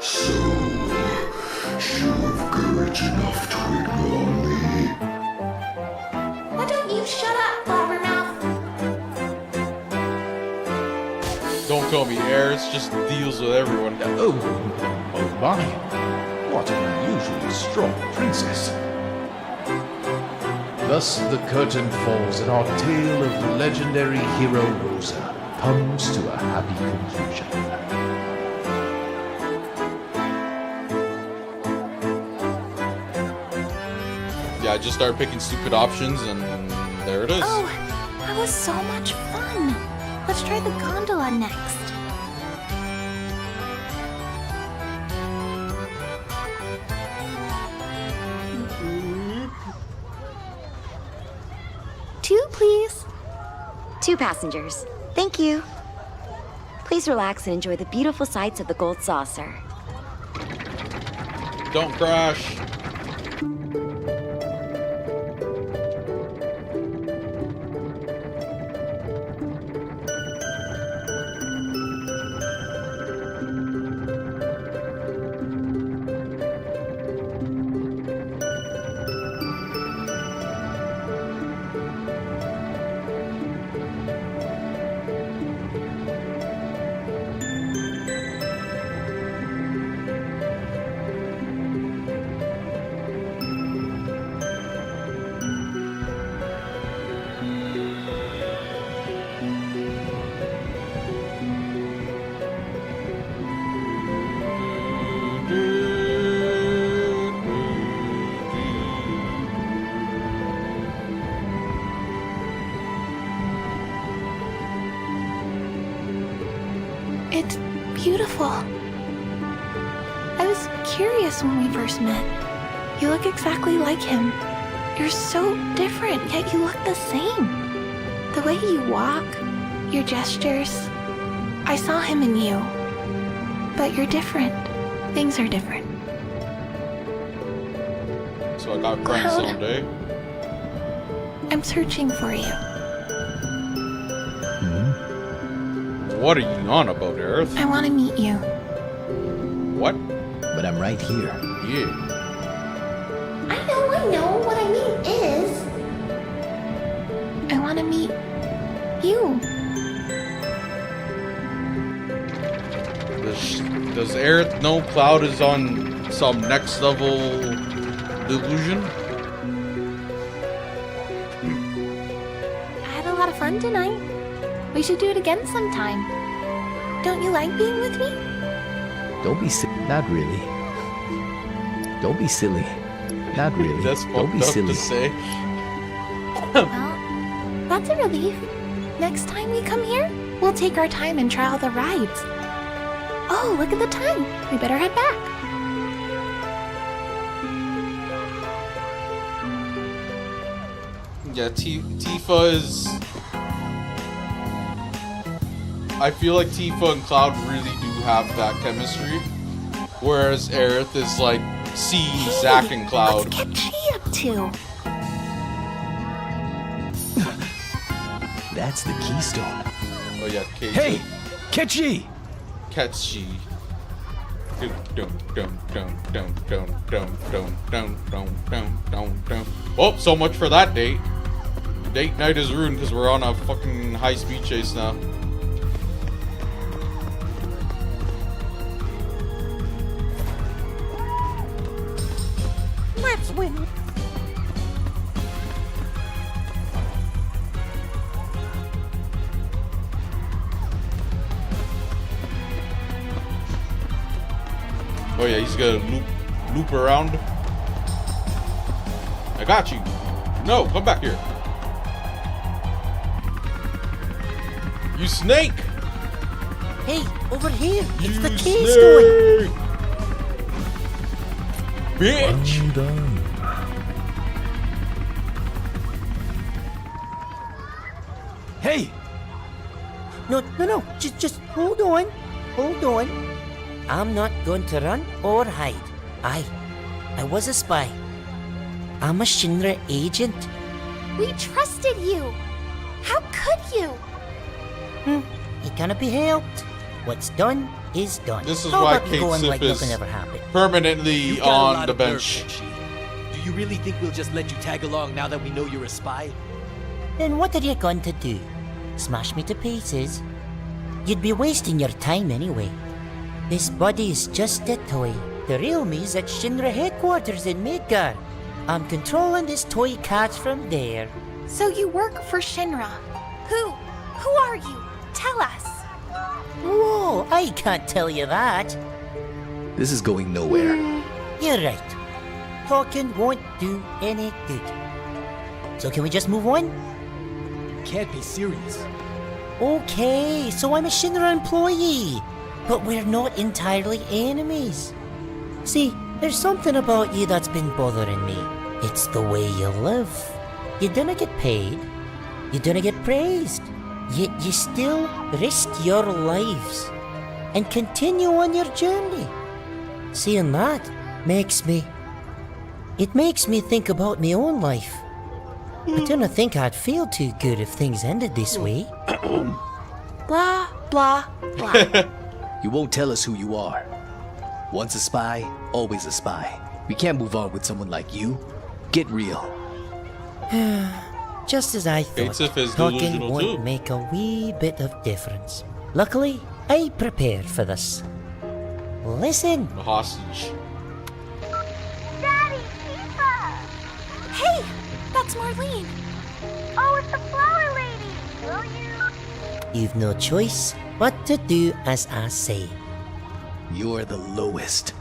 So, you have courage enough to ignore me? Why don't you shut up, Blabbermouth? Don't call me Ares, just deals with everyone. Oh my. What an unusually strong princess. Thus the curtain falls and our tale of the legendary hero Rosa comes to a happy conclusion. Yeah, I just started picking stupid options and there it is. Oh, that was so much fun. Let's try the gondola next. 2 passengers. Thank you. Please relax and enjoy the beautiful sights of the Gold Saucer. Don't crash. It's beautiful. I was curious when we first met. You look exactly like him. You're so different, yet you look the same. The way you walk, your gestures. I saw him in you. But you're different. Things are different. So I got friends Cloud. someday. I'm searching for you. What are you on about, Aerith? I want to meet you. What? But I'm right here. Yeah. I know. What I mean is... I want to meet you. Does Aerith know Cloud is on some next level delusion? I had a lot of fun tonight. We should do it again sometime. Don't you like being with me? Don't be silly. Not really. Don't be silly. Not really. That's Don't be fucked up silly. to say. Well, that's a relief. Next time we come here, we'll take our time and try all the rides. Oh, look at the time. We better head back. Yeah, Tifa is... I feel like Tifa and Cloud really do have that chemistry. Whereas Aerith is like, see Zack and Cloud. What's Ketchi up to? That's the keystone. Oh yeah, KG. Hey! Ketchi! Ketchi. Oh, so much for that date. Date night is ruined because we're on a fucking high-speed chase now. Let's win. Oh yeah, he's gonna loop around. I got you. No, come back here. You snake! Hey, over here. It's the keystone. Bitch! Well done. Hey! No. Just hold on. Hold on. I'm not going to run or hide. I was a spy. I'm a Shinra agent. We trusted you. How could you? It cannot be helped. What's done is done. This is How why about we Kate go on Sip like is nothing ever happened? permanently You got a on lot the of nerve, bench. Ketchi. Do you really think we'll just let you tag along now that we know you're a spy? Then what are you going to do? Smash me to pieces? You'd be wasting your time anyway. This body is just a toy. The real me's at Shinra headquarters in Midgar. I'm controlling this toy catch from there. So you work for Shinra. Who are you? Tell us. Whoa, I can't tell you that. This is going nowhere. You're right. Talking won't do any good. So can we just move on? Can't be serious. Okay, so I'm a Shinra employee. But we're not entirely enemies. See, there's something about you that's been bothering me. It's the way you live. You didn't get paid. You didn't get praised. Yet you still risk your lives and continue on your journey. Seeing that makes me think about my own life. I don't think I'd feel too good if things ended this way. Blah, blah, blah. You won't tell us who you are. Once a spy, always a spy. We can't move on with someone like you. Get real. Just as I thought, talking won't make a wee bit of difference. Luckily, I prepared for this. Listen. A hostage. Daddy, Tifa! Hey, that's Marlene. Oh, it's the flower lady. Will you? You've no choice but to do as I say. You're the lowest.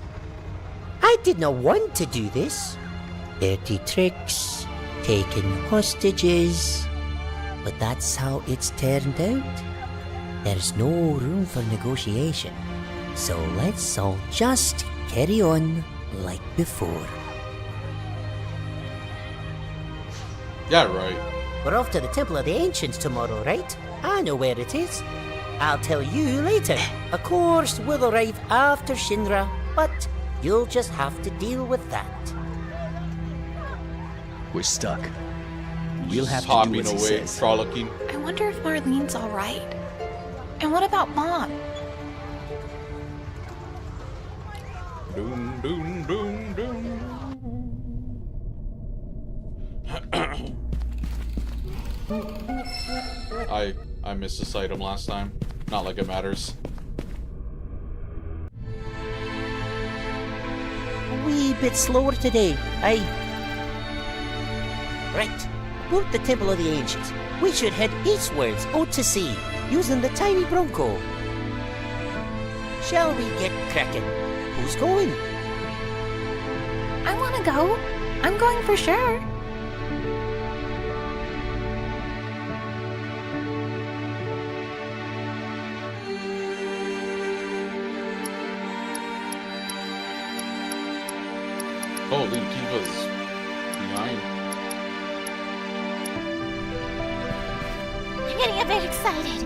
I did not want to do this. Dirty tricks, taking hostages. But that's how it's turned out. There's no room for negotiation. So let's all just carry on like before. Yeah, right. We're off to the Temple of the Ancients tomorrow, right? I know where it is. I'll tell you later. Of course, we'll arrive after Shinra, but you'll just have to deal with that. We're stuck. We'll have to do Hopping what he away, says. frolicking. I wonder if Marlene's all right. And what about Mom? Doom, doom, doom, doom. I missed this item last time. Not like it matters. A wee bit slower today. Right. About the Temple of the Ancients. We should head eastwards out to sea, using the tiny Bronco. Shall we get cracking? Who's going? I want to go. I'm going for sure. Holy, Tifa's behind. I'm getting a bit excited.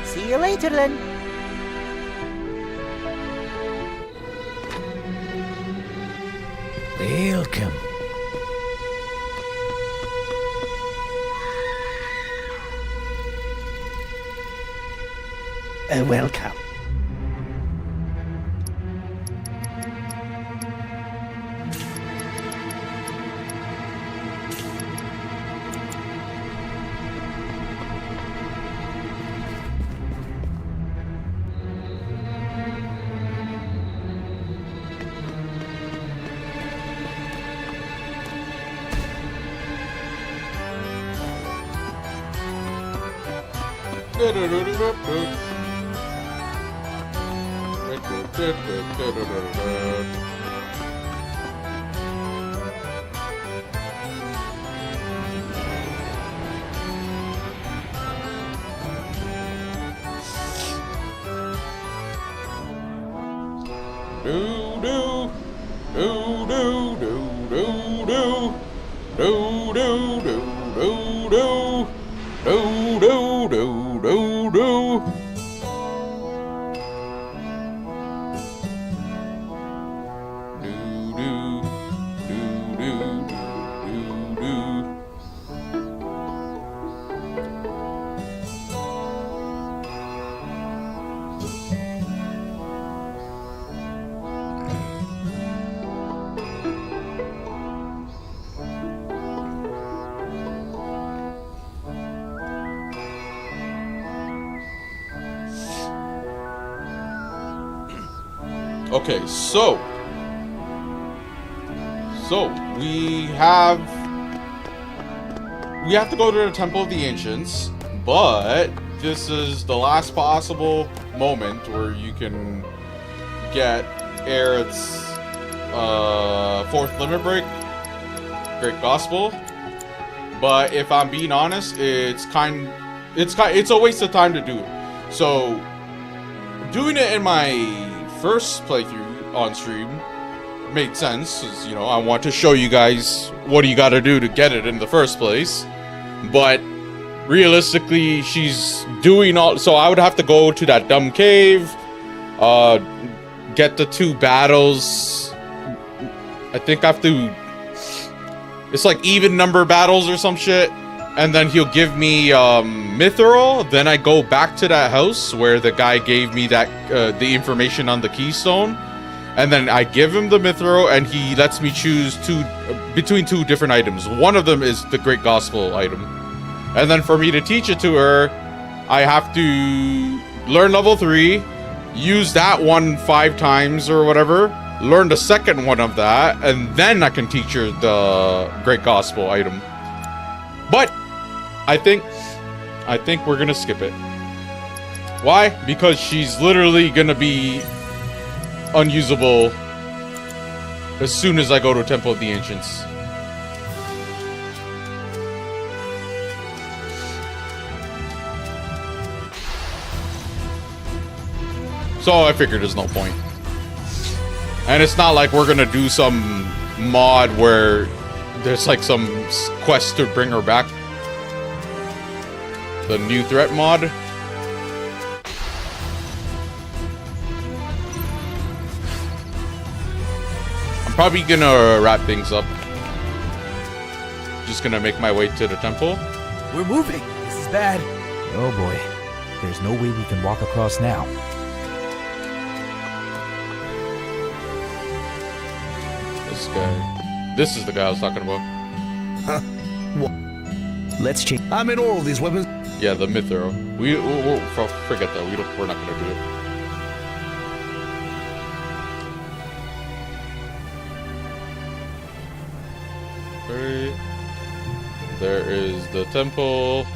See you later then. Welcome. Welcome. Okay, so we have to go to the Temple of the Ancients, but this is the last possible moment where you can get Aerith's fourth limit break, Great Gospel. But if I'm being honest, it's a waste of time to do it. So, doing it in my first playthrough on stream made sense, as, you know, I want to show you guys what you gotta do to get it in the first place. But realistically, she's doing all, so I would have to go to that dumb cave, get the 2 battles. I think I have to, it's like even number battles or some shit. And then he'll give me Mithril. Then I go back to that house where the guy gave me that the information on the keystone. And then I give him the Mithril, and he lets me choose between 2 different items. One of them is the Great Gospel item. And then for me to teach it to her, I have to learn level 3, use that one 5 times or whatever, learn the second one of that, and then I can teach her the Great Gospel item. But I think we're gonna skip it. Why? Because she's literally gonna be unusable as soon as I go to Temple of the Ancients. So I figured there's no point. And it's not like we're gonna do some mod where there's like some quest to bring her back. The new threat mod. I'm probably gonna wrap things up. Just gonna make my way to the temple. We're moving. This is bad. Oh boy. There's no way we can walk across now. This guy. This is the guy I was talking about. Huh? Let's check. I'm in all these weapons. Yeah, the Mithril. We'll forget that. We're not gonna do it. Right. There is the temple.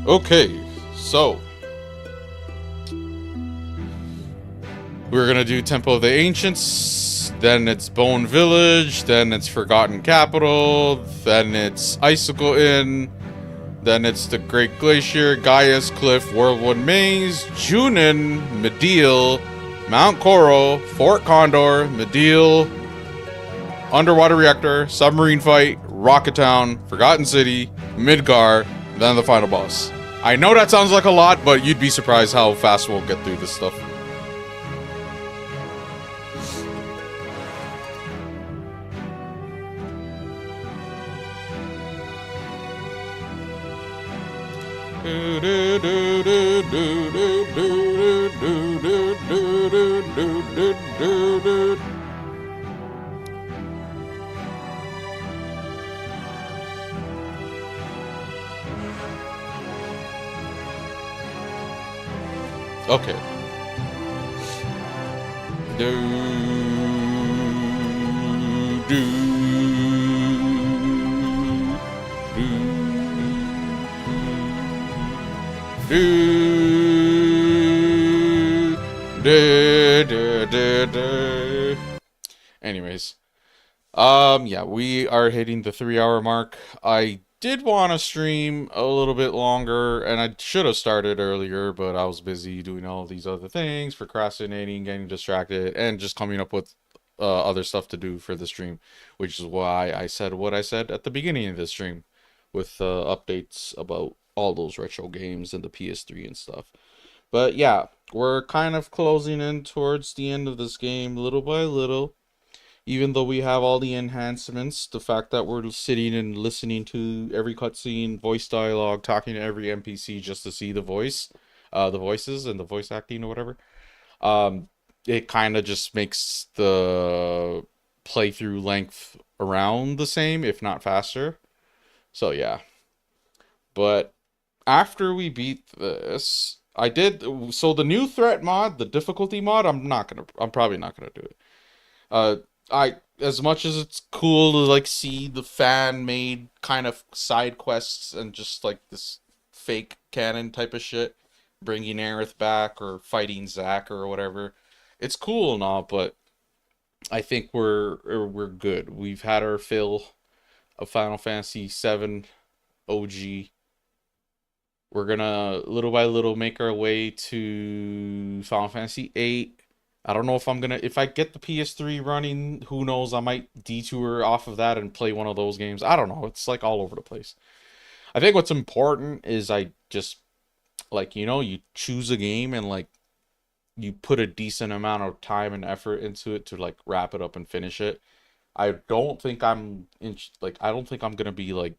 Okay, so we're gonna do Temple of the Ancients, then it's Bone Village, then it's Forgotten Capital, then it's Icicle Inn, then it's the Great Glacier, Gaia's Cliff, Whirlwind Maze, Junin, Medeal, Mount Coral, Fort Condor, Medeal, Underwater Reactor, Submarine Fight, Rocket Town, Forgotten City, Midgar, then the final boss. I know that sounds like a lot, but you'd be surprised how fast we'll get through this stuff. Okay. Anyways, yeah, we are hitting the 3-hour mark. I did want to stream a little bit longer, and I should have started earlier, but I was busy doing all these other things, procrastinating, getting distracted, and just coming up with other stuff to do for the stream, which is why I said what I said at the beginning of the stream, with updates about all those retro games and the PS3 and stuff. But yeah, we're kind of closing in towards the end of this game, little by little. Even though we have all the enhancements, the fact that we're sitting and listening to every cutscene, voice dialogue, talking to every NPC just to see the voices and the voice acting or whatever, it kind of just makes the playthrough length around the same, if not faster. So yeah. But after we beat this, so the new threat mod, the difficulty mod, I'm probably not gonna do it. As much as it's cool to like see the fan-made kind of side quests and just like this fake canon type of shit, bringing Aerith back or fighting Zack or whatever. It's cool and all, but I think we're good. We've had our fill of Final Fantasy VII OG. We're gonna little by little make our way to Final Fantasy VIII. I don't know if I get the PS3 running, who knows, I might detour off of that and play one of those games. I don't know. It's like all over the place. I think what's important is I just, like, you know, you choose a game and, like, you put a decent amount of time and effort into it to, like, wrap it up and finish it. I don't think I'm gonna be, like,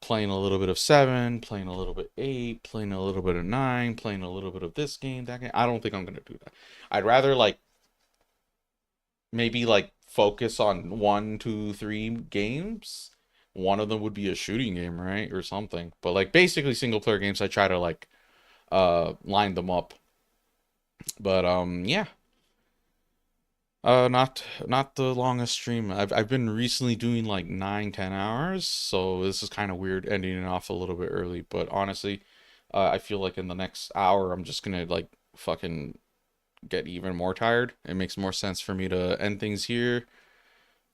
playing a little bit of 7, playing a little bit 8, playing a little bit of 9, playing a little bit of this game, that game. I don't think I'm gonna do that. I'd rather, like, maybe, like, focus on 1, 2, 3 games. One of them would be a shooting game, right? Or something. But, like, basically single player games, I try to, like, line them up. But, yeah. Not the longest stream. I've been recently doing like 9-10 hours, so this is kind of weird ending it off a little bit early. But honestly, I feel like in the next hour I'm just gonna like fucking get even more tired. It makes more sense for me to end things here,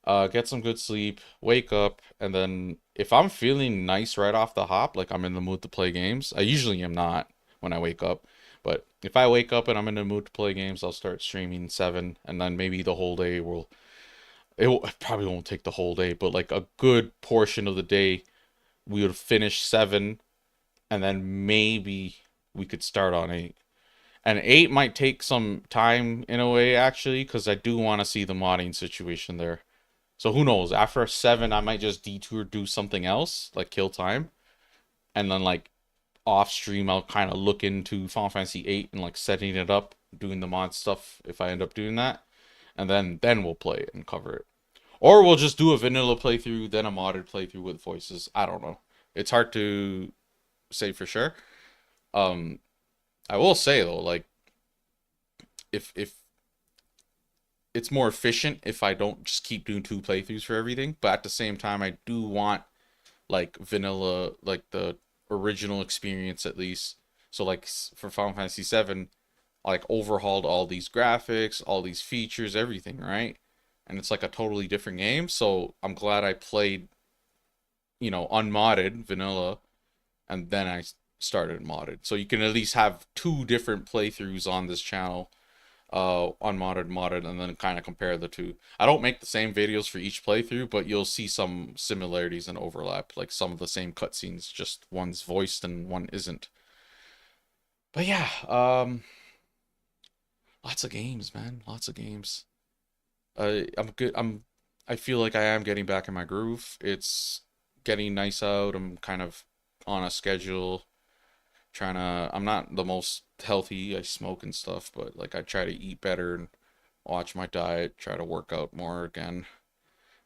get some good sleep, wake up, and then if I'm feeling nice right off the hop, like I'm in the mood to play games. I usually am not when I wake up. But if I wake up and I'm in the mood to play games, I'll start streaming 7, and then maybe the whole day it probably won't take the whole day, but like a good portion of the day, we would finish 7, and then maybe we could start on 8. And 8 might take some time in a way, actually, because I do want to see the modding situation there. So who knows? After 7, I might just detour, do something else, like kill time, and then like off stream I'll kind of look into Final Fantasy VIII and like setting it up, doing the mod stuff if I end up doing that, and then we'll play it and cover it. Or we'll just do a vanilla playthrough, then a modded playthrough with voices. I don't know. It's hard to say for sure. I will say though, like, if it's more efficient if I don't just keep doing 2 playthroughs for everything, but at the same time I do want like vanilla, like the original experience at least. So like for Final Fantasy VII, I like overhauled all these graphics, all these features, everything, right? And it's like a totally different game. So I'm glad I played, you know, unmodded vanilla, and then I started modded. So you can at least have 2 different playthroughs on this channel, unmodded, modded, and then kind of compare the 2. I don't make the same videos for each playthrough, but you'll see some similarities and overlap, like some of the same cutscenes, just one's voiced and one isn't. But yeah, lots of games, man, lots of games. I'm good. I feel like I am getting back in my groove. It's getting nice out. I'm kind of on a schedule. I'm not the most healthy. I smoke and stuff, but like I try to eat better and watch my diet, try to work out more again.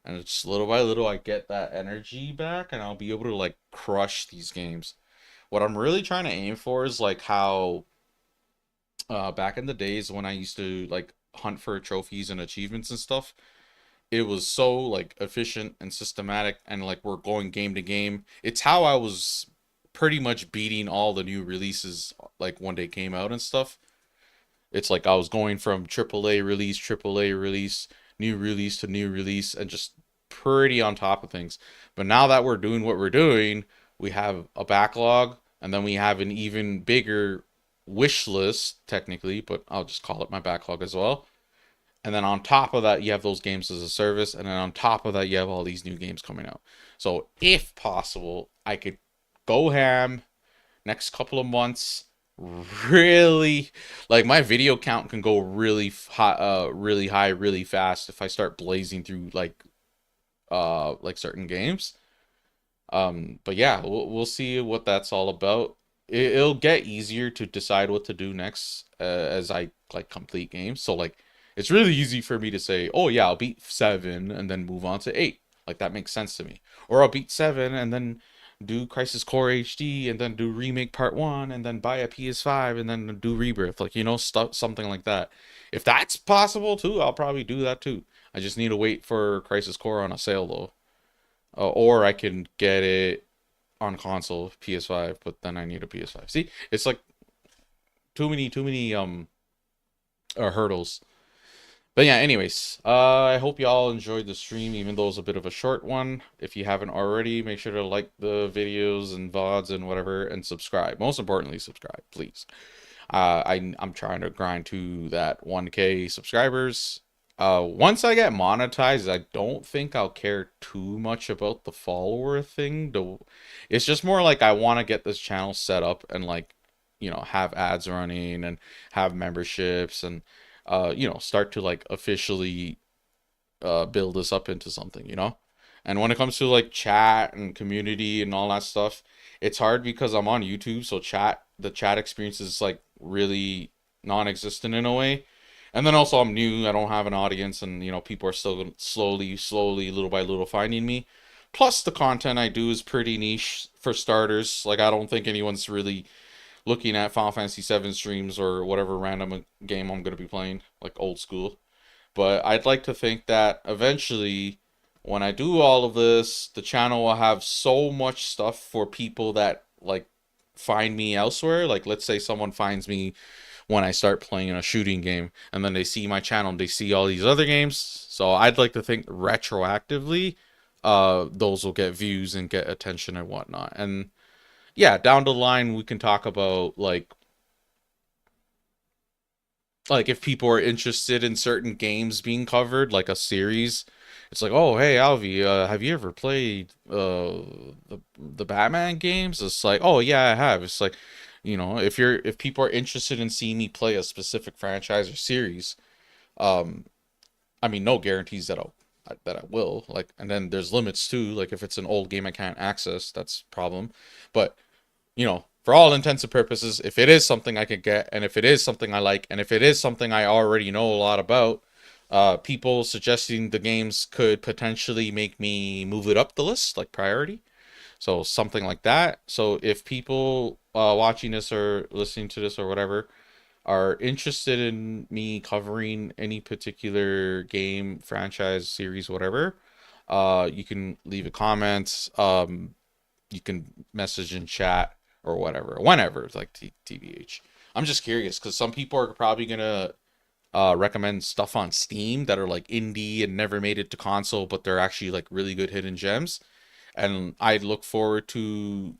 And it's little by little I get that energy back and I'll be able to like crush these games. What I'm really trying to aim for is like how back in the days when I used to like hunt for trophies and achievements and stuff, it was so like efficient and systematic, and like we're going game to game. It's how I was pretty much beating all the new releases like when they came out and stuff. It's like I was going from AAA release, new release to new release, and just pretty on top of things. But now that we're doing what we're doing, we have a backlog, and then we have an even bigger wish list technically, but I'll just call it my backlog as well. And then on top of that, you have those games as a service, and then on top of that, you have all these new games coming out. So if possible, I could go ham next couple of months, really, like my video count can go really high, really fast if I start blazing through like certain games. But yeah, we'll see what that's all about. It'll get easier to decide what to do next as I like complete games. So like it's really easy for me to say, oh yeah, I'll beat 7 and then move on to 8. Like that makes sense to me. Or I'll beat 7 and then do Crisis Core HD and then do Remake Part 1 and then buy a PS5 and then do Rebirth, like, you know, stuff, something like that. If that's possible too, I'll probably do that too. I just need to wait for Crisis Core on a sale though, or I can get it on console PS5, but then I need a PS5. See, it's like too many hurdles. But yeah, anyways, I hope y'all enjoyed the stream, even though it's a bit of a short one. If you haven't already, make sure to like the videos and VODs and whatever, and subscribe. Most importantly, subscribe, please. I'm trying to grind to that 1K subscribers. Once I get monetized, I don't think I'll care too much about the follower thing. It's just more like I want to get this channel set up and like, you know, have ads running and have memberships and you know, start to like officially build this up into something, you know. And when it comes to like chat and community and all that stuff, it's hard because I'm on YouTube, so the chat experience is like really non-existent in a way. And then also I'm new, I don't have an audience, and you know, people are still slowly, little by little finding me. Plus the content I do is pretty niche for starters. Like I don't think anyone's really looking at Final Fantasy VII streams or whatever random game I'm going to be playing, like old school. But I'd like to think that eventually, when I do all of this, the channel will have so much stuff for people that like find me elsewhere. Like let's say someone finds me when I start playing a shooting game, and then they see my channel and they see all these other games. So I'd like to think retroactively, those will get views and get attention and whatnot. And yeah, down the line we can talk about like if people are interested in certain games being covered, like a series. It's like, oh hey Alvi, have you ever played the Batman games? It's like, oh yeah, I have. It's like, you know, if people are interested in seeing me play a specific franchise or series, I mean, no guarantees that I will, like, and then there's limits too. Like if it's an old game I can't access, that's a problem. But you know, for all intents and purposes, if it is something I could get, and if it is something I like, and if it is something I already know a lot about, people suggesting the games could potentially make me move it up the list, like priority. So something like that. So if people watching this or listening to this or whatever are interested in me covering any particular game, franchise, series, whatever, you can leave a comment. You can message in chat or whatever, whenever, like TBH. I'm just curious because some people are probably gonna recommend stuff on Steam that are like indie and never made it to console, but they're actually like really good hidden gems. And I look forward to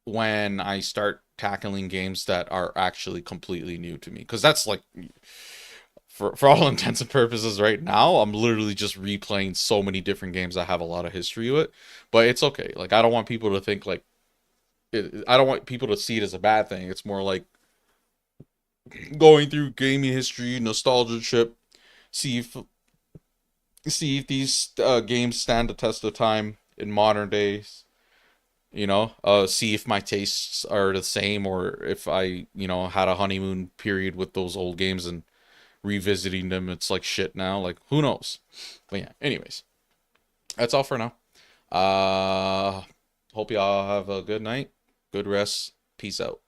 when I start tackling games that are actually completely new to me, because that's like, for all intents and purposes right now, I'm literally just replaying so many different games I have a lot of history with. But it's okay. Like I don't want people to think like I don't want people to see it as a bad thing. It's more like going through gaming history, nostalgia trip, see if these games stand the test of time in modern days. You know, see if my tastes are the same, or if I, you know, had a honeymoon period with those old games and revisiting them, it's like shit now. Like, who knows? But yeah, anyways, that's all for now. Hope y'all have a good night, good rest, peace out.